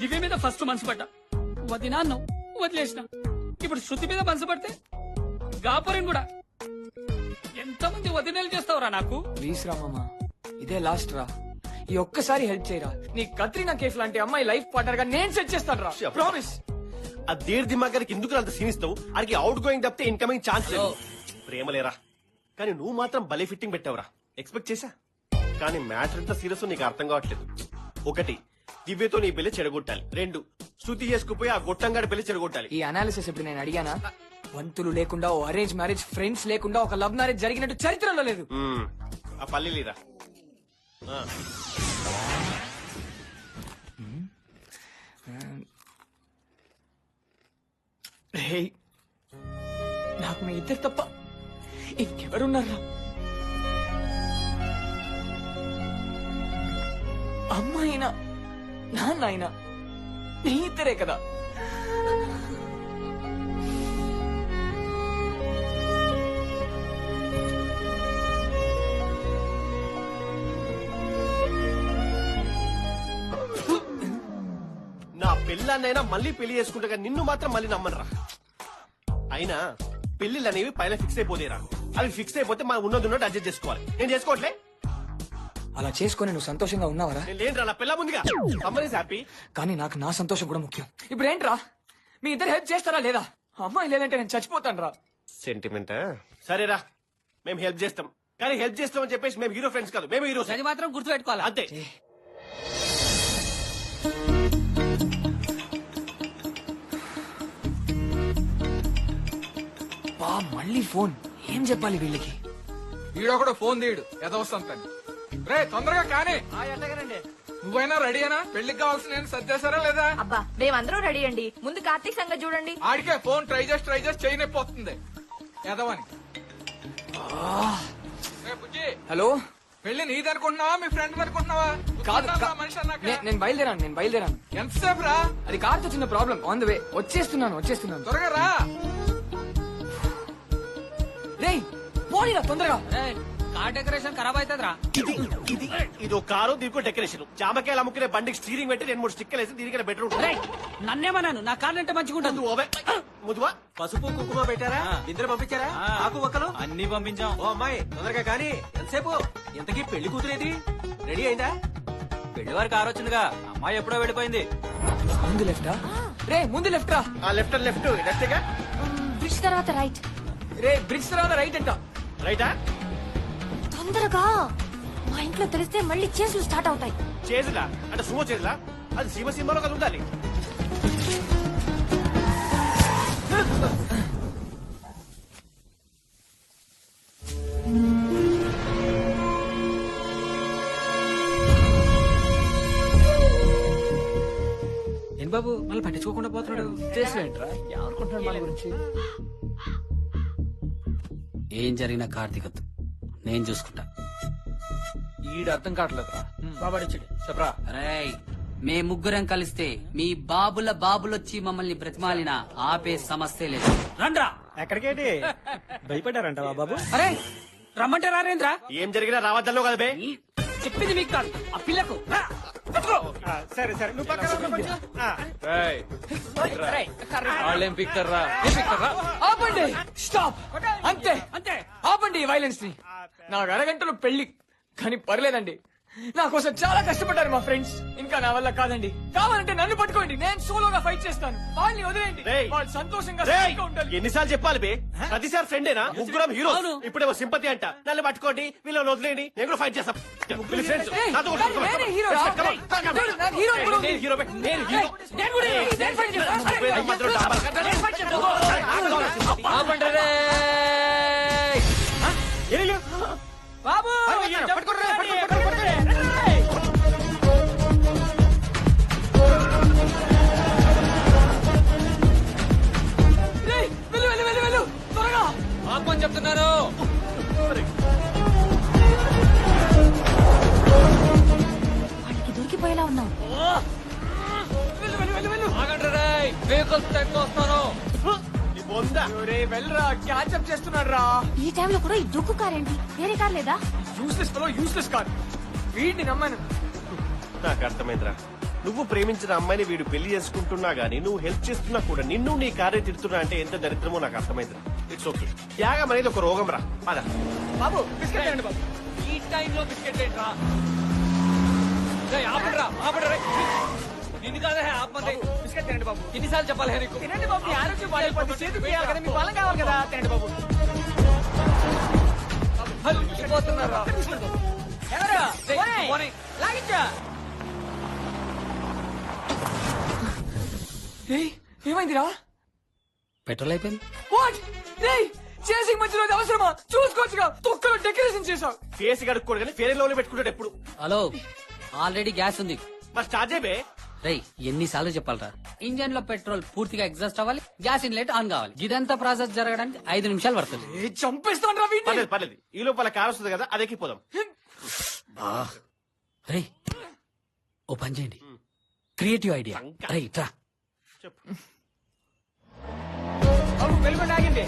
దివ్య మీద ఫస్ట్ మనసు పడ్డా, వదినా అన్నావు, వదిలేసిన. ఇప్పుడు శృతి మీద మనసు పడితే గాపురం కూడా. ఎంతమంది వదినలు చేస్తావురా నాకు? ప్లీజ్ రామమ్మా, ఇదే లాస్ట్ రా. ఈ ఒక్కసారి హెల్ప్ చేయరా. నీ కత్రినా కేఫ్ లాంటి అమ్మాయి లైఫ్ పార్ట్నర్ గా నేను సెట్ చేస్తాను రా, ప్రామిస్. ఆ దేర్ దిమాగారికి ఎందుకు అంత సీనిస్తావు? ఆడికి అవుట్ గోయింగ్ తప్పితే ఇన్కమింగ్ ఛాన్స్ లేదు. ప్రేమలేరా, కానీ నువ్వు మాత్రం భలే ఫిట్టింగ్ పెట్టావురా. ఎక్స్పెక్ట్ చేశా, కానీ మ్యాటర్ ఎంత సీరియస్ నీకు అర్థం కావట్లేదు. ఒకటి, దివ్యతో నీ పెళ్లి చెడగొట్టాలి. రెండు, శృతి చేసుకుపోయి ఆ గొట్టంగాడి పెళ్లి చెడగొట్టాలి. ఈ అనాలిసిస్ ఇప్పుడు నేను అడిగానా? వంతులు లేకుండా, ఓ అరేంజ్ మ్యారేజ్, ఫ్రెండ్స్ లేకుండా ఒక లవ్ మ్యారేజ్ జరిగినట్టు చరిత్రలో లేదు. ఆ పల్లీలిరా. రేయ్, నాకు మీ ఇద్దరు తప్ప ఇంకెవరున్నారా? అమ్మ అయినా నాన్న అయినా మీ ఇద్దరే కదా. నా పెళ్ళాన్నైనా మళ్ళీ పెళ్లి చేసుకుంటా నిన్ను మాత్రం మళ్ళీ నమ్మనరా. అయినా పెళ్లిళ్ళు అనేవి పైన ఫిక్స్ అయిపోతేరా, అవి ఫిక్స్ అయిపోతే మనం ఉన్నది అడ్జస్ట్ చేసుకోవాలి. నేను చేసుకోవట్లే. అలా చేసుకొని నువ్వు సంతోషంగా ఉన్నావరా? నేను లేనురా, నా పిల్ల ముందుగా అమ్మని హ్యాపీ. కానీ నాకు నా సంతోషం కూడా ముఖ్యం. ఇప్పుడు ఏంట్రా, మీ ఇద్దరు హెల్ప్ చేస్తారా లేదా? అమ్మాయి లేదంటే నేను చచ్చిపోతాను రా. సెంటిమెంట్ సరేరా, మేము హెల్ప్ చేస్తాం. కానీ హెల్ప్ చేస్తామని చెప్పేసి మేము హీరో ఫ్రెండ్స్ కాదు, మేము హీరో. అది మాత్రం గుర్తు పెట్టుకోవాలి అంతే. బా మళ్ళీ ఫోన్. ఏం చెప్పాలి వీళ్ళకి? వీడొకడు ఫోన్ తీయడు ఎదవస్తాను. రే తొందరగా కానీ. నువ్వైనా రెడీ అయినా? పెళ్లికి కావాల్సిన సర్దేశారా లేదా? అబ్బా మేమందరం రెడీ అండి. ముందు కార్తీక్ సంగతి చూడండి. ఆడికే ఫోన్ ట్రై చేసి చేయనైపోతుంది ఎదవని. హలో, పెళ్లి నీది అనుకుంటున్నావా మీ ఫ్రెండ్ అనుకుంటున్నావా? కాదు మనిషి అన్నాక నేను బయలుదేరాను. ఎంతసేపు రా? అది కార్తో చిన్న ప్రాబ్లం. On the way. వచ్చేస్తున్నాను. త్వరగా రా. రేయ్ పోనీరా తొందరగా. కార్ డెకరేషన్ ఖరాబ్ అవుతుందిరా. ఇదో కారు, దీనికి డెకరేషన్. జామకాయలు అమ్ముకునే బండికి స్టీరింగ్ పెట్టి 2-3 స్టిక్కర్లు వేసి దీనికి బెటర్. నన్నేమన్నాను, నా కార్ అంటే మంచిగుంటుంది. ముదువా పసుపు కుంకుమ పెట్టారా? ఇద్దరు పంపించారా? ఆకు ఒక్కలు అన్ని పంపించాం. ఓ అమ్మాయి తొందరగా కానీ. ఎంతసేపు? ఇంతకీ పెళ్లి కూతురేది? రెడీ అయిందా? పెళ్లి వారికి కారు వచ్చిందిగా, అమ్మాయి ఎప్పుడో వెళ్ళిపోయింది. ముందు లెఫ్టా? రే ముందు లెఫ్ట్ రా. లెఫ్ట్ లెఫ్ట్గా. బ్రిడ్జ్ తర్వాత రైట్. రే బ్రిడ్జ్ తర్వాత రైట్ అంట. రైటా? తొందరగా. మా ఇంట్లో తెలిస్తే మళ్ళీ చేతులు స్టార్ట్ అవుతాయి. చేతులా అంటే సుమో చేతులా? అది సీమ సినిమాలో కదా ఉండాలి. ఏం బాబు మళ్ళీ పట్టించుకోకుండా పోతున్నాడు? చేసేంట్రా, ఎవరుకుంటున్నాడు మన గురించి? ఏం జరిగినా కార్తీకత్ నేను చూసుకుంటా. ఈడు అర్థం కావట్లేదురా. బాబాడిచ్చాడు చెప్పరా. రేయ్, మే ముగ్గురం కలిస్తే మీ బాబులొచ్చి మమ్మల్ని బ్రతిమాలినా ఆపే సమస్య లేదు. రండ్రా. ఎక్కడికేంటి భయపడ్డారంట బాబు? అరే రమ్మంటే రారేంద్రా? ఏం జరిగినా రావద్దలో కదా బే. చెప్పింది మీకు కాదు, ఆ పిల్లకు. సరే నువ్వు వాళ్ళేం పిక్తారా? ఆపండి, స్టాప్. అంతే ఆపండి ఈ వైలెన్స్ ని. నాకు అరగంటలో పెళ్లి, కానీ పర్లేదండి. నా కోసం చాలా కష్టపడ్డారు మా ఫ్రెండ్స్. ఇంకా నా వల్ల కాదండి. కావాలంటే నన్ను పట్టుకోండి, నేను సోలోగా ఫైట్ చేస్తాను. వాళ్ళని వదిలేయండి, వాళ్ళు సంతోషంగా సుఖంగా ఉండాలి. ఎన్నిసార్లు చెప్పాలి బే? ప్రతిసారి ఫ్రెండేనా? ముగ్గురం హీరో. ఇప్పుడేమో సింపతి అంట. నన్ను పట్టుకోండి, వీళ్ళని వదిలేయండి, నేను కూడా ఫైట్ చేస్తాం. ఫ్రెండ్స్ నాతో కూడా నేనే హీరో రా. నాకు హీరో కూడా ఉంది. నేను హీరో బే. నేను హీరో. నేను కూడా నేను ఫైట్ చేస్తాను. ఆపండి రే. బాబు వెళ్ళు త్వరగా ఆపని చెప్తున్నారు. వాడికి దొరికిపోయేలా ఉన్నావు. ఆగండి రే, వెహికల్స్ ఎక్కువ వస్తాను. వెళ్ళరా, క్యాచప్ చేస్తున్నాడు రా. ఈ టైంలో కూడా ఈ దుక్కు కార్ ఏంటి? వేరే కార్ లేదా? యూస్లెస్ కాదు. వీడిని నమ్మాను. నాకు అర్థమైందిరా. నువ్వు ప్రేమించిన అమ్మాయిని వీడు పెళ్లి చేసుకుంటున్నా గానీ నువ్వు హెల్ప్ చేస్తున్నా కూడా నిన్ను నీ కార్య తిడుతున్నా అంటే ఎంత దరిద్రమో నాకు అర్థమైందిరా. It's okay. త్యాగం అనేది ఒక రోగం రా. పద బాబు బిస్కెట్ అండి బాబు. ఈ టైంలో బిస్కెట్ ఏంట్రా? ఆపండి రే. నిన్ను కాదే ఆపండి. బిస్కెట్ తినండి బాబు. ఎన్నిసార్లు చెప్పాలి నీకు? తినండి బాబు, మీ ఆరోగ్యం పాడైపోతుంది. చేతికి వేయాలి కదా, మీకు బలం కావాలి కదా. తినండి బాబు. పోతున్నారా? ఎవరు లాగించా? ఏమైందిరా? పెట్రోల్ అయిపోయింది. వాట్? చేసి మధ్యలో అది అవసరమా? చూసుకోవచ్చుగా, తొక్కలో డెకరేషన్ చేసావు. ఫేస్ కడుక్కోడు కానీ ఫేర్ లోనే పెట్టుకుంటాడు ఎప్పుడు. హలో, ఆల్రెడీ గ్యాస్ ఉంది. మరి స్టార్ట్ చేయబే. రేయ్, ఎన్నిసార్లు చెప్పాలరా? ఇంజన్ లో పెట్రోల్ పూర్తిగా ఎగ్జాస్ట్ అవ్వాలి, గ్యాస్ ఇన్లెట్ ఆన్ కావాలి. ఇదంతా ప్రాసెస్ జరగడానికి 5 నిమిషాలు పడుతుంది. చంపేస్తాను రా వీడిని. పర్లేదు పర్లేదు, ఈ లోపల కార్ వస్తుంది కదా, అదెక్కి పోదాం. రేయ్, ఓ పని చేయండి, క్రియేటివ్ ఐడియా. రేయ్ రా. వెలుగుండి ఆగింది.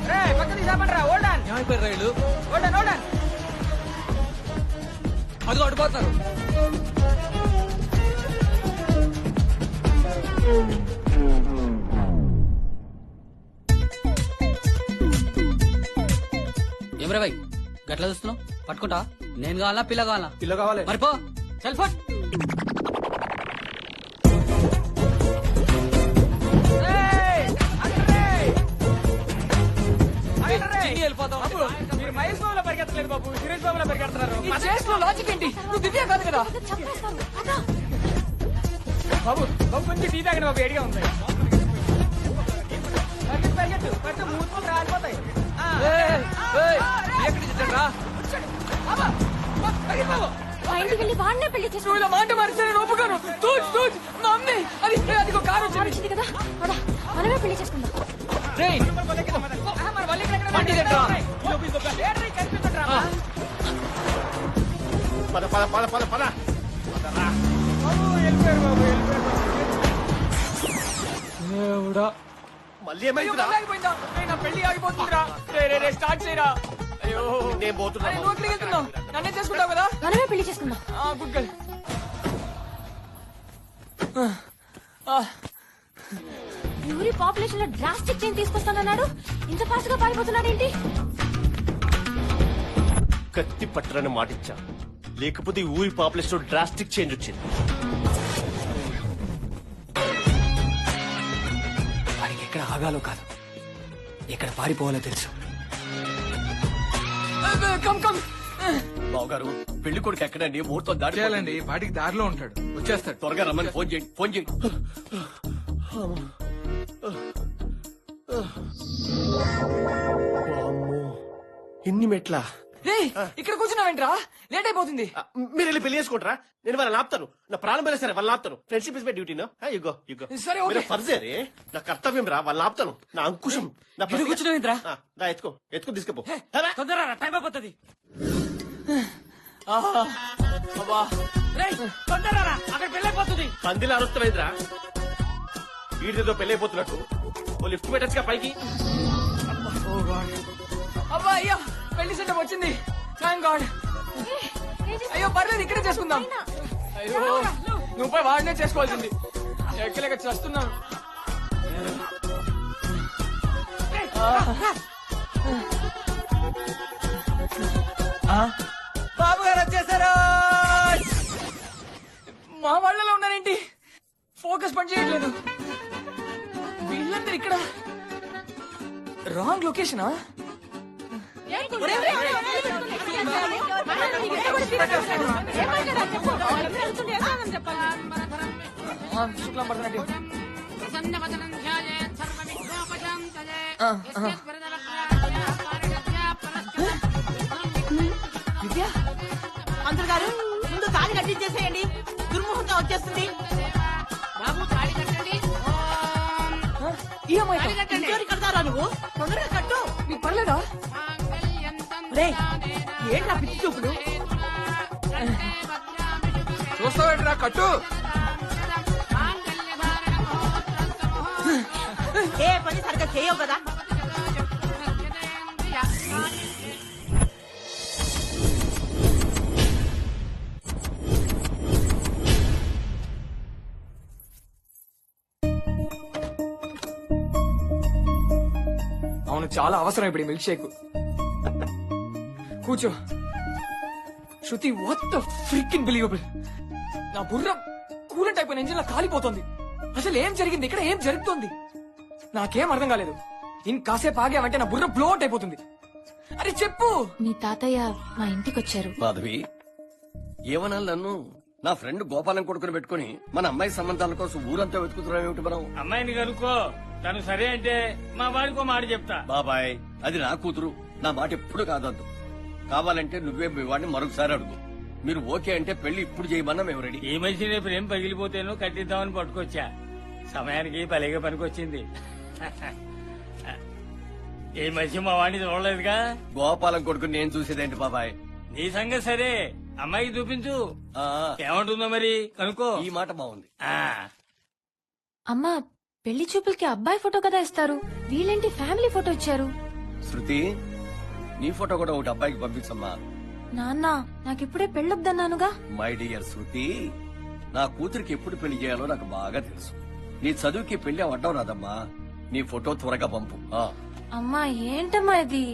రే పక్కన చాపండి. ఓల్డాన్ ఏమైపోయారు రైలు? ఓల్డాన్ అది అడిపోతారు. ఏమరా భాయ్, గట్లా చూస్తున్నావు? పట్టుకుంటా? నేను కావాలా, పిల్ల కావాలా? పిల్ల కావాలి. మరిపో సెల్ ఫోన్. వెళ్ళిపోతాం. మీరు మహేష్ బాబులో పరిగెత్తలేదు బాబు, సురేష్ బాబులో పరిగెడుతున్నారు. ఈ చేసిన లాజిక్ ఏంటి? నువ్వు దివ్య కాదు కదా బాబు. బాబు కొంచెం టీ తాగండి బాబు, ఏడిగా ఉంది. పరిగెత్తు పరిగెత్తు, మూతులు రాలిపోతాయి. ఎక్కడి నుంచి వచ్చాడ్రా? నువ్వు ఇలా మాట మరిచాను ఒప్పుకోను. తూచ్ తూచ్ మా అమ్మే. అది అదిగో కారు వచ్చింది కదా, మనమే పెళ్లి చేసుకుందాం. రేయ్ పద పద పద పద పద. దేవుడా, మళ్ళీ ఏమైందిరా? పెళ్లి ఆగిపోతుందిరా. స్టార్ట్ చేయరా. అయ్యో నేను పోతున్నా. నువ్వు ఎక్కడికి వెళ్తున్నావు? నన్నే చేసుకుంటావు కదా. మనమే పెళ్లి చేసుకుందాం. Good girl. యూరి పాపులేషన్ లో డ్రాస్టిక్ చేంజ్ తీసుకొస్తానన్నాడు, ఇంత ఫాస్ట్ గా పారిపోతున్నాడు ఏంటి? కత్తి పట్టరని మాటిచ్చా, లేకపోతే ఈ ఊరి పాపులేషన్ డ్రాస్టిక్ చేంజ్ వచ్చింది. వాడికి ఎక్కడ ఆగాలో కాదు, ఎక్కడ పారిపోవాలో తెలుసు. Come come. బావగారు, పెళ్లి కొడుకు ఎక్కడండి? ముహూర్తం దాటి చేయాలండి, వాటికి దారిలో ఉంటాడు, వచ్చేస్తాడు. త్వరగా రమ్మని ఫోన్ చేయండి, ఫోన్ చేయండి. ఎన్ని మెట్లా? ఇక్కడ కూర్చున్నావేంట్రా? లేట్ అయిపోతుంది. మీరు వెళ్ళి పెళ్లి చేసుకుంటారా? నేను వాళ్ళని ఆపుతాను. నా ప్రాణం పోయినా సరే వాళ్ళని ఆపుతాను. Friendship is my duty. You go you go సరే, ఓకే. ఫర్జే రే, నా కర్తవ్యం రా. వాళ్ళని ఆపుతాను. నా అంకుశం. నా కూర్చున్నావేంట్రా? ఎత్తుకో ఎత్తుకో తీసుకపో. తొందరగా టైం అయిపోతుంది. తొందరగా అక్కడ పెళ్ళైపోతుంది. పందిలా అరుస్తావేంద్రా? వీడితో పెళ్ళైపోతున్నట్టు ఓ లిఫ్ట్ పెట్టచ్చుగా పైకి. అబ్బా అయ్యా, పెళ్లి సెటప్ వచ్చింది. Thank God. అయ్యో పర్లేదు, ఇక్కడే చేసుకుందాం. అయ్యో నువ్వు పోయి వాడినే చేసుకోవాల్సింది. ఎక్కలేక చేస్తున్నాను. బాబు గారు వచ్చేసారు. మా వాళ్ళలో ఉన్నారేంటి? ఫోకస్ పని చేయట్లేదు. వీళ్ళందరూ ఇక్కడ రాంగ్ లొకేషనా? శుక్లం పడుతున్నట్టు. మంత్రులు గారు, ముందు తాళి కట్టించేసేయండి, దుర్ముహూర్తం వచ్చేస్తుంది. బాబు తాళి కట్టండి. ఇంకోటి కడతారా నువ్వు? తొందరగా కట్టు. మీకు పర్లేదా? ఏంట్రా పిచ్చి చూపుడు? చూస్తావేంట్రా? కట్టు. ఏ పని సరిగ్గా చేయవు కదా. అవును, చాలా అవసరం ఇప్పుడు మిల్క్ షేక్. కూర్చో. శృతి, వాట్ ద ఫ్రీకింగ్ బిలీవబుల్. నా బుర్ర కూలెంట్ అయిపోయిన ఇంజిన్ లా కాలిపోతుంది. అసలు ఏం జరిగింది ఇక్కడ? ఏం జరుగుతుంది నాకేం అర్థం కాలేదు. ఇంకాసేపు ఆగామంటే నా బుర్ర బ్లో అవుట్ అయిపోతుంది. అరే చెప్పు. మీ తాతయ్య మా ఇంటికి వచ్చారు. మాధవి, ఏమనాలి నన్ను? నా ఫ్రెండ్ గోపాలం కొడుకుని పెట్టుకుని మన అమ్మాయి సంబంధాల కోసం ఊరంతా వెతుకుతున్నాం ఏమిటి మనం? అమ్మాయిని కనుక్కో, తను సరే అంటే మా వాడికో మాట చెప్తా. బాబాయ్, అది నా కూతురు, నా మాట ఎప్పుడు కాదద్దు. కావాలంటే నువ్వే మీ వాడిని మరొకసారి అడుగు. మీరు ఓకే అంటే పెళ్లి ఇప్పుడు చేయమన్నా మేము రెడీ. ఈ మనిషి రేపు ఏం పగిలిపోతేనో కట్టిద్దామని పట్టుకొచ్చా. సమయానికి భలేగా పనికొచ్చింది. ఈ మనిషి మా వాడిని చూడలేదుగా. గోపాలం కొడుకుని నేను చూసేదేంటి బాబాయ్? నీ సంగతి సరే, అమ్మాయికి చూపించు. ఏమంటుందో మరి కనుక్కో. ఈ మాట బాగుంది. అమ్మా, పెళ్లి చూపులకి అబ్బాయి ఫోటో కదా ఇస్తారు, వీళ్ళేంటి ఫ్యామిలీ ఫోటో ఇచ్చారు? శృతి, నీ ఫోటో కూడా ఒకటి అబ్బాయికి పంపించమ్మా. నాన్న, నాకిప్పుడే పెళ్ళొద్దన్నానుగా. మై డియర్ శృతి, నా కూతురికి ఎప్పుడు పెళ్లి చేయాలో నాకు బాగా తెలుసు. నీ చదువుకి పెళ్లి అవ్వడం రాదమ్మా. నీ ఫోటో త్వరగా పంపు. అమ్మా, ఏంటమ్మా ఇది?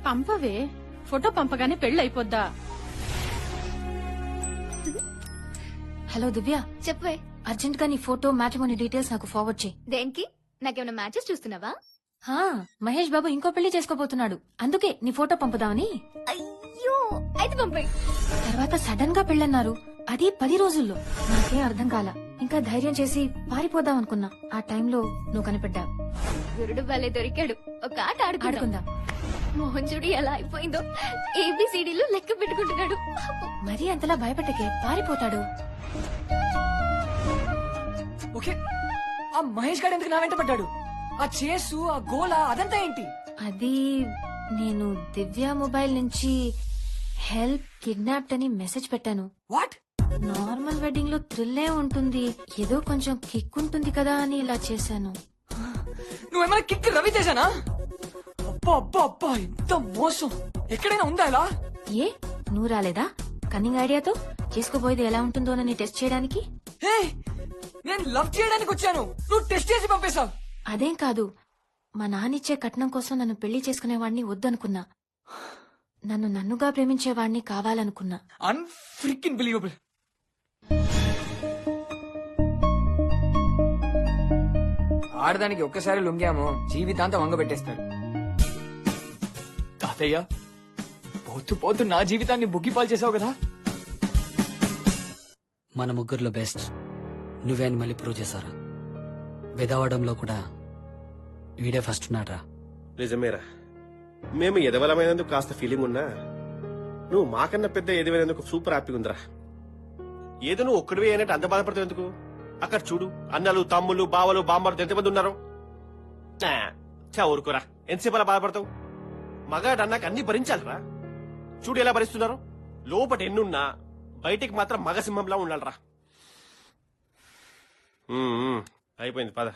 పంపవే, ఫోటో పంపగానే పెళ్లి అయిపోద్దా? హలో దివ్య, చెప్పవే. అర్జెంట్ గా నీ ఫోటో మ్యాట్రిమోనీ డీటెయిల్స్ నాకు ఫార్వర్డ్ చేయి. దేనికి? నాకేమైనా మ్యాచెస్ చూస్తున్నావా? మహేష్ బాబు ఇంకో పెళ్లి చేసుకోబోతున్నాడు, అందుకే నీ ఫోటో పంపుదామని. అయ్యో, అయితే పంపే. తర్వాత సడన్ గా పెళ్ళన్నారు, అది 10 రోజుల్లో. నాకేం అర్థం కాల. ఇంకా ధైర్యం చేసి పారిపోదాం అనుకున్నా. ఆ టైంలో నువ్వు కనిపెట్టావు. గురుడు భలే దొరికాడు. ఒక ఆట ఆడుకుందాం. మోహన్ చూడు ఎలా అయిపోయిందో. ఏబిసిడీలు లెక్క పెట్టుకుంటున్నాడు. మరీ అంతలా భయపెట్టకే, పారిపోతాడు. ఓకే, ఆ మహేష్ గారు ఎందుకు నా వెంట పడ్డాడు? ఆ చేసు, ఆ గోల, అదంతా ఏంటి? అది నేను దివ్య మొబైల్ నుంచి హెల్ప్ కిడ్నాప్డ్ అని మెసేజ్ పెట్టాను. వాట్? నార్మల్ వెడ్డింగ్ లో థ్రిల్లే ఉంటుంది, ఏదో కొంచెం కిక్ ఉంటుంది కదా అని ఇలా చేశాను. నువ్వేమైనా కిక్ రవి చేశానా? అబ్బా అబ్బా అబ్బా, ఎంత మోసం! ఎక్కడైనా ఉందా ఇలా? ఏ, నువ్వు రాలేదా కన్నింగ్ ఐడియాతో? చేసుకోబోయేది ఎలా ఉంటుందోనని టెస్ట్ చేయడానికి? నేను లవ్ చేయడానికి వచ్చాను, నువ్వు టెస్ట్ చేసి పంపేశావు. అదేం కాదు, మా నాన్నిచ్చే కట్నం కోసం నన్ను పెళ్లి చేసుకునేవాడిని వద్దనుకున్నా. నన్ను నన్నుగా ప్రేమించేవాడిని కావాలనుకున్నా. అన్ఫ్రీకింగ్ బిలీవబుల్. ఆడదానికి ఒక్కసారి లొంగామో జీవితాంతం వంగబెట్టేస్తారు. తాతయ్య, పోతూ పోతూ నా జీవితాన్ని బుగ్గిపాలు చేసావు కదా. మన ముగ్గురులో బెస్ట్ నువ్వే అని మళ్ళీ ప్రూవ్ చేశారా? వెదవడంలో కూడా వీడే ఫస్ట్ ఉన్నాడ్రా. నిజమేరా, మేము ఎదవలమైనందుకు కాస్త ఫీలింగ్ ఉన్నా నువ్వు మాకన్నా పెద్ద ఎదవైనందుకు సూపర్ హ్యాపీగా ఉందిరా. ఏదో నువ్వు ఒక్కడివే అయినట్టు అంత బాధపడతావు ఎందుకు? అక్కడ చూడు, అన్నలు, తమ్ముళ్ళు, బావలు, బామ్మలు ఎంతమంది ఉన్నారు. ఊరుకోరా, ఎంతసేపు అలా బాధపడతావు? మగాడు అన్నాక అన్ని భరించాలిరా. చూడు ఎలా భరిస్తున్నారు. లోపట ఎన్నున్నా బయటికి మాత్రం మగసింహంలా ఉండాలరా. అయిపోయింది పద.